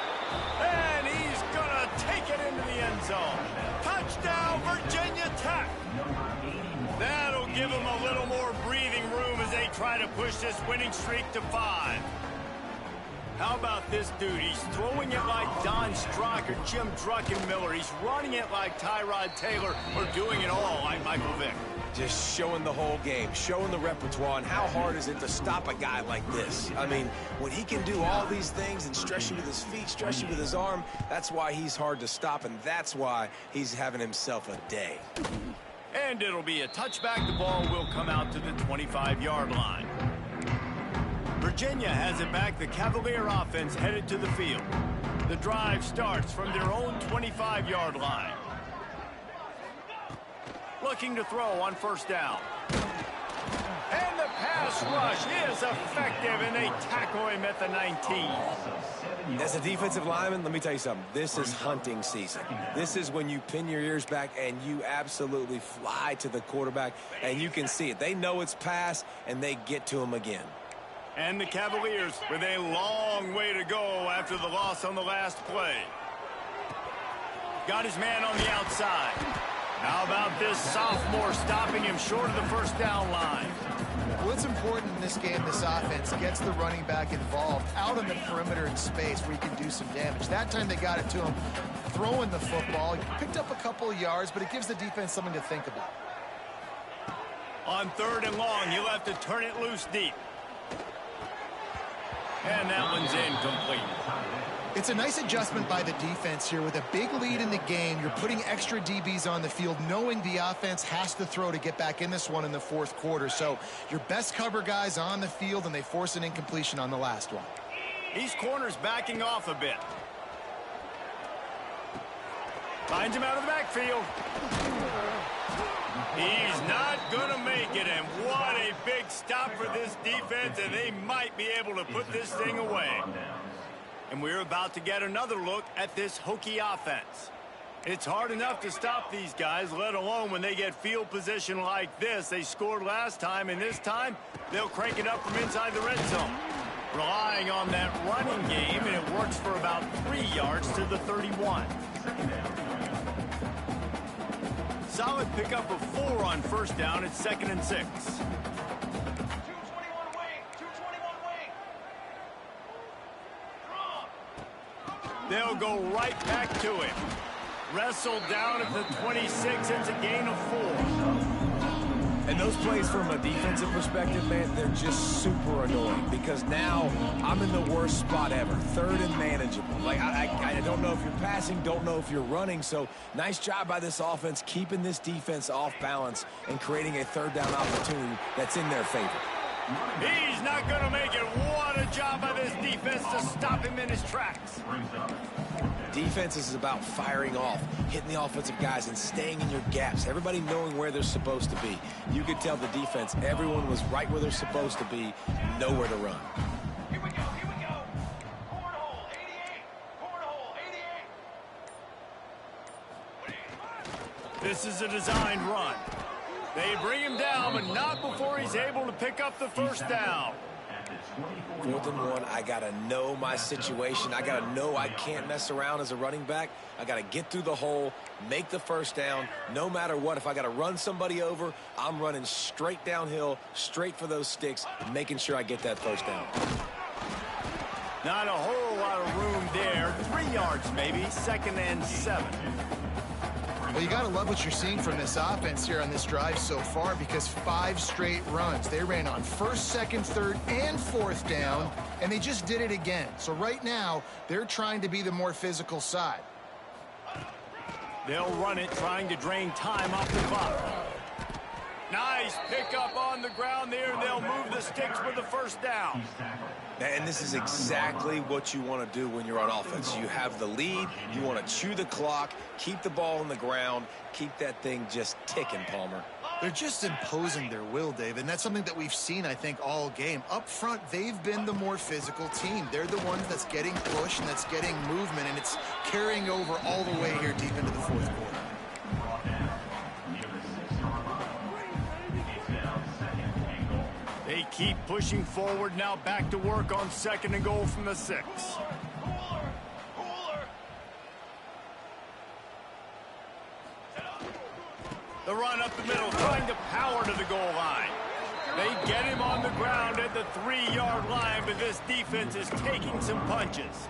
And he's going to take it into the end zone. Touchdown, Virginia Tech. That'll give them a little more breathing room as they try to push this winning streak to 5. How about this dude? He's throwing it like Don Strock or Jim Druckenmiller. He's running it like Tyrod Taylor or doing it all like Michael Vick. Just showing the whole game, showing the repertoire, and how hard is it to stop a guy like this? I mean, when he can do all these things and stretch you with his feet, stretch you with his arm, that's why he's hard to stop, and that's why he's having himself a day. And it'll be a touchback. The ball will come out to the 25-yard line. Virginia has it back. The Cavalier offense headed to the field. The drive starts from their own 25-yard line. Looking to throw on first down. And the pass rush is effective, and they tackle him at the 19. As a defensive lineman, let me tell you something. This is hunting season. This is when you pin your ears back and you absolutely fly to the quarterback, and you can see it. They know it's pass, and they get to him again. And the Cavaliers with a long way to go after the loss on the last play. Got his man on the outside. How about this sophomore stopping him short of the first down line? Well, it's important in this game, this offense gets the running back involved out on the perimeter in space where he can do some damage. That time they got it to him throwing the football. He picked up a couple of yards, but it gives the defense something to think about. On third and long, he'll have to turn it loose deep. And that one's incomplete. It's a nice adjustment by the defense here. With a big lead in the game, you're putting extra DBs on the field, knowing the offense has to throw to get back in this one in the fourth quarter. So your best cover guys on the field, and they force an incompletion on the last one. These corners backing off a bit. Finds him out of the backfield. He's not going to make it, and what a big stop for this defense, and they might be able to put this thing away. And we're about to get another look at this Hokie offense. It's hard enough to stop these guys, let alone when they get field position like this. They scored last time, and this time they'll crank it up from inside the red zone. Relying on that running game, and it works for about 3 yards to the 31. Solid pickup of 4 on first down. It's 2nd and 6. 221 wing. 221 wing. They'll go right back to him. Wrestled down at the 26. It's a gain of 4. And those plays from a defensive perspective, man, they're just super annoying because now I'm in the worst spot ever, 3rd and manageable. Like, I don't know if you're passing, don't know if you're running, so nice job by this offense keeping this defense off balance and creating a 3rd down opportunity that's in their favor. He's not going to make it. What a job by this defense to stop him in his tracks. Defense is about firing off, hitting the offensive guys, and staying in your gaps. Everybody knowing where they're supposed to be. You could tell the defense, everyone was right where they're supposed to be, nowhere to run. Here we go. Here we go. Cornhole 88. Cornhole 88. This is a designed run. They bring him down, but not before he's able to pick up the first down. 4th and 1, I got to know my situation. I got to know I can't mess around as a running back. I got to get through the hole, make the first down. No matter what, if I got to run somebody over, I'm running straight downhill, straight for those sticks, making sure I get that first down. Not a whole lot of room there. 3 yards maybe, 2nd and 7. Well, you got to love what you're seeing from this offense here on this drive so far because 5 straight runs. They ran on 1st, 2nd, 3rd, and 4th down, and they just did it again. So right now, they're trying to be the more physical side. They'll run it, trying to drain time off the clock. Nice pickup on the ground there. They'll move the sticks for the first down. And this is exactly what you want to do when you're on offense. You have the lead, you want to chew the clock, keep the ball on the ground, keep that thing just ticking, Palmer. They're just imposing their will, Dave, and that's something that we've seen, I think, all game. Up front, they've been the more physical team. They're the ones that's getting pushed and that's getting movement, and it's carrying over all the way here deep into the 4th quarter. They keep pushing forward, now back to work on 2nd and goal from the 6. The run up the middle, trying to power to the goal line. They get him on the ground at the 3-yard line, but this defense is taking some punches.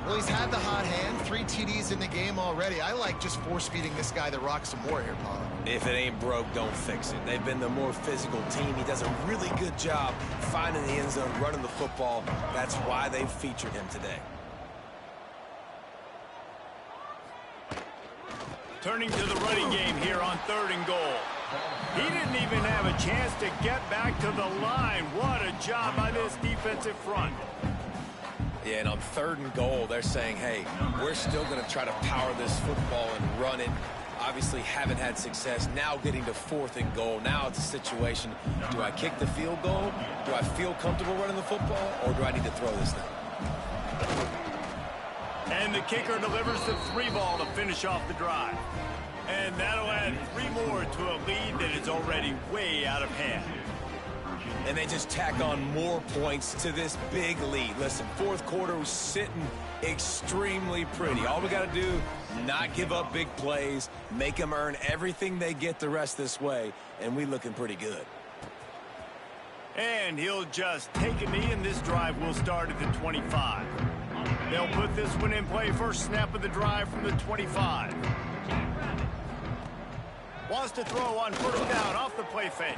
Well, he's had the hot hand, 3 TDs in the game already. I like just force-feeding this guy the rock some more here, Paul. If it ain't broke, don't fix it. They've been the more physical team. He does a really good job finding the end zone, running the football. That's why they've featured him today. Turning to the running game here on 3rd and goal. He didn't even have a chance to get back to the line. What a job by this defensive front. Yeah, and on 3rd and goal, they're saying, hey, we're still going to try to power this football and run it. Obviously haven't had success. Now getting to 4th and goal. Now it's a situation, do I kick the field goal? Do I feel comfortable running the football? Or do I need to throw this thing? And the kicker delivers the 3 ball to finish off the drive. And that'll add 3 more to a lead that is already way out of hand. And they just tack on more points to this big lead. Listen, 4th quarter was sitting extremely pretty. All we got to do, not give up big plays, make them earn everything they get the rest this way, and we looking pretty good. And he'll just take a knee, and this drive will start at the 25. They'll put this one in play. First snap of the drive from the 25. Wants to throw on 1st down off the play fake.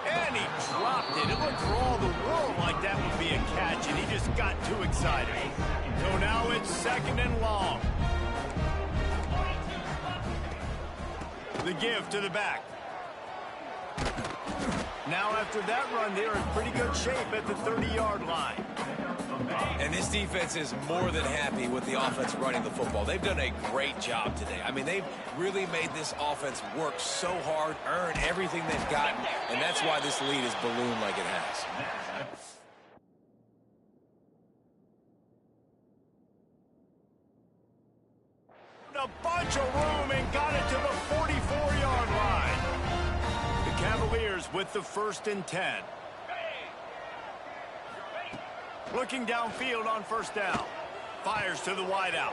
And he dropped it. It looked for all the world like that would be a catch, and he just got too excited. So now it's 2nd and long. The give to the back. Now after that run, they're in pretty good shape at the 30-yard line. And this defense is more than happy with the offense running the football. They've done a great job today. I mean, they've really made this offense work so hard, earn everything they've gotten, and that's why this lead is ballooned like it has. A bunch of room and got it to the 44-yard line. The Cavaliers with the 1st and 10. Looking downfield on 1st down. Fires to the wideout.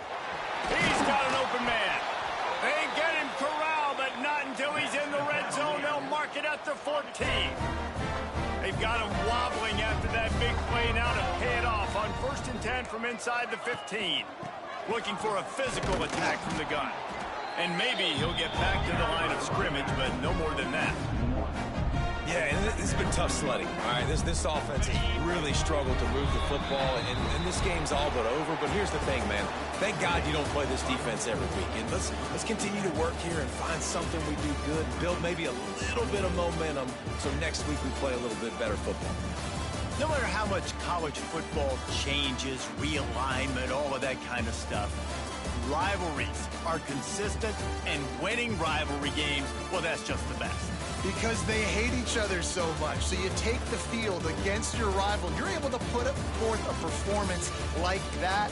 He's got an open man. They get him corralled, but not until he's in the red zone. They'll mark it at the 14. They've got him wobbling after that big play now to pay it off on 1st and 10 from inside the 15. Looking for a physical attack from the gun. And maybe he'll get back to the line of scrimmage, but no more than that. Yeah, and this has been tough sledding. All right, this offense has really struggled to move the football, and this game's all but over. But here's the thing, man. Thank God you don't play this defense every week. And let's continue to work here and find something we do good, build maybe a little bit of momentum so next week we play a little bit better football. No matter how much college football changes, realignment, all of that kind of stuff, rivalries are consistent, and winning rivalry games, well, that's just the best. Because they hate each other so much. So you take the field against your rival. You're able to put forth a performance like that.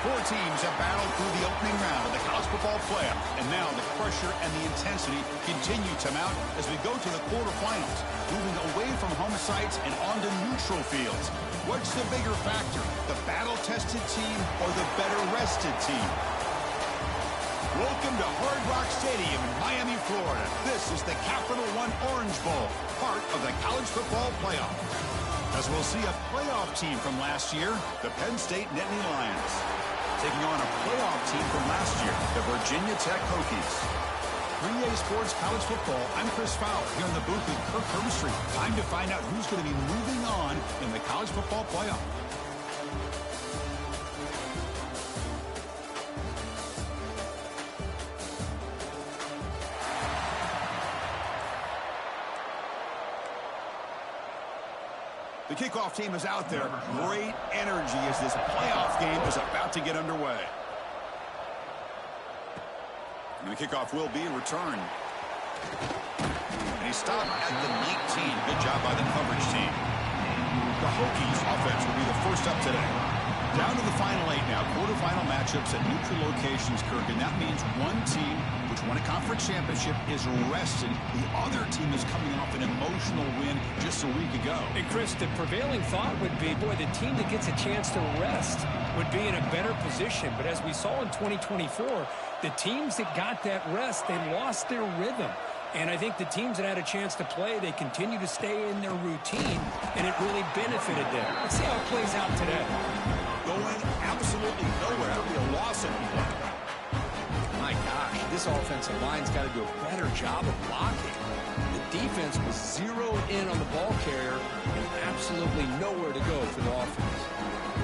Four teams have battled through the opening round of the college football playoff, and now the pressure and the intensity continue to mount as we go to the quarterfinals, moving away from home sites and onto neutral fields. What's the bigger factor, the battle-tested team or the better-rested team? Welcome to Hard Rock Stadium in Miami, Florida. This is the Capital One Orange Bowl, part of the college football playoff. As we'll see a playoff team from last year, the Penn State Nittany Lions, taking on a playoff team from last year, the Virginia Tech Hokies. 3A Sports College Football, I'm Chris Fowler here in the booth with Kirk Herbstreit. Time to find out who's going to be moving on in the college football playoff. The kickoff team is out there. Great energy as this playoff game is about to get underway. And the kickoff will be returned. And he stopped at the 19. Good job by the coverage team. The Hokies offense will be the first up today. Down to the final 8 now. Quarterfinal matchups at neutral locations, Kirk. And that means one team which won a conference championship is rested. The other team is coming off an emotional win just a week ago. And Chris, the prevailing thought would be, boy, the team that gets a chance to rest would be in a better position. But as we saw in 2024, the teams that got that rest, they lost their rhythm. And I think the teams that had a chance to play, they continue to stay in their routine, and it really benefited them. Let's see how it plays out today. Going absolutely nowhere. There'll be a loss in play. My gosh, this offensive line's got to do a better job of blocking. The defense was zeroed in on the ball carrier and absolutely nowhere to go for the offense.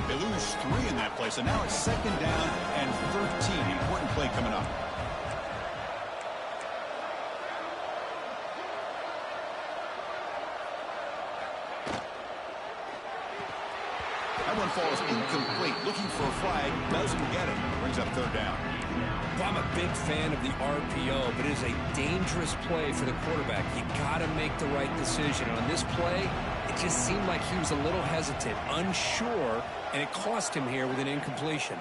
They lose 3 in that place, and now it's 2nd down and 13. Important play coming up. That one falls incomplete. Looking for a flag. Doesn't get it. Brings up 3rd down. Well, I'm a big fan of the RPO, but it is a dangerous play for the quarterback. You got to make the right decision. On this play, it just seemed like he was a little hesitant, unsure, and it cost him here with an incompletion.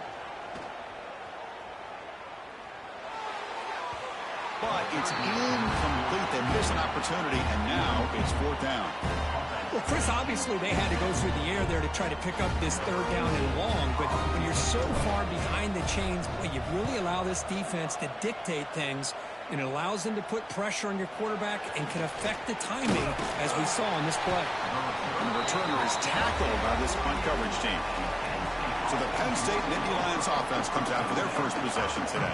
But it's incomplete. They miss an opportunity, and now it's 4th down. Well, Chris, obviously they had to go through the air there to try to pick up this 3rd down and long, but when you're so far behind the chains, boy, you really allow this defense to dictate things, and it allows them to put pressure on your quarterback and can affect the timing, as we saw on this play. And the returner is tackled by this punt coverage team. So the Penn State Nittany Lions offense comes out for their first possession today.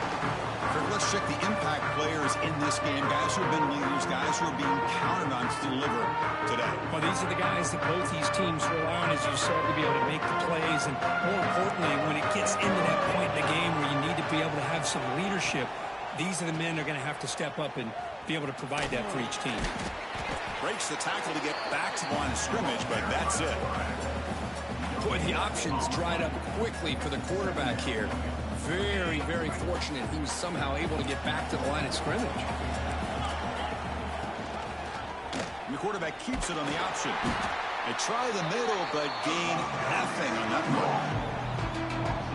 Let's check the impact players in this game. Guys who have been leaders, guys who are being counted on to deliver today. Well, these are the guys that both these teams rely on, as you said, to be able to make the plays. And more importantly, when it gets into that point in the game where you need to be able to have some leadership, these are the men that are going to have to step up and be able to provide that for each team. Breaks the tackle to get back to the line of scrimmage, but that's it. Boy, the options dried up quickly for the quarterback here. Very, very fortunate he was somehow able to get back to the line of scrimmage. And the quarterback keeps it on the option. They try the middle, but gain nothing on that one.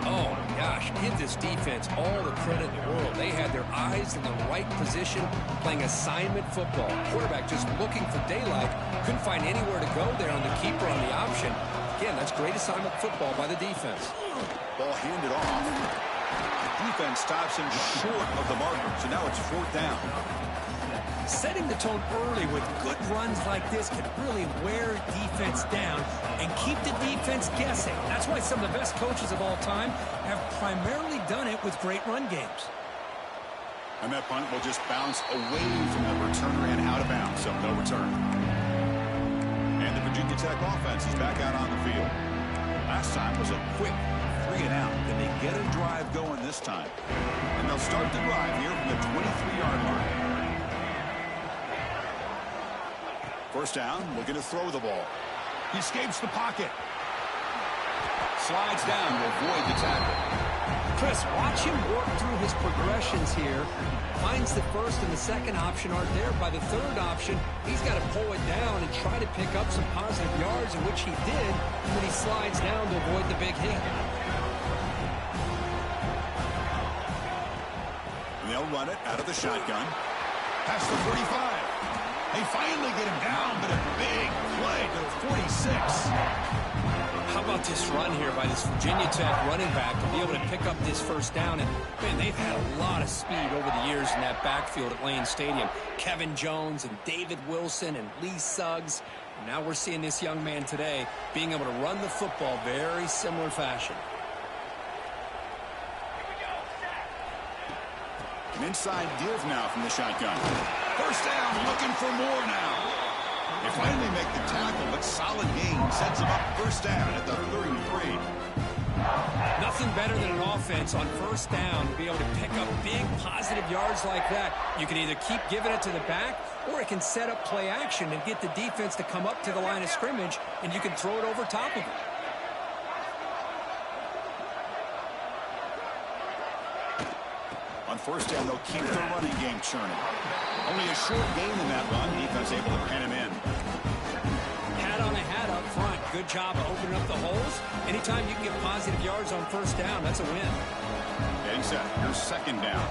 Oh, my gosh. Give this defense all the credit in the world. They had their eyes in the right position, playing assignment football. Quarterback just looking for daylight. Couldn't find anywhere to go there on the keeper on the option. Again, that's great assignment football by the defense. Ball handed off. The defense stops him short of the marker, so now it's 4th down. Setting the tone early with good runs like this can really wear defense down and keep the defense guessing. That's why some of the best coaches of all time have primarily done it with great run games. And that punt will just bounce away from the returner and out of bounds, so no return. And the Virginia Tech offense is back out on the field. Last time was a quick 3 and out. Can they get a drive going this time? And they'll start the drive here from the 23-yard line. 1st down, looking to throw the ball. He escapes the pocket. Slides down to avoid the tackle. Chris, watch him work through his progressions here. Finds the 1st and the 2nd option aren't there. By the 3rd option, he's got to pull it down and try to pick up some positive yards, in which he did when he slides down to avoid the big hit. run it out of the shotgun. Past the 45. They finally get him down, but a big play to the 46. How about this run here by this Virginia Tech running back to be able to pick up this first down? And, man, they've had a lot of speed over the years in that backfield at Lane Stadium. Kevin Jones and David Wilson and Lee Suggs. And now we're seeing this young man today being able to run the football very similar fashion. An inside give now from the shotgun. First down, looking for more now. They finally make the tackle, but solid gain sets them up first down at the 33. Nothing better than an offense on first down to be able to pick up big positive yards like that. You can either keep giving it to the back, or it can set up play action and get the defense to come up to the line of scrimmage, and you can throw it over top of it. On first down, they'll keep their running game churning. Only a short gain in that run. Defense able to pin him in. Hat on the hat up front. Good job of opening up the holes. Anytime you can get positive yards on first down, that's a win. Getting set. Here's second down.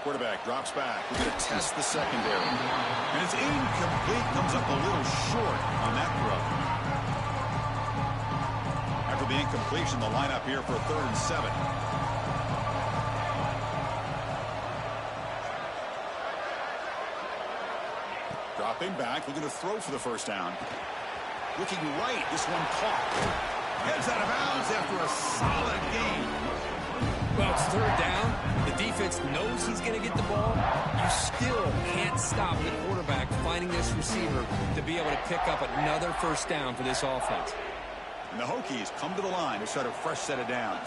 Quarterback drops back. We're going to test the secondary. And it's incomplete. Comes up a little short on that throw. After the incompletion, the lineup here for 3rd and 7. Dropping back, looking to throw for the first down. Looking right, this one caught. Heads out of bounds after a solid gain. Well, it's 3rd down. The defense knows he's going to get the ball. You still can't stop the quarterback finding this receiver to be able to pick up another first down for this offense. And the Hokies come to the line to start a fresh set of downs.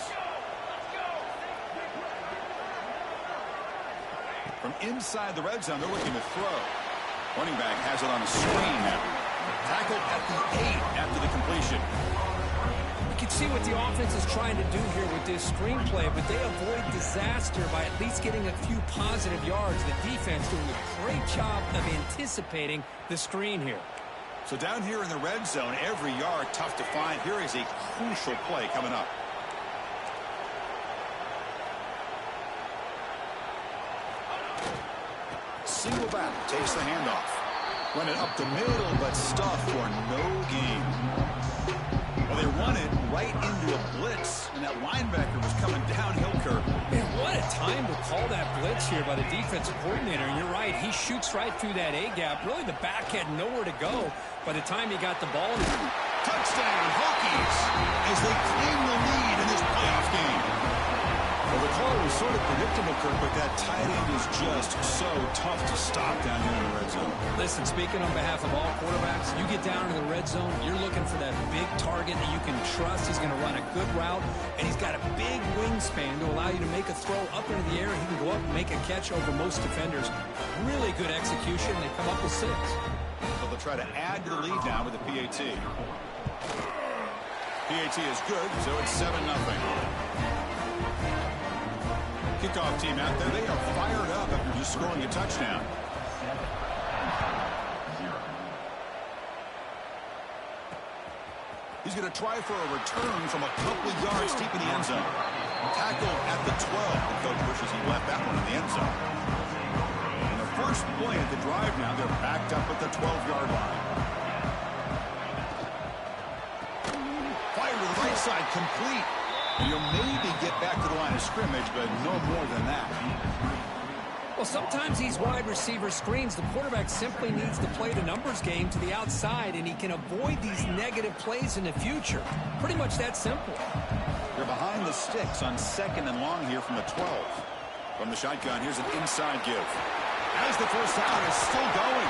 From inside the red zone, they're looking to throw. Running back has it on a screen now. Tackled at the 8 after the completion. You can see what the offense is trying to do here with this screenplay, but they avoid disaster by at least getting a few positive yards. The defense doing a great job of anticipating the screen here. So down here in the red zone, every yard tough to find. Here is a crucial play coming up. Single back, takes the handoff. Run it up the middle, but stuffed for no gain. Well, they run it right into a blitz, and that linebacker was coming downhill curve. Man, what a time to call that blitz here by the defensive coordinator. And you're right, he shoots right through that A-gap. Really, the back had nowhere to go by the time he got the ball. Touchdown, Hokies, as they claim the lead in this playoff game. Well, the call was sort of predictable, Kirk, but that tight end is just so tough to stop down here in the red zone. Listen, speaking on behalf of all quarterbacks, you get down in the red zone, you're looking for that big target that you can trust. He's going to run a good route, and he's got a big wingspan to allow you to make a throw up into the air. He can go up and make a catch over most defenders. Really good execution. They come up with 6. So they'll try to add to the lead now with the PAT. PAT is good, so it's 7-0. Kickoff team out there, they are fired up after just scoring a touchdown. He's going to try for a return from a couple of yards deep in the end zone. Tackled at the 12. The coach wishes he left that one in the end zone. And the first play at the drive now, they're backed up at the 12-yard line. Fire to the right side, complete. You'll maybe get back to the line of scrimmage, but no more than that. Well, sometimes these wide receiver screens, the quarterback simply needs to play the numbers game to the outside, and he can avoid these negative plays in the future. Pretty much that simple. They're behind the sticks on 2nd and long here from the 12. From the shotgun, here's an inside give. As the first down is still going.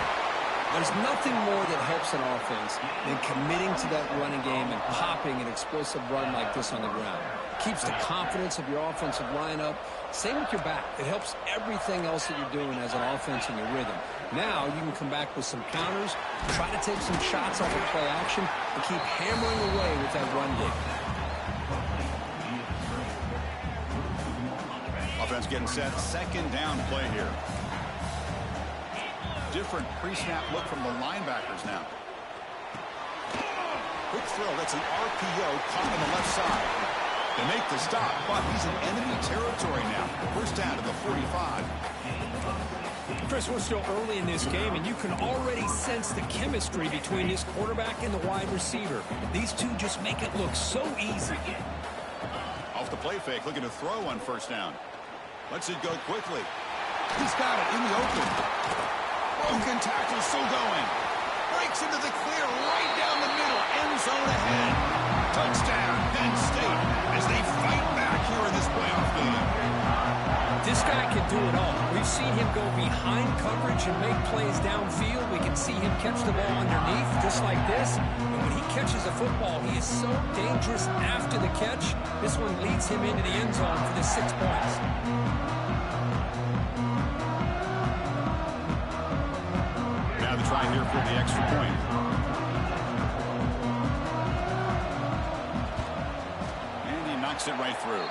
There's nothing more that helps an offense than committing to that running game and popping an explosive run like this on the ground. Keeps the confidence of your offensive lineup. Same with your back. It helps everything else that you're doing as an offense in your rhythm. Now you can come back with some counters, try to take some shots off of play action, and keep hammering away with that run game. Offense getting set. 2nd down play here. Different pre-snap look from the linebackers now. Quick throw. That's an RPO caught on the left side. They make the stop, but he's in enemy territory now. First down to the 45. Chris, we're still early in this game, and you can already sense the chemistry between this quarterback and the wide receiver. These two just make it look so easy. Off the play fake, looking to throw on first down. Lets it go quickly. He's got it in the open. Broken tackle, still going. Breaks into the clear, right down the middle. End zone ahead. Touchdown, Penn State, as they fight back here in this playoff game. This guy can do it all. We've seen him go behind coverage and make plays downfield. We can see him catch the ball underneath, just like this. And when he catches a football, he is so dangerous after the catch. This one leads him into the end zone for the 6 points. Now the try here for the extra point. And he knocks it right through.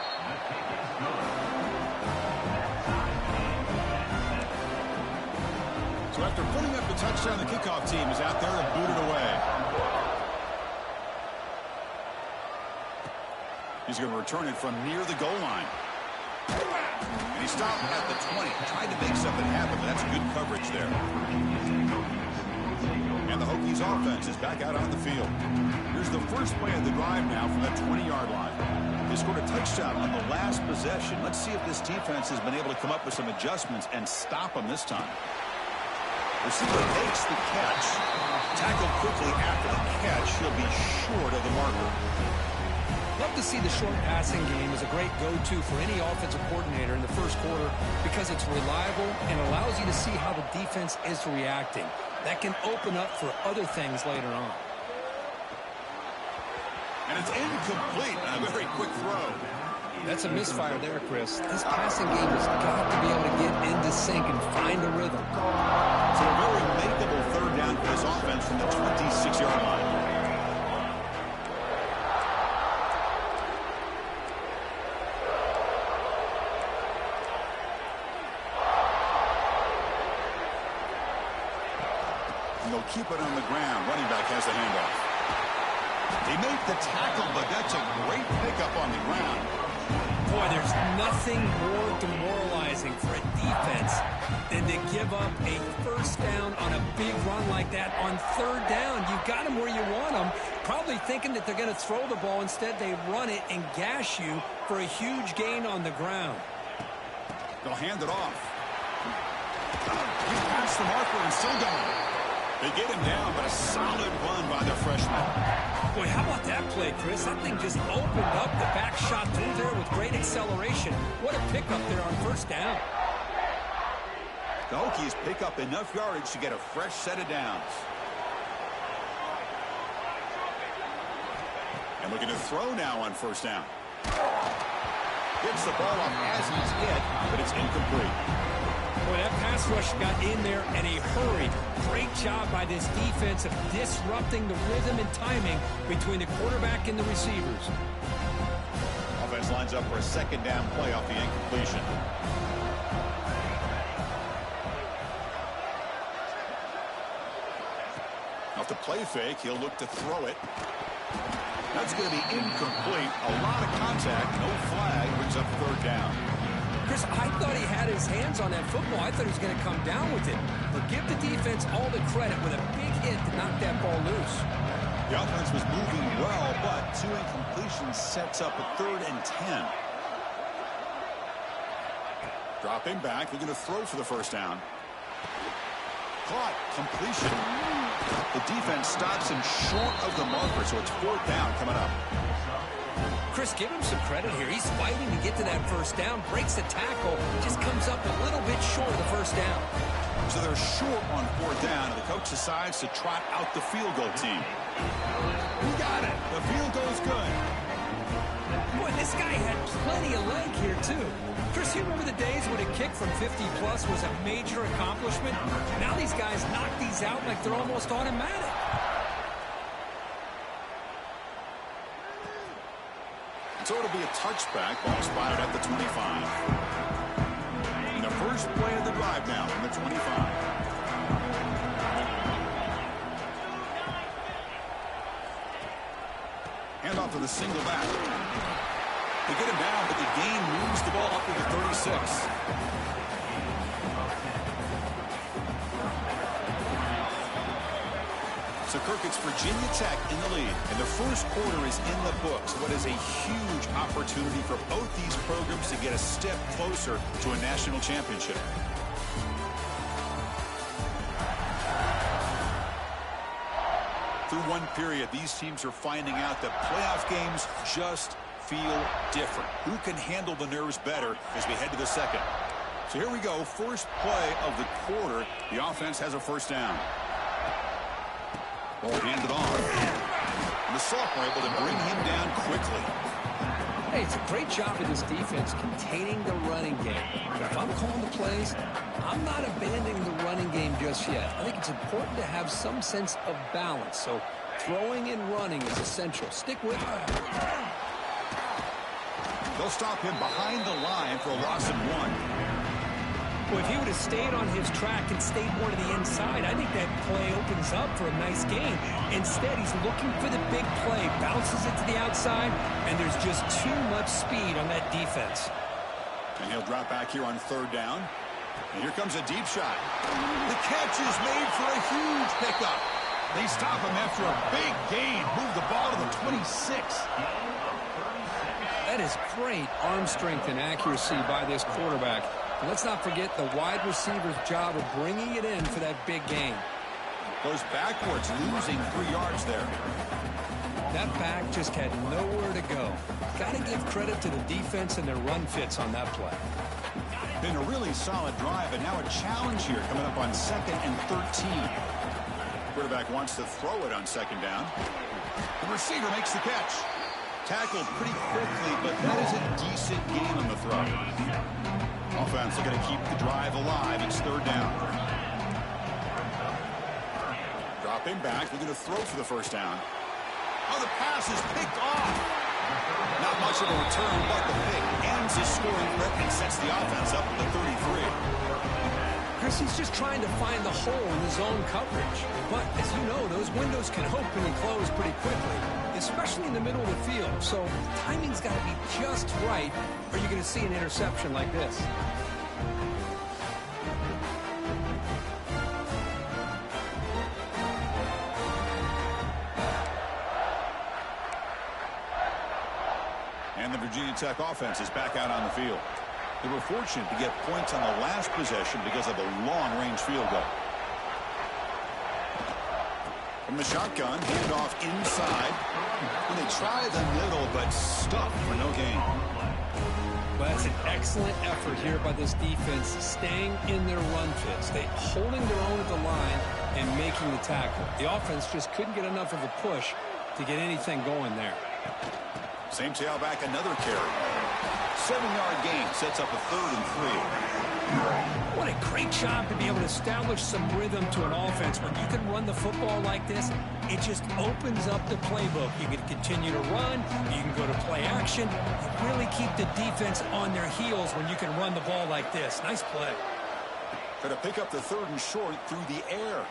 So after putting up the touchdown, the kickoff team is out there and booted away. He's going to return it from near the goal line. And he stopped at the 20. Tried to make something happen, but that's good coverage there. And the Hokies offense is back out on the field. Here's the first play of the drive now from the 20-yard line. They scored a touchdown on the last possession. Let's see if this defense has been able to come up with some adjustments and stop them this time. Receiver makes the catch. Tackled quickly after the catch. He'll be short of the marker. Love to see the short passing game as a great go-to for any offensive coordinator in the first quarter because it's reliable and allows you to see how the defense is reacting. That can open up for other things later on. And it's incomplete. A very quick throw. That's a misfire there, Chris. This passing game has got to be able to get into sync and find a rhythm. So a very makeable third down for this offense from the 26-yard line. And they'll keep it on the ground. Running back has the handoff. They make the tackle, but that's a great pickup on the ground. Boy, there's nothing more demoralizing for a defense than to give up a first down on a big run like that on third down. You've got them where you want them, probably thinking that they're going to throw the ball. Instead, they run it and gash you for a huge gain on the ground. They'll hand it off. He passed the marker and still going. They get him down, but a solid run by their freshman. Boy, how about that play, Chris? That thing just opened up the back shot through there with great acceleration. What a pickup there on first down. The Hokies pick up enough yardage to get a fresh set of downs. And looking to throw now on first down. Gets the ball off as he's hit, but it's incomplete. Boy, that pass rush got in there in a hurry. Great job by this defense of disrupting the rhythm and timing between the quarterback and the receivers. Offense lines up for a second down play off the incompletion. Off the play fake, he'll look to throw it. That's going to be incomplete. A lot of contact, no flag, brings up third down. Chris, I thought he had his hands on that football. I thought he was going to come down with it. But give the defense all the credit with a big hit to knock that ball loose. The offense was moving well, but two incompletions sets up a 3rd and 10. Dropping back, looking to throw for the first down. Caught, completion. The defense stops him short of the marker, so it's 4th down coming up. Chris, give him some credit here. He's fighting to get to that first down, breaks the tackle, just comes up a little bit short of the first down. So they're short on 4th down, and the coach decides to trot out the field goal team. He got it. The field goal's good. Boy, this guy had plenty of leg here, too. Chris, you remember the days when a kick from 50-plus was a major accomplishment? Now these guys knock these out like they're almost automatic. So it'll be a touchback. Ball spotted at the 25. And the first play of the drive now from the 25. Hand off to the single back. They get him down, but the gain moves the ball up to the 36. So, Kirk, it's Virginia Tech in the lead, and the first quarter is in the books. What is a huge opportunity for both these programs to get a step closer to a national championship. Through one period, these teams are finding out that playoff games just feel different. Who can handle the nerves better as we head to the second? So here we go, first play of the quarter. The offense has a first down. Ball handed off. And the sophomore able to bring him down quickly. Hey, it's a great job of this defense containing the running game. But if I'm calling the plays, I'm not abandoning the running game just yet. I think it's important to have some sense of balance. So throwing and running is essential. Stick with it. They'll stop him behind the line for a loss of 1. Well, if he would have stayed on his track and stayed more to the inside, I think that play opens up for a nice gain. Instead, he's looking for the big play, bounces it to the outside, and there's just too much speed on that defense. And he'll drop back here on third down. And here comes a deep shot. The catch is made for a huge pickup. They stop him after a big gain. Move the ball to the 26. That is great arm strength and accuracy by this quarterback. And let's not forget the wide receiver's job of bringing it in for that big gain. Goes backwards, losing 3 yards there. That back just had nowhere to go. Got to give credit to the defense and their run fits on that play. Been a really solid drive, and now a challenge here coming up on 2nd and 13. Quarterback wants to throw it on 2nd down. The receiver makes the catch. Tackled pretty quickly, but that is a decent gain on the throw. Offense are going to keep the drive alive. It's 3rd down. Dropping back. They're going to throw for the first down. Oh, the pass is picked off. Not much of a return, but the pick ends his scoring threat and sets the offense up at the 33. Chris, he's just trying to find the hole in his own coverage. But, as you know, those windows can open and close pretty quickly, especially in the middle of the field. So, timing's got to be just right, or you're going to see an interception like this. And the Virginia Tech offense is back out on the field. They were fortunate to get points on the last possession because of a long-range field goal. From the shotgun, hand off inside. And they try the middle, but stuck for no gain. Well, that's an excellent effort here by this defense, staying in their run fits. They holding their own at the line and making the tackle. The offense just couldn't get enough of a push to get anything going there. Same tailback, another carry. 7-yard gain sets up a 3rd and 3. What a great job to be able to establish some rhythm to an offense. When you can run the football like this, it just opens up the playbook. You can continue to run. You can go to play action. You really keep the defense on their heels when you can run the ball like this. Nice play. Going to pick up the 3rd and short through the air.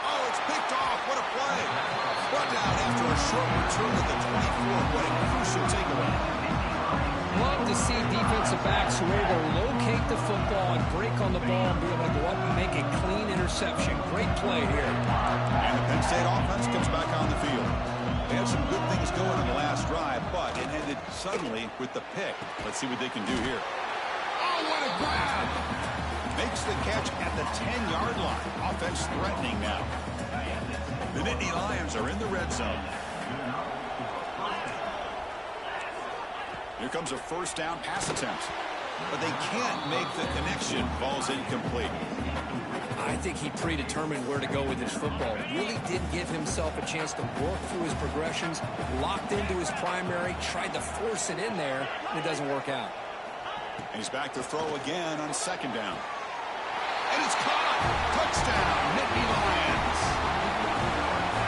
Oh, it's picked off. What a play. Brought down after a short return at the 24. What a crucial takeaway. Love to see defensive backs who are able to locate the football and break on the ball and be able to go up and make a clean interception. Great play here. And the Penn State offense comes back on the field. They had some good things going on the last drive, but it ended suddenly with the pick. Let's see what they can do here. Oh, what a grab! Makes the catch at the 10-yard line. Offense threatening now. The Nittany Lions are in the red zone. Here comes a first down pass attempt. But they can't make the connection. Ball's incomplete. I think he predetermined where to go with his football. Really did give himself a chance to work through his progressions, locked into his primary, tried to force it in there, and it doesn't work out. And he's back to throw again on 2nd down. And it's caught. Touchdown, Nittany Lions.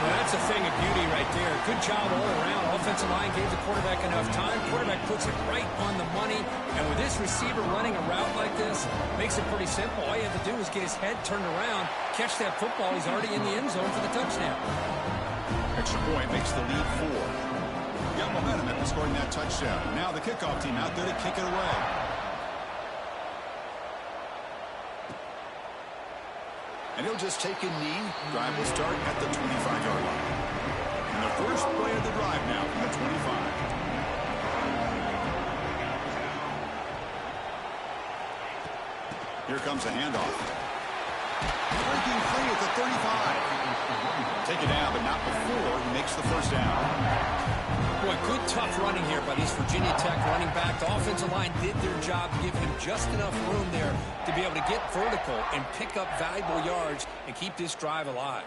Well, that's a thing of beauty right there. Good job all around. Offensive line gave the quarterback enough time. Quarterback puts it right on the money. And with this receiver running a route like this, makes it pretty simple. All you have to do is get his head turned around, catch that football. He's already in the end zone for the touchdown. Extra point makes the lead 4. Got momentum after scoring that touchdown. Now the kickoff team out there to kick it away. And he'll just take a knee. Drive will start at the 25-yard line. And the first play of the drive now from the 25. Here comes a handoff. Breaking free at the 35. Take it down, but not before he makes the first down. Boy, good tough running here by this Virginia Tech running back. The offensive line did their job, giving him just enough room there to be able to get vertical and pick up valuable yards and keep this drive alive.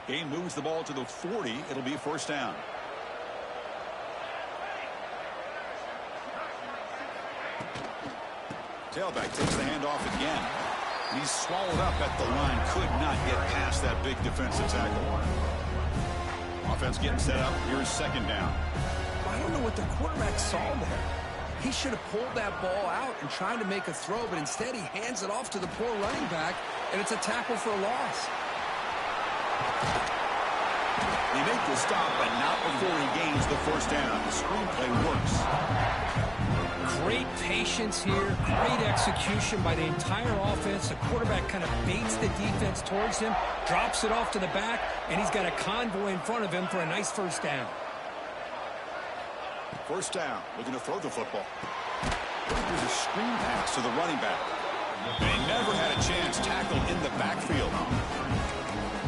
Gain moves the ball to the 40. It'll be first down. Tailback takes the handoff again. He's swallowed up at the line. Could not get past that big defensive tackle. Offense getting set up. Here's second down. I don't know what the quarterback saw there. He should have pulled that ball out and tried to make a throw, but instead he hands it off to the poor running back, and it's a tackle for a loss. They make the stop, but not before he gains the first down. The screenplay works. Great patience here, great execution by the entire offense. The quarterback kind of baits the defense towards him, drops it off to the back, and he's got a convoy in front of him for a nice first down. First down, looking to throw the football. There's a screen pass to the running back. They never had a chance tackled in the backfield.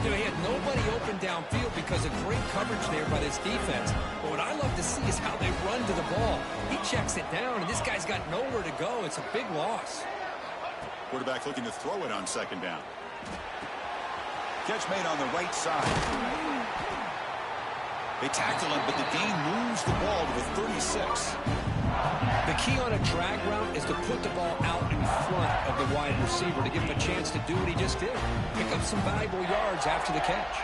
You know, he had nobody open downfield because of great coverage there by this defense. But what I love to see is how they run to the ball. He checks it down, and this guy's got nowhere to go. It's a big loss. Quarterback looking to throw it on second down. Catch made on the right side. They tackle him, but the gain moves the ball to the 36. The key on a drag route is to put the ball out in front of the wide receiver to give him a chance to do what he just did. Pick up some valuable yards after the catch.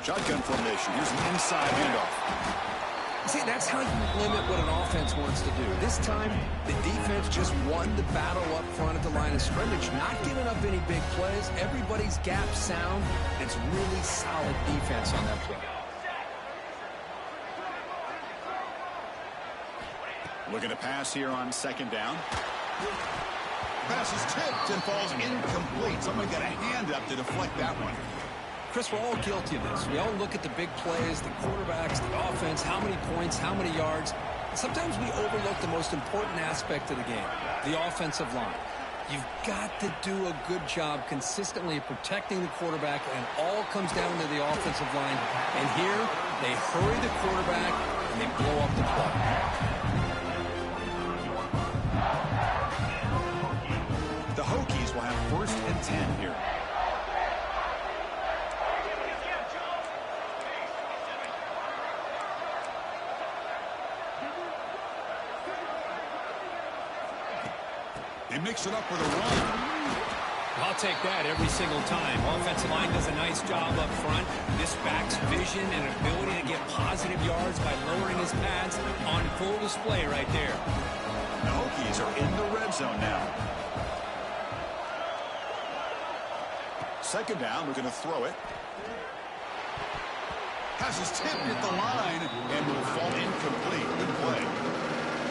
Shotgun formation. Here's an inside handoff. See, that's how you limit what an offense wants to do. This time, the defense just won the battle up front at the line of scrimmage, not giving up any big plays. Everybody's gap sound. It's really solid defense on that play. Looking to pass here on second down. Pass is tipped and falls incomplete. Somebody got a hand up to deflect that one. Chris, we're all guilty of this. We all look at the big plays, the quarterbacks, the offense, how many points, how many yards. And sometimes we overlook the most important aspect of the game, the offensive line. You've got to do a good job consistently protecting the quarterback, and it all comes down to the offensive line. And here, they hurry the quarterback, and they blow up the play. The Hokies will have first and 10 here. They mix it up with a run. I'll take that every single time. Offensive line does a nice job up front. This back's vision and ability to get positive yards by lowering his pads on full display right there. The Hokies are in the red zone now. Second down, we're going to throw it. Pass is tipped at the line and will fall incomplete. Good play.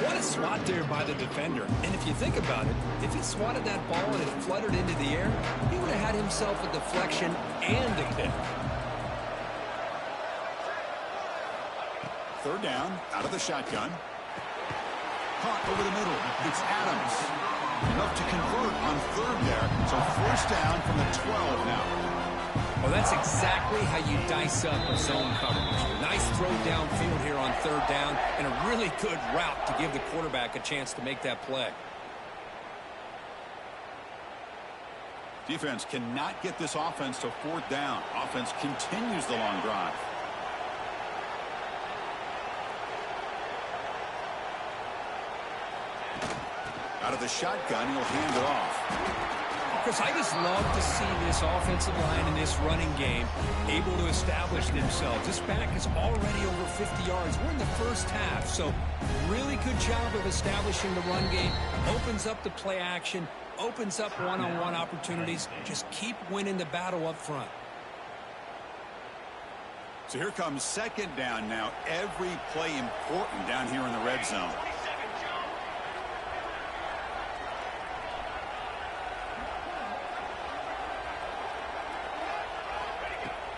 What a swat there by the defender. And if you think about it, if he swatted that ball and it fluttered into the air, he would have had himself a deflection and a kick. Third down, out of the shotgun. Caught over the middle. It's Adams. Enough to convert on third there. So first down from the 12 now. Well, that's exactly how you dice up a zone coverage. Nice throw downfield here on third down, and a really good route to give the quarterback a chance to make that play. Defense cannot get this offense to fourth down. Offense continues the long drive. Out of the shotgun, he'll hand it off. Chris, I just love to see this offensive line in this running game able to establish themselves. This back is already over 50 yards. We're in the first half, so really good job of establishing the run game. Opens up the play action, opens up one-on-one opportunities. Just keep winning the battle up front. So here comes second down now. Every play important down here in the red zone.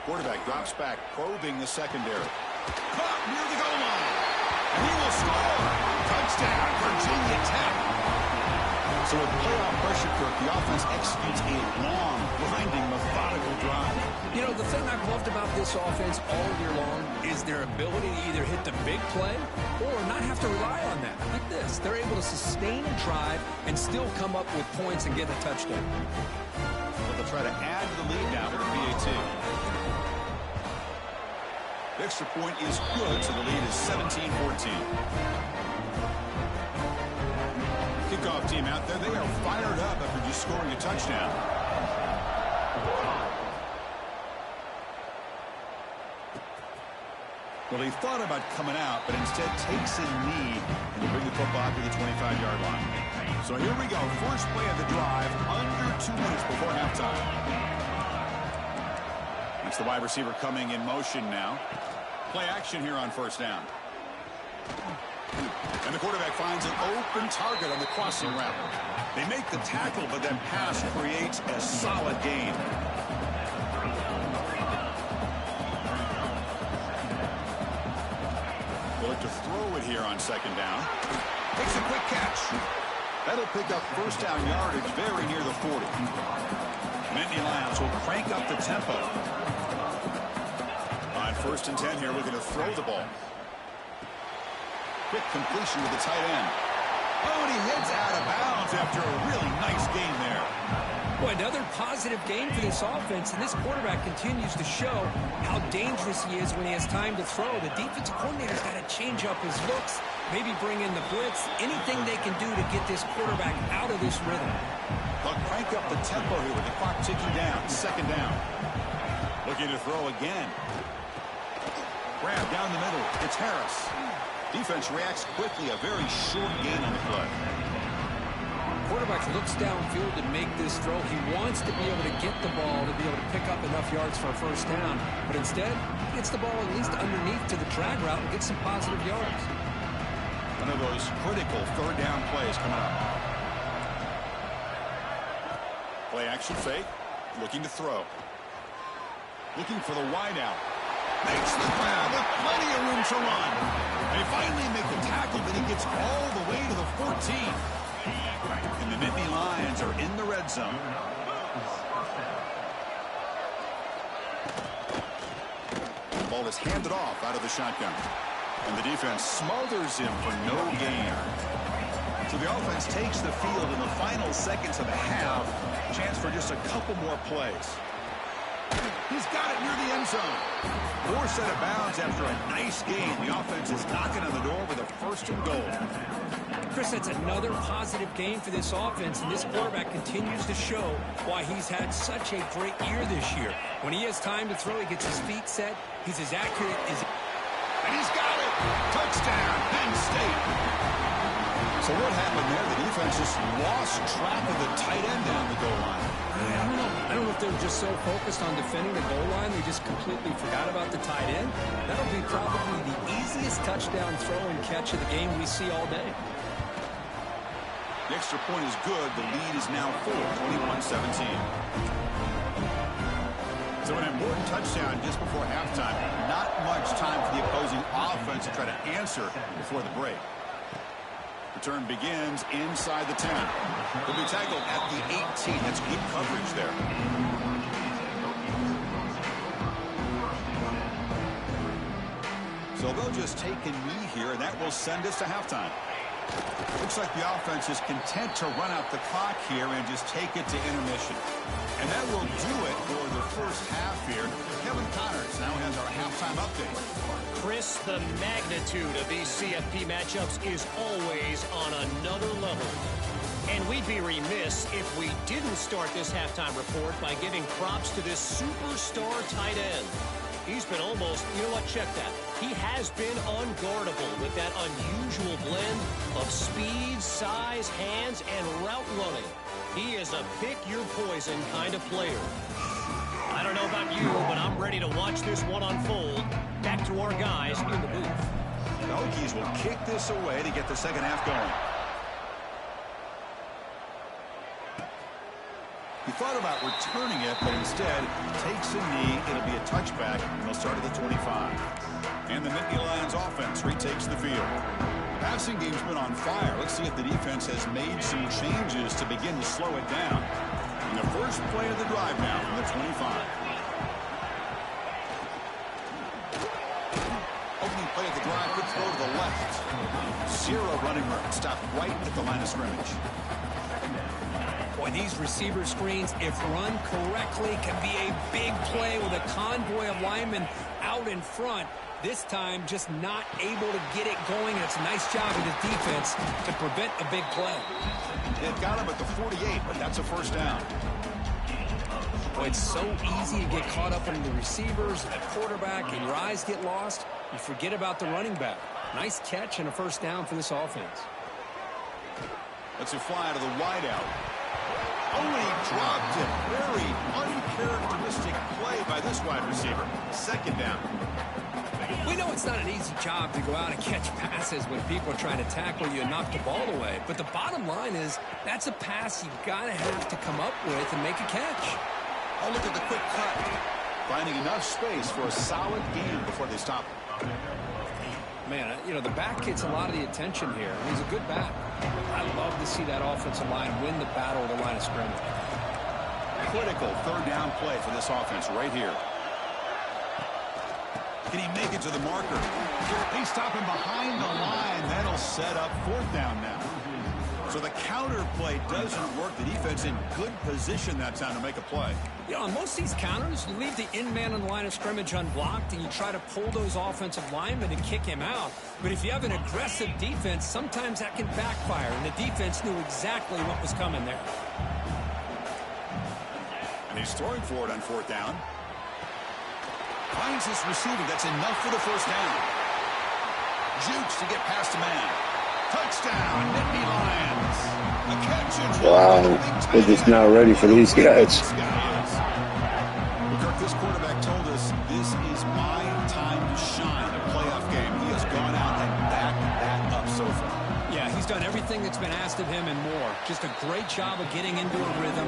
Quarterback drops back, probing the secondary. Caught near the goal line. And he will score. Touchdown, Virginia Tech. So with playoff pressure, Kirk, the offense executes a long, grinding, methodical drive. You know, the thing I've loved about this offense all year long is their ability to either hit the big play or not have to rely on that. Like this, they're able to sustain a drive and still come up with points and get a touchdown. But they'll try to add to the lead now with a PAT. The extra point is good, so the lead is 17-14. Kickoff team out there. They are fired up after just scoring a touchdown. Well, he thought about coming out, but instead takes a knee and will bring the football to the 25-yard line. So here we go. First play of the drive, under 2 minutes before halftime. It's the wide receiver coming in motion now. Play action here on first down. And the quarterback finds an open target on the crossing route. They make the tackle, but that pass creates a solid gain. They'll look to throw it here on second down. Takes a quick catch. That'll pick up first down yardage very near the 40. Nittany Lions will crank up the tempo. On first and 10 here, looking to throw the ball. Quick completion with the tight end. Oh, and he heads out of bounds after a really nice game there. Boy, another positive game for this offense, and this quarterback continues to show how dangerous he is when he has time to throw. The defensive coordinator's got to change up his looks, maybe bring in the blitz, anything they can do to get this quarterback out of this rhythm. They'll crank up the tempo here with the clock ticking down. Second down. Looking to throw again. Grab down the middle. It's Harris. Defense reacts quickly. A very short gain on the play. Quarterback looks downfield to make this throw. He wants to be able to get the ball to be able to pick up enough yards for a first down. But instead, he gets the ball at least underneath to the drag route and gets some positive yards. One of those critical third down plays coming up. Play action fake. Looking to throw. Looking for the wide out. Makes the grab with plenty of room to run. They finally make the tackle, but he gets all the way to the 14. And the Nittany Lions are in the red zone. The ball is handed off out of the shotgun. And the defense smothers him for no gain. So the offense takes the field in the final seconds of the half. Chance for just a couple more plays. He's got it near the end zone. Forced out of bounds after a nice game. The offense is knocking on the door with a first and goal. Chris, that's another positive game for this offense, and this quarterback continues to show why he's had such a great year this year. When he has time to throw, he gets his feet set. He's as accurate as... And he's got it! Touchdown, Penn State! So what happened there? The defense just lost track of the tight end down the goal line. I don't know if they're just so focused on defending the goal line, they just completely forgot about the tight end. That'll be probably the easiest touchdown throw and catch of the game we see all day. The extra point is good. The lead is now full, 21-17. So an important touchdown just before halftime. Not much time for the opposing offense to try to answer before the break. Return begins inside the 10. He'll be tackled at the 18. That's good coverage there. So they'll just take a knee here, and that will send us to halftime. Looks like the offense is content to run out the clock here and just take it to intermission. And that will do it for the first half here. Kevin Connors now has our halftime update. Chris, the magnitude of these CFP matchups is always on another level. And we'd be remiss if we didn't start this halftime report by giving props to this superstar tight end. He's been almost, you know what, check that. He has been unguardable with that unusual blend of speed, size, hands, and route running. He is a pick-your-poison kind of player. I don't know about you, but I'm ready to watch this one unfold. Back to our guys in the booth. The Hokies will kick this away to get the second half going. He thought about returning it, but instead takes a knee. It'll be a touchback, and they'll start at the 25. And the Nittany Lions offense retakes the field. Passing game's been on fire. Let's see if the defense has made some changes to begin to slow it down. And the first play of the drive now from the 25. Opening play of the drive, quick throw to the left. Zero running room. Stopped right at the line of scrimmage. Boy, these receiver screens, if run correctly, can be a big play with a convoy of linemen out in front. This time, just not able to get it going. And it's a nice job of the defense to prevent a big play. They've got him at the 48, but that's a first down. Boy, it's so easy to get caught up in the receivers and the quarterback, and your eyes get lost. You forget about the running back. Nice catch and a first down for this offense. Let's it fly to the wideout. Oh, he dropped it. Very uncharacteristic play by this wide receiver. Second down. We know it's not an easy job to go out and catch passes when people are trying to tackle you and knock the ball away. But the bottom line is that's a pass you've got to have to come up with and make a catch. Oh, look at the quick cut. Finding enough space for a solid gain before they stop him. Man, you know, the back gets a lot of the attention here. He's a good back. I love to see that offensive line win the battle at the line of scrimmage. Critical third down play for this offense right here. Can he make it to the marker? They stop him behind the line. That'll set up fourth down now. So the counter play doesn't work. The defense in good position that time to make a play. You know, on most of these counters, you leave the in-man on the line of scrimmage unblocked, and you try to pull those offensive linemen and kick him out. But if you have an aggressive defense, sometimes that can backfire, and the defense knew exactly what was coming there. And he's throwing for it on fourth down. Finds his receiving. That's enough for the first down. Jukes to get past a man. Touchdown, Nittany Lions. A catch and wow, they're just not ready for these guys. Kirk, this quarterback told us this is my time to shine. A playoff game. He has gone out and backed that up so far. Yeah, he's done everything that's been asked of him and more. Just a great job of getting into a rhythm.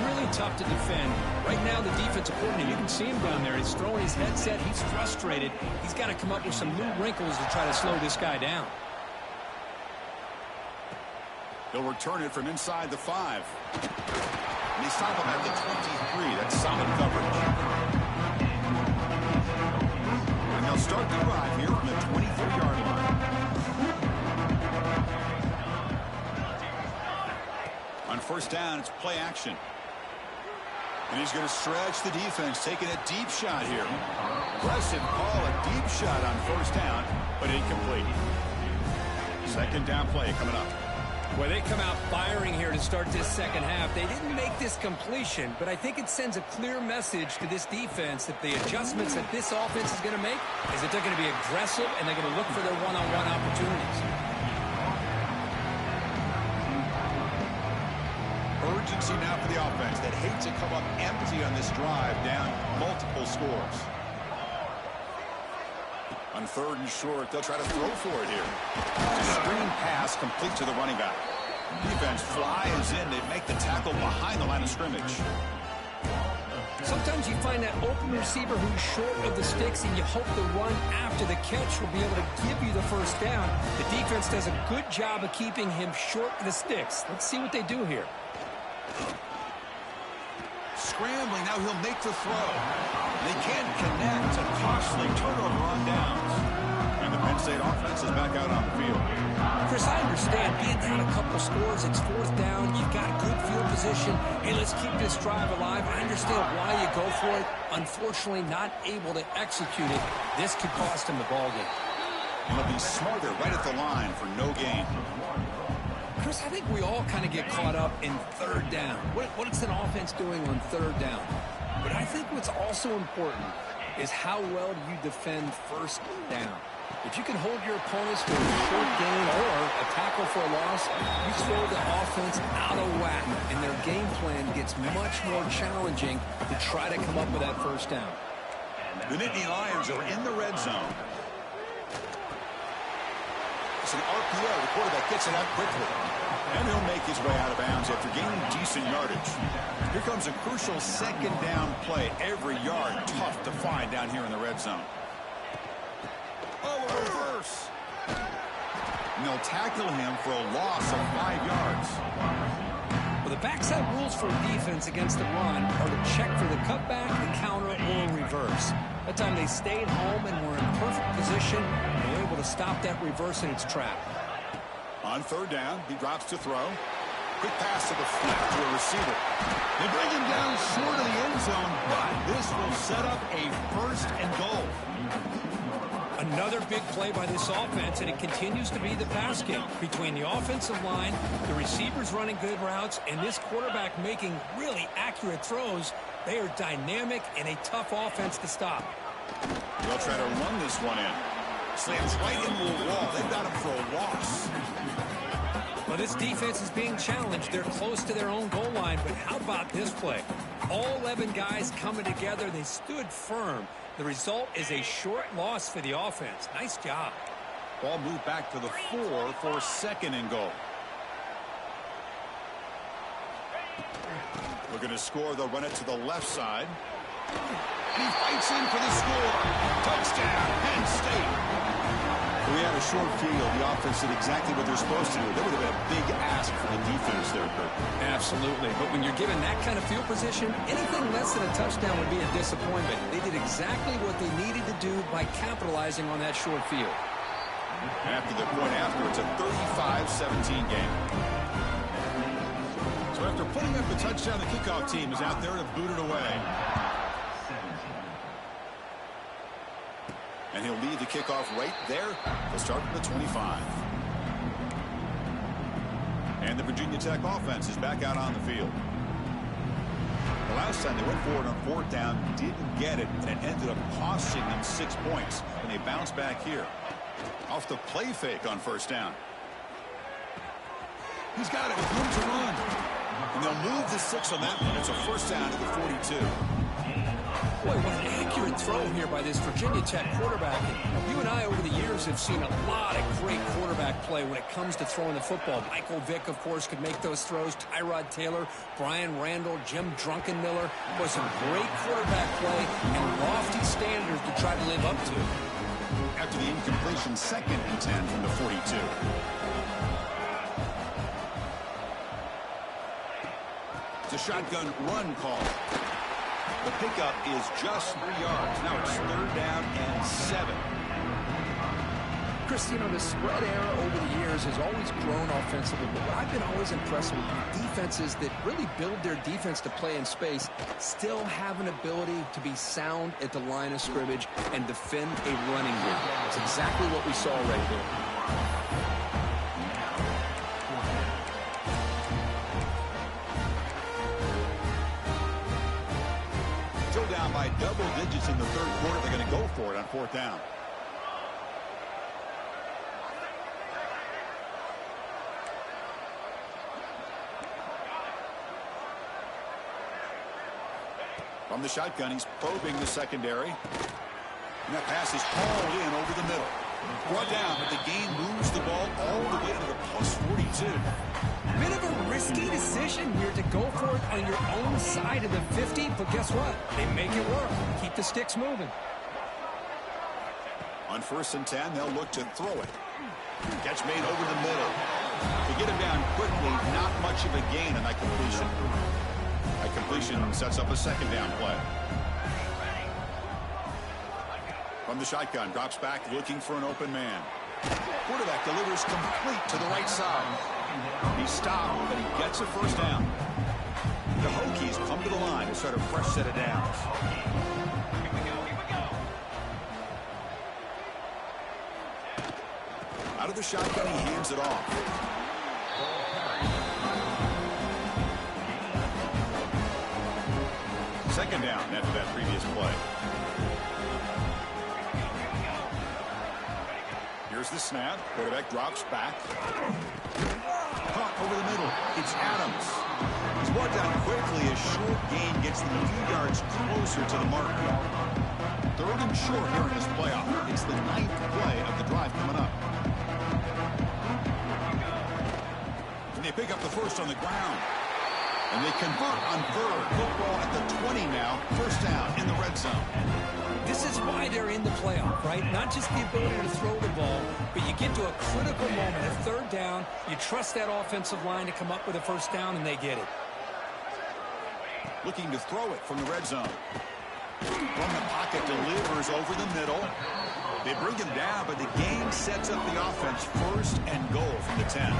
Really tough to defend. Right now, the defensive coordinator, you can see him down there. He's throwing his headset. He's frustrated. He's got to come up with some new wrinkles to try to slow this guy down. They'll return it from inside the 5. And they stop him at the 23. That's solid coverage. And they'll start the drive here from the 23-yard line. On first down, it's play action. And he's going to stretch the defense, taking a deep shot here. Aggressive call, a deep shot on first down, but incomplete. Second down play coming up. Well, they come out firing here to start this second half. They didn't make this completion, but I think it sends a clear message to this defense that the adjustments that this offense is going to make is that they're going to be aggressive and they're going to look for their one-on-one opportunities. Urgency now for the offense that hates to come up empty on this drive, down multiple scores. On third and short, they'll try to throw for it here. It's a screen pass complete to the running back. Defense flies in. They make the tackle behind the line of scrimmage. Sometimes you find that open receiver who's short of the sticks, and you hope the run after the catch will be able to give you the first down. The defense does a good job of keeping him short of the sticks. Let's see what they do here. Scrambling, now he'll make the throw. They can't connect. A costly turnover on downs. And the Penn State offense is back out on the field. Chris, I understand being down a couple scores, it's fourth down, you've got good field position. Hey, let's keep this drive alive. I understand why you go for it. Unfortunately, not able to execute it. This could cost him the ball game. And they'll be smarter right at the line for no gain. Chris, I think we all kind of get caught up in third down. What is an offense doing on third down? But I think what's also important is how well do you defend first down. If you can hold your opponents to a short gain or a tackle for a loss, you throw the offense out of whack, and their game plan gets much more challenging to try to come up with that first down. The Nittany Lions are in the red zone. It's an RPO. The quarterback gets it out quickly. And he'll make his way out of bounds after gaining decent yardage. Here comes a crucial second down play. Every yard tough to find down here in the red zone. Oh, a reverse. And they'll tackle him for a loss of 5 yards. Well, the backside rules for defense against the run are to check for the cutback, the counter, or reverse. That time they stayed home and were in perfect position and were able to stop that reverse in its trap. On third down, he drops to throw. Quick pass to the flat to a receiver. They bring him down short of the end zone, but this will set up a first and goal. Another big play by this offense, and it continues to be the pass game. Between the offensive line, the receivers running good routes, and this quarterback making really accurate throws, they are dynamic and a tough offense to stop. They'll try to run this one in. Slams right into a wall. They've got him for a loss. Well, this defense is being challenged. They're close to their own goal line, but how about this play? All 11 guys coming together. They stood firm. The result is a short loss for the offense. Nice job. Ball moved back to the 4 for second and goal. Looking to score. They'll run it to the left side. And he fights in for the score. Touchdown, Penn State. We had a short field. The offense did exactly what they're supposed to do. That would have been a big ask for the defense there, Kirk. Absolutely. But when you're given that kind of field position, anything less than a touchdown would be a disappointment. They did exactly what they needed to do by capitalizing on that short field. After the point after, it's a 35-17 game. So after putting up the touchdown, the kickoff team is out there to boot it away. And he'll lead the kickoff right there. They'll start at the 25. And the Virginia Tech offense is back out on the field. The last time they went forward on fourth down, didn't get it, and it ended up costing them 6 points. And they bounce back here. Off the play fake on first down. He's got it with room to run. And they'll move the 6 on that one. It's a first down to the 42. Boy, what an accurate throw here by this Virginia Tech quarterback. And you and I over the years have seen a lot of great quarterback play when it comes to throwing the football. Michael Vick, of course, could make those throws. Tyrod Taylor, Brian Randall, Jim Druckenmiller. Boy, some great quarterback play and lofty standards to try to live up to. After the incompletion, 2nd and 10 from the 42. It's a shotgun run call. The pickup is just 3 yards. Now it's 3rd down and 7. Chris, you know, the spread era over the years has always grown offensively, but what I've been always impressed with defenses that really build their defense to play in space still have an ability to be sound at the line of scrimmage and defend a running game. That's exactly what we saw right there. Still down by double digits in the 3rd quarter. They're going to go for it on 4th down. From the shotgun, he's probing the secondary. And that pass is hauled in over the middle. Brought down, but the gain moves the ball all the way to the plus 42. Bit of a risky decision here to go for it on your own side of the 50, but guess what? They make it work. Keep the sticks moving. On 1st and 10, they'll look to throw it. Catch made over the middle. To get him down quickly, not much of a gain on that completion. That completion sets up a 2nd down play. From the shotgun, drops back, looking for an open man. Quarterback delivers complete to the right side. He stopped, but he gets a first down. The Hokies come to the line to start a fresh set of downs. Here we go. Out of the shotgun, he hands it off. Second down after that previous play. Here's the snap. Quarterback drops back. Caught over the middle. It's Adams. He's brought down quickly. A short gain gets them a few yards closer to the mark. 3rd and short here in this playoff. It's the 9th play of the drive coming up. And they pick up the first on the ground. And they convert on 3rd. Football at the 20 now. First down in the red zone. This is why they're in the playoff, right? Not just the ability to throw the ball, but you get to a critical moment at 3rd down. You trust that offensive line to come up with a first down, and they get it. Looking to throw it from the red zone. From the pocket, delivers over the middle. They bring him down, but the game sets up the offense. 1st and goal from the 10.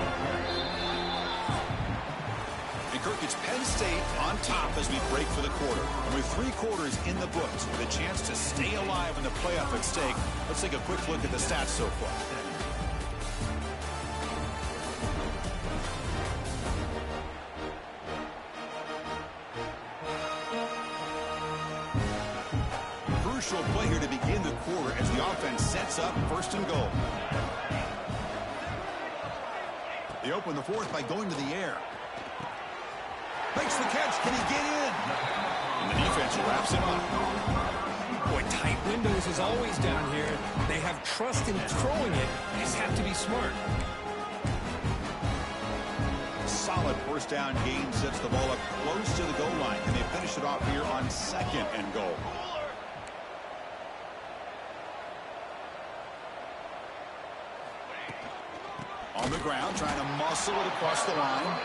And Kirk, it's Penn State on top as we break for the quarter. And with 3 quarters in the books, with a chance to stay alive in the playoff at stake, let's take a quick look at the stats so far. Crucial play here to begin the quarter as the offense sets up 1st and goal. They open the 4th by going to the air. Makes the catch. Can he get in? And the defense wraps him up. Boy, tight windows is always down here. They have trust in throwing it. They just have to be smart. Solid 1st down gain sets the ball up close to the goal line. Can they finish it off here on 2nd and goal? On the ground, trying to muscle it across the line.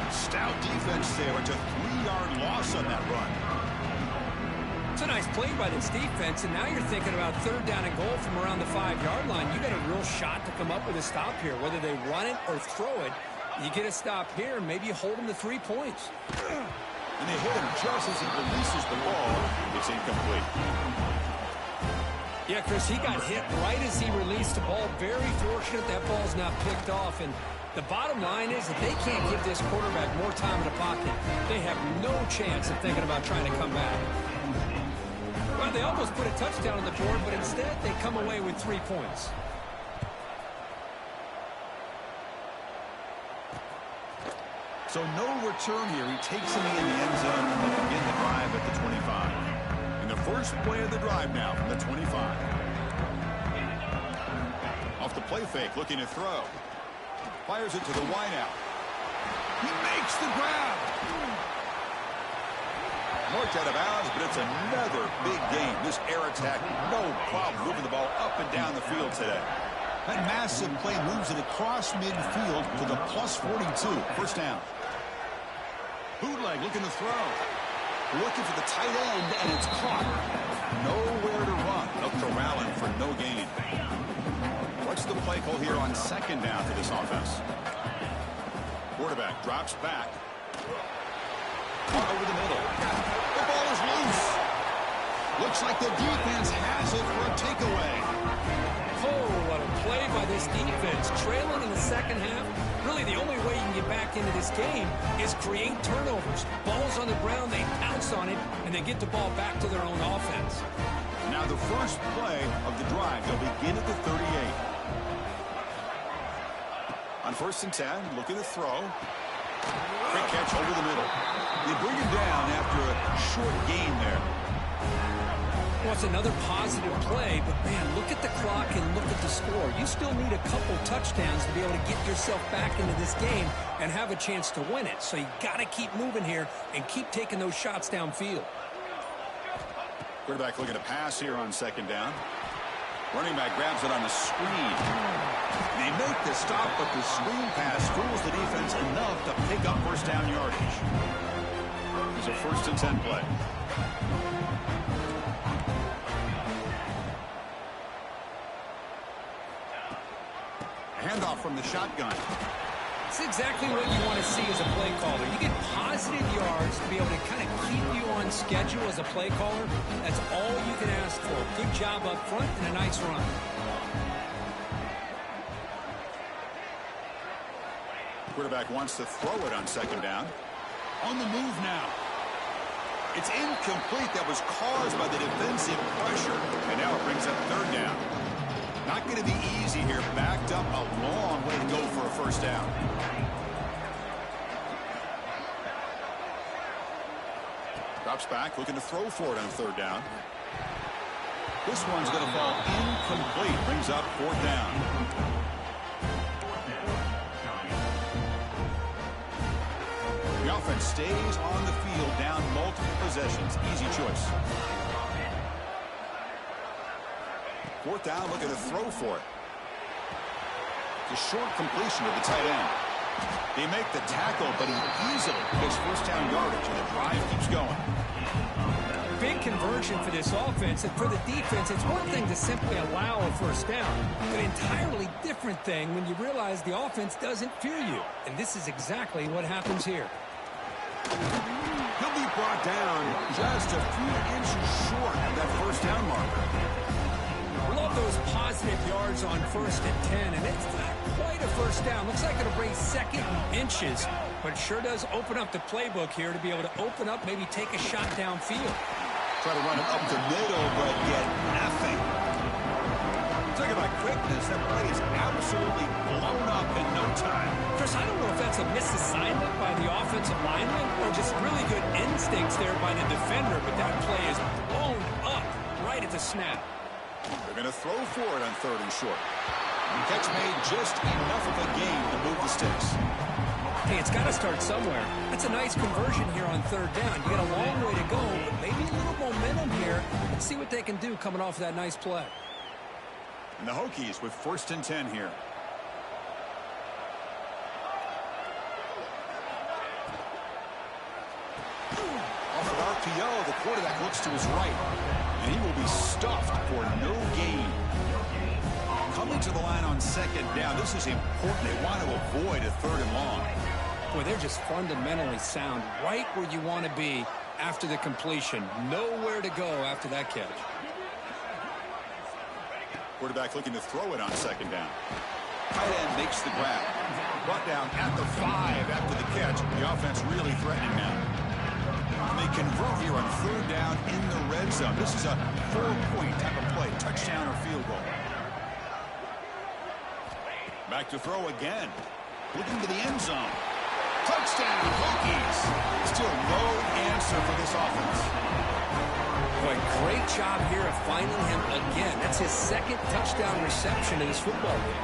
Stout defense there. It's a 3-yard loss on that run. It's a nice play by this defense, and now you're thinking about 3rd down and goal from around the 5-yard line. You got a real shot to come up with a stop here. Whether they run it or throw it, you get a stop here, and maybe you hold them to 3 points. And they hit him just as he releases the ball. It's incomplete. Yeah, Chris, he got hit right as he released the ball. Very fortunate that ball's not picked off. And the bottom line is that they can't give this quarterback more time in the pocket. They have no chance of thinking about trying to come back. Well, they almost put a touchdown on the board, but instead they come away with 3 points. So no return here. He takes him in the end zone and they begin the drive at the 25. And the first play of the drive now from the 25. Off the play fake, looking to throw. Fires it to the wideout. He makes the grab. Marked out of bounds, but it's another big game. This air attack, no problem moving the ball up and down the field today. That massive play moves it across midfield to the plus 42. First down. Bootleg looking to throw. Looking for the tight end, and it's caught. Nowhere to run. They'll corral him for no gain. What's the play call here on 2nd down for this offense? Quarterback drops back. Caught over the middle. The ball is loose. Looks like the defense has it for a takeaway. Oh, what a play by this defense. Trailing in the 2nd half. Really, the only way you can get back into this game is create turnovers. Ball's on the ground, they pounce on it, and they get the ball back to their own offense. Now the first play of the drive, they'll begin at the 38. On 1st and 10, looking to throw. Quick catch over the middle. They bring him down after a short gain there. Well, it's another positive play, but man, look at the clock and look at the score. You still need a couple touchdowns to be able to get yourself back into this game and have a chance to win it. So you got to keep moving here and keep taking those shots downfield. Quarterback looking to pass here on 2nd down. Running back grabs it on the screen. They make the stop, but the screen pass fools the defense enough to pick up 1st down yardage. It's a 1st and 10 play. Handoff from the shotgun. It's exactly what you want to see as a play caller. You get positive yards to be able to kind of keep you on schedule as a play caller. That's all you can ask for. Good job up front and a nice run. Quarterback wants to throw it on 2nd down. On the move now. It's incomplete. That was caused by the defensive pressure. And now it brings up 3rd down. Not going to be easy here. Backed up a long way to go for a first down. Drops back, looking to throw for it on third down. This one's going to fall incomplete. Brings up fourth down. The offense stays on the field, down multiple possessions. Easy choice. Fourth down, looking to throw for it. It's a short completion to the tight end. They make the tackle, but he easily gets first down yardage, and the drive keeps going. Big conversion for this offense, and for the defense, it's one thing to simply allow a first down, but an entirely different thing when you realize the offense doesn't fear you. And this is exactly what happens here. He'll be brought down just a few inches short of that first down marker. Love those positive yards on 1st and 10, and it's not quite a first down. Looks like it'll bring second and inches, but it sure does open up the playbook here to be able to open up, maybe take a shot downfield. Try to run it up the middle, but get nothing. Talking about quickness, that play is absolutely blown up in no time. Chris, I don't know if that's a misassignment by the offensive lineman or just really good instincts there by the defender, but that play is blown up right at the snap. They're going to throw for it on third and short. Catch made just enough of a gain to move the sticks. Hey, it's got to start somewhere. That's a nice conversion here on third down. You got a long way to go, but maybe a little momentum here. Let's see what they can do coming off of that nice play. And the Hokies with 1st and 10 here. Off of RPO, the quarterback looks to his right, and he will be stuffed for no gain. Coming to the line on second down, this is important. They want to avoid a third and long. Boy, they're just fundamentally sound, right where you want to be after the completion. Nowhere to go after that catch. Quarterback looking to throw it on second down. Tight end makes the grab. Brought down at the 5 after the catch. The offense really threatening now. And they convert here on third down in the red zone. This is a 4-point type of play, touchdown or field goal. Back to throw again. Looking to the end zone. Touchdown, Hokies. Still no answer for this offense. Boy, great job here of finding him again. That's his second touchdown reception in this football game.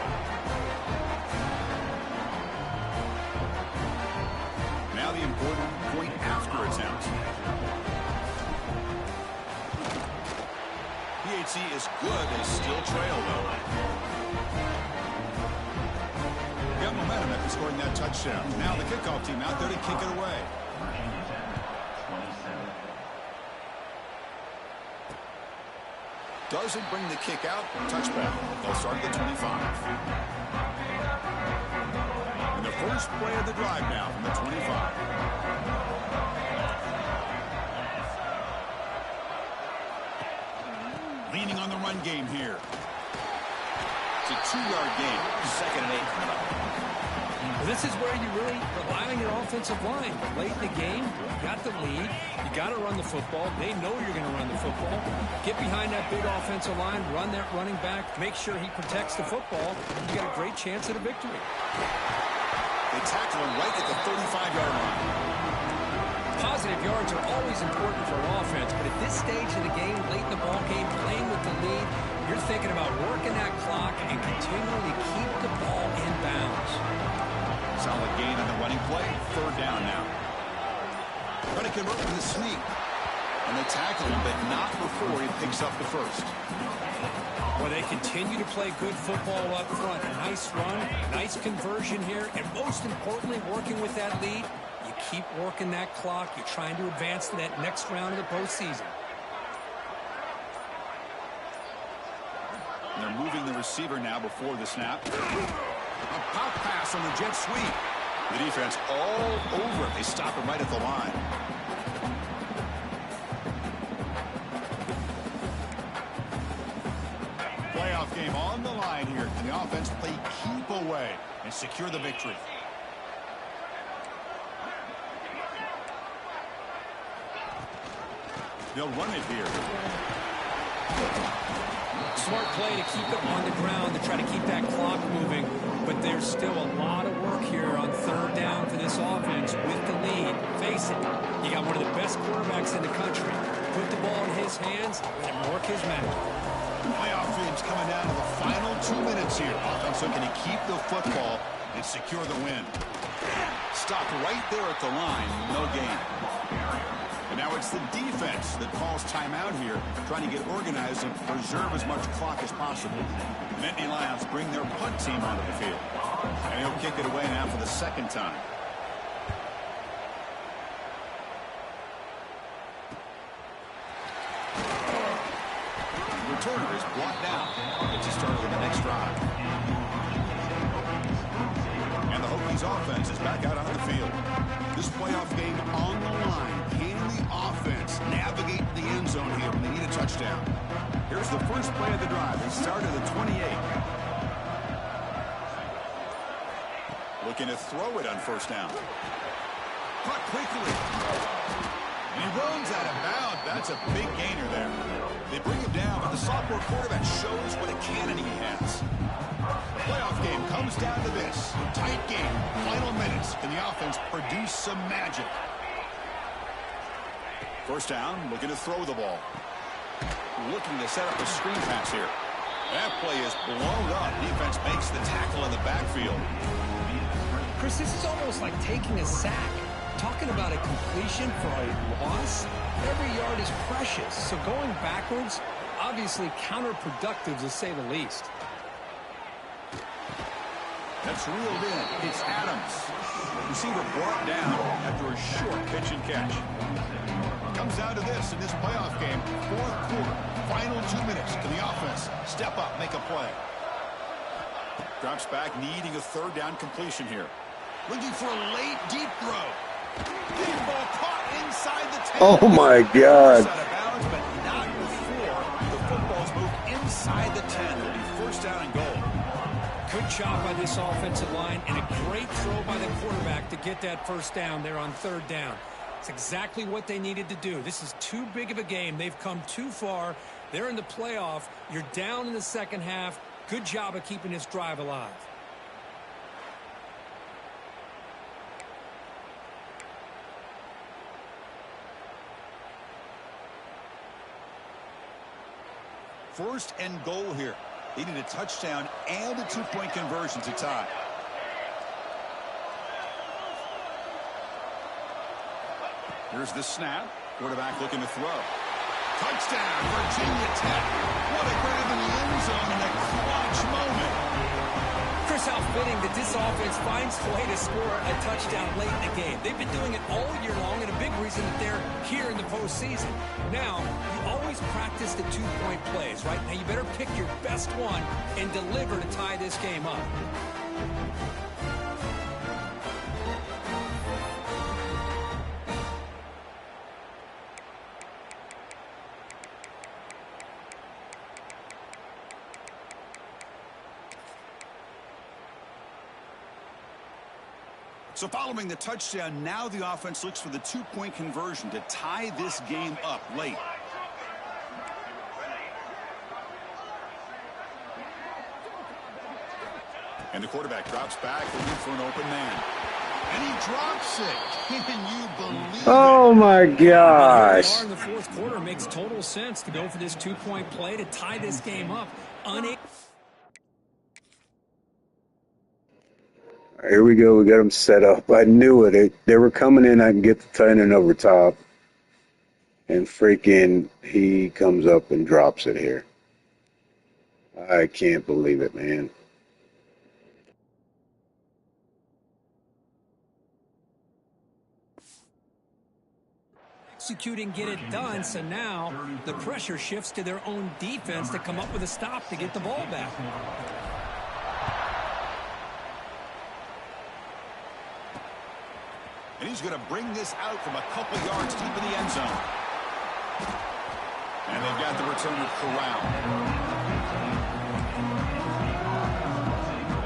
Now the important point after attempt. PHC is good. They still trail, though. Got momentum after scoring that touchdown. Now the kickoff team out there to kick it away. Doesn't bring the kick out. Touchback. They'll start at the 25. And the first play of the drive now from the 25. Leaning on the run game here. It's a 2-yard gain. 2nd and 8 coming up. Well, this is where you really rely on your offensive line. Late in the game, you got the lead. You got to run the football. They know you're going to run the football. Get behind that big offensive line, run that running back, make sure he protects the football. You got a great chance at a victory. They tackle him right at the 35-yard line. Positive yards are always important for an offense, but at this stage of the game, late in the ball game, playing with the lead, you're thinking about working that clock and continuing to keep the ball in bounds. Solid gain on the running play. Third down now. Trying to convert with a sneak. And they tackle him, but not before he picks up the first. Well, they continue to play good football up front. A nice run, nice conversion here, and most importantly, working with that lead, you keep working that clock. You're trying to advance to that next round of the postseason. And they're moving the receiver now before the snap. A pop pass on the jet sweep. The defense all over it. They stop him right at the line. Playoff game on the line here. Can the offense play keep away and secure the victory? They'll run it here. Smart play to keep it on the ground, to try to keep that clock moving. But there's still a lot of work here on third down for this offense with the lead. Face it, you got one of the best quarterbacks in the country. Put the ball in his hands and work his magic. Playoff dreams coming down to the final 2 minutes here. Offense looking to keep the football and secure the win. Stopped right there at the line. No gain. And now it's the defense that calls timeout here, trying to get organized and preserve as much clock as possible. Nittany Lions bring their punt team onto the field. And he'll kick it away now for the second time. Returner is brought down. It's a start of the next drive. And the Hokies offense is back out on the field. This playoff game on the line. Can the offense navigate the end zone here when they need a touchdown? Here's the first play of the drive. They start at the 28. Looking to throw it on first down. Caught quickly. And he runs out of bounds. That's a big gainer there. They bring him down, but the sophomore quarterback shows what a cannon he has. The playoff game comes down to this. Tight game. Final minutes. Can the offense produce some magic? First down, looking to throw the ball. Looking to set up a screen pass here. That play is blown up. Defense makes the tackle in the backfield. Chris, this is almost like taking a sack. Talking about a completion for a loss, every yard is precious. So going backwards, obviously counterproductive to say the least. That's reeled in. It's Adams. Receiver brought down after a short pitch and catch. Comes down to this in this playoff game. Fourth quarter, final 2 minutes. Can the offense step up, make a play? Drops back, needing a third down completion here. Looking for a late deep throw. Deep ball caught inside the 10. Oh my God. Out of bounds, but not before the football's moved inside the 10. It'll be first down and goal. Good job by this offensive line and a great throw by the quarterback to get that first down there on third down. It's exactly what they needed to do. This is too big of a game. They've come too far. They're in the playoff. You're down in the second half. Good job of keeping this drive alive. First and goal here. They need a touchdown and a two-point conversion to tie. Here's the snap. Quarterback looking to throw. Touchdown, Virginia Tech. What a grab in the end zone in a clutch moment. Chris, how fitting that this offense finds a way to score a touchdown late in the game. They've been doing it all year long, and a big reason that they're here in the postseason. Now, you always practice the two-point plays, right? Now, you better pick your best one and deliver to tie this game up. So following the touchdown, now the offense looks for the two-point conversion to tie this game up late. And the quarterback drops back, looking for an open man. And he drops it. Can you believe it? Oh my gosh. In the fourth quarter, makes total sense to go for this two-point play to tie this game up. Here we go. We got them set up. I knew it. They were coming in. I can get the tight end over top. And freaking he comes up and drops it here. I can't believe it, man. Execute and get it done, so now the pressure shifts to their own defense to come up with a stop to get the ball back. And he's going to bring this out from a couple yards deep in the end zone. And they've got the returner corralled.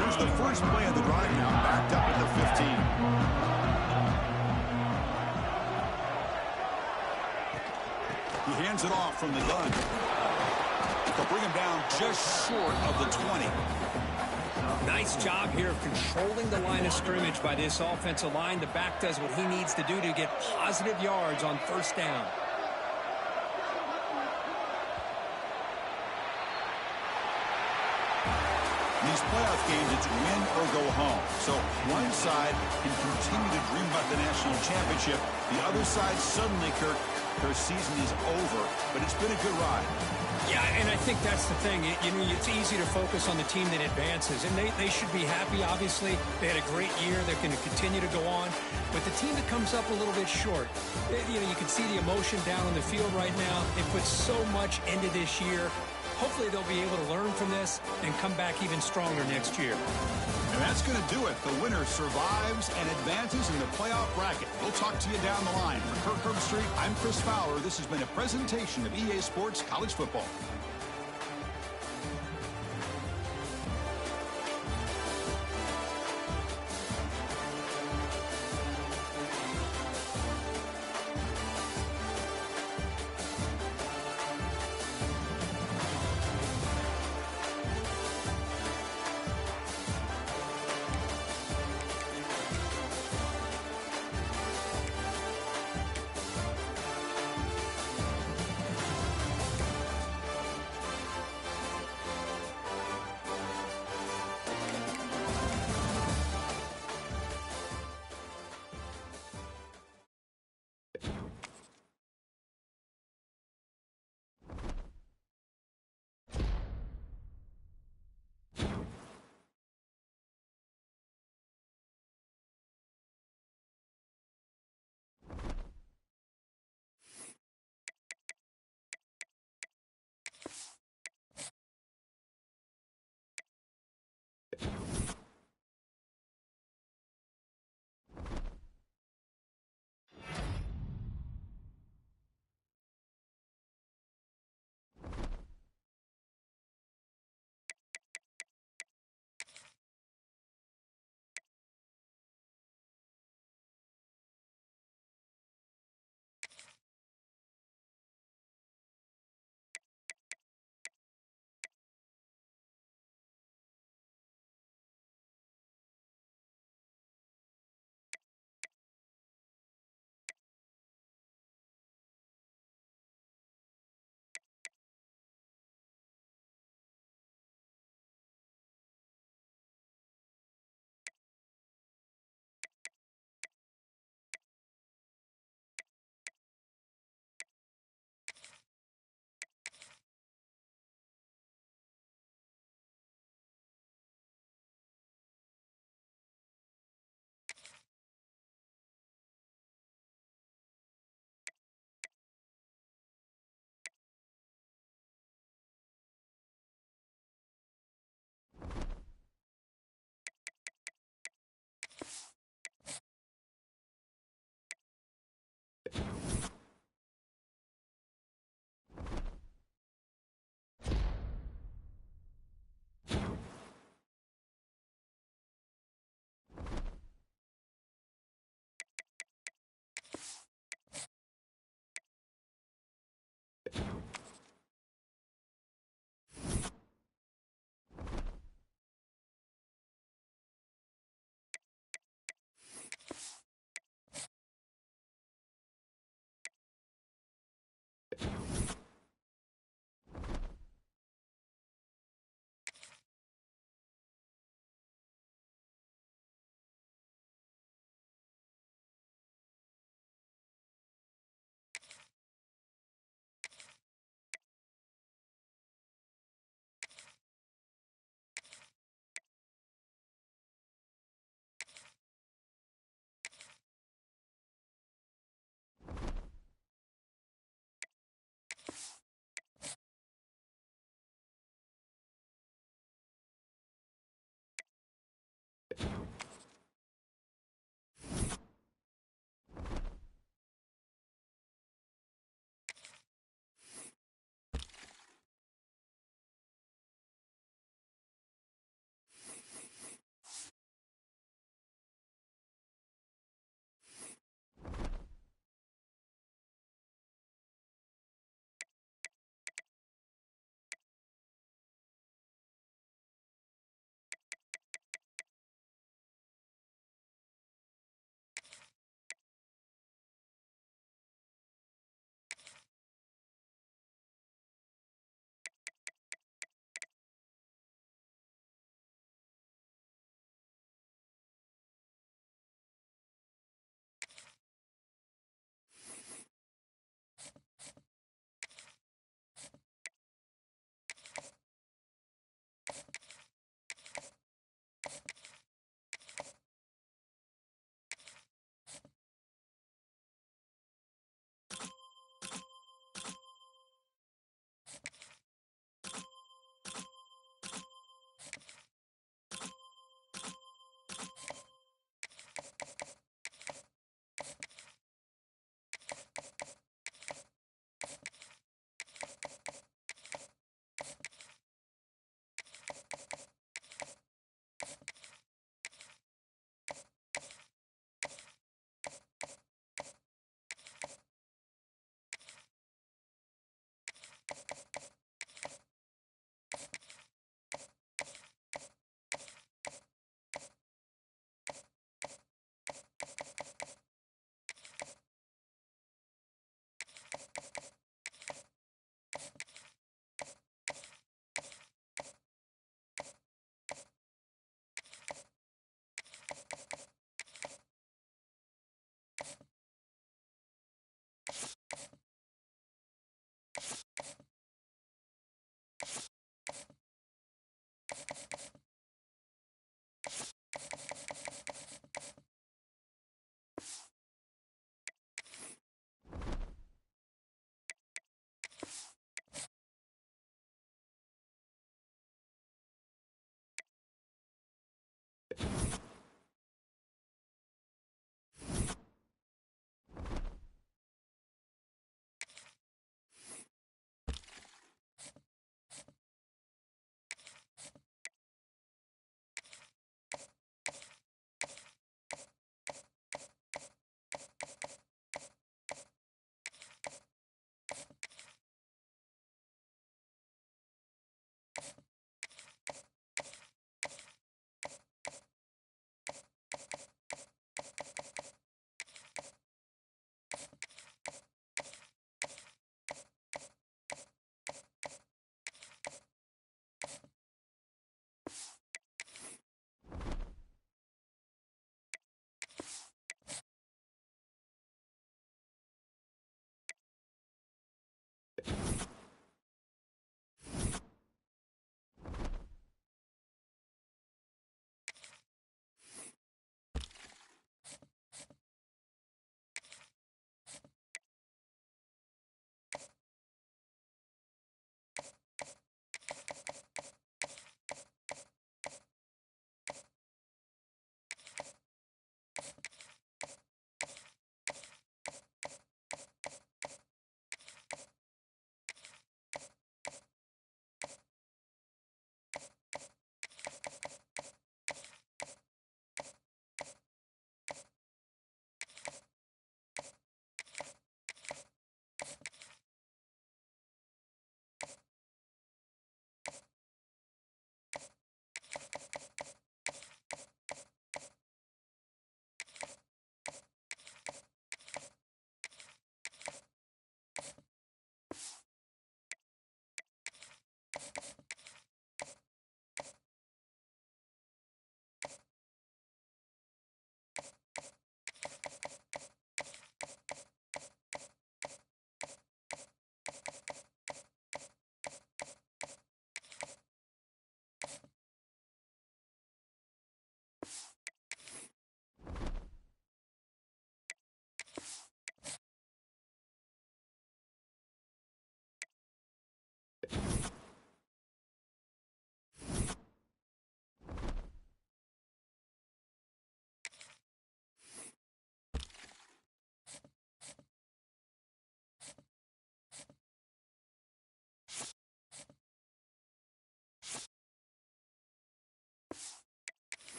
Here's the first play of the drive now, backed up at the 15. He hands it off from the gun. They'll bring him down just short of the 20. Nice job here of controlling the line of scrimmage by this offensive line. The back does what he needs to do to get positive yards on first down. In these playoff games, it's win or go home. So one side can continue to dream about the national championship. The other side suddenly, Kirk, their season is over. But it's been a good ride. Yeah, and I think that's the thing. You know, it's easy to focus on the team that advances, and they should be happy, obviously. They had a great year. They're going to continue to go on. But the team that comes up a little bit short, you know, you can see the emotion down on the field right now. They put so much into this year. Hopefully they'll be able to learn from this and come back even stronger next year. And that's going to do it. The winner survives and advances in the playoff bracket. We'll talk to you down the line. For Kirk Herbstreit, I'm Chris Fowler. This has been a presentation of EA Sports College Football.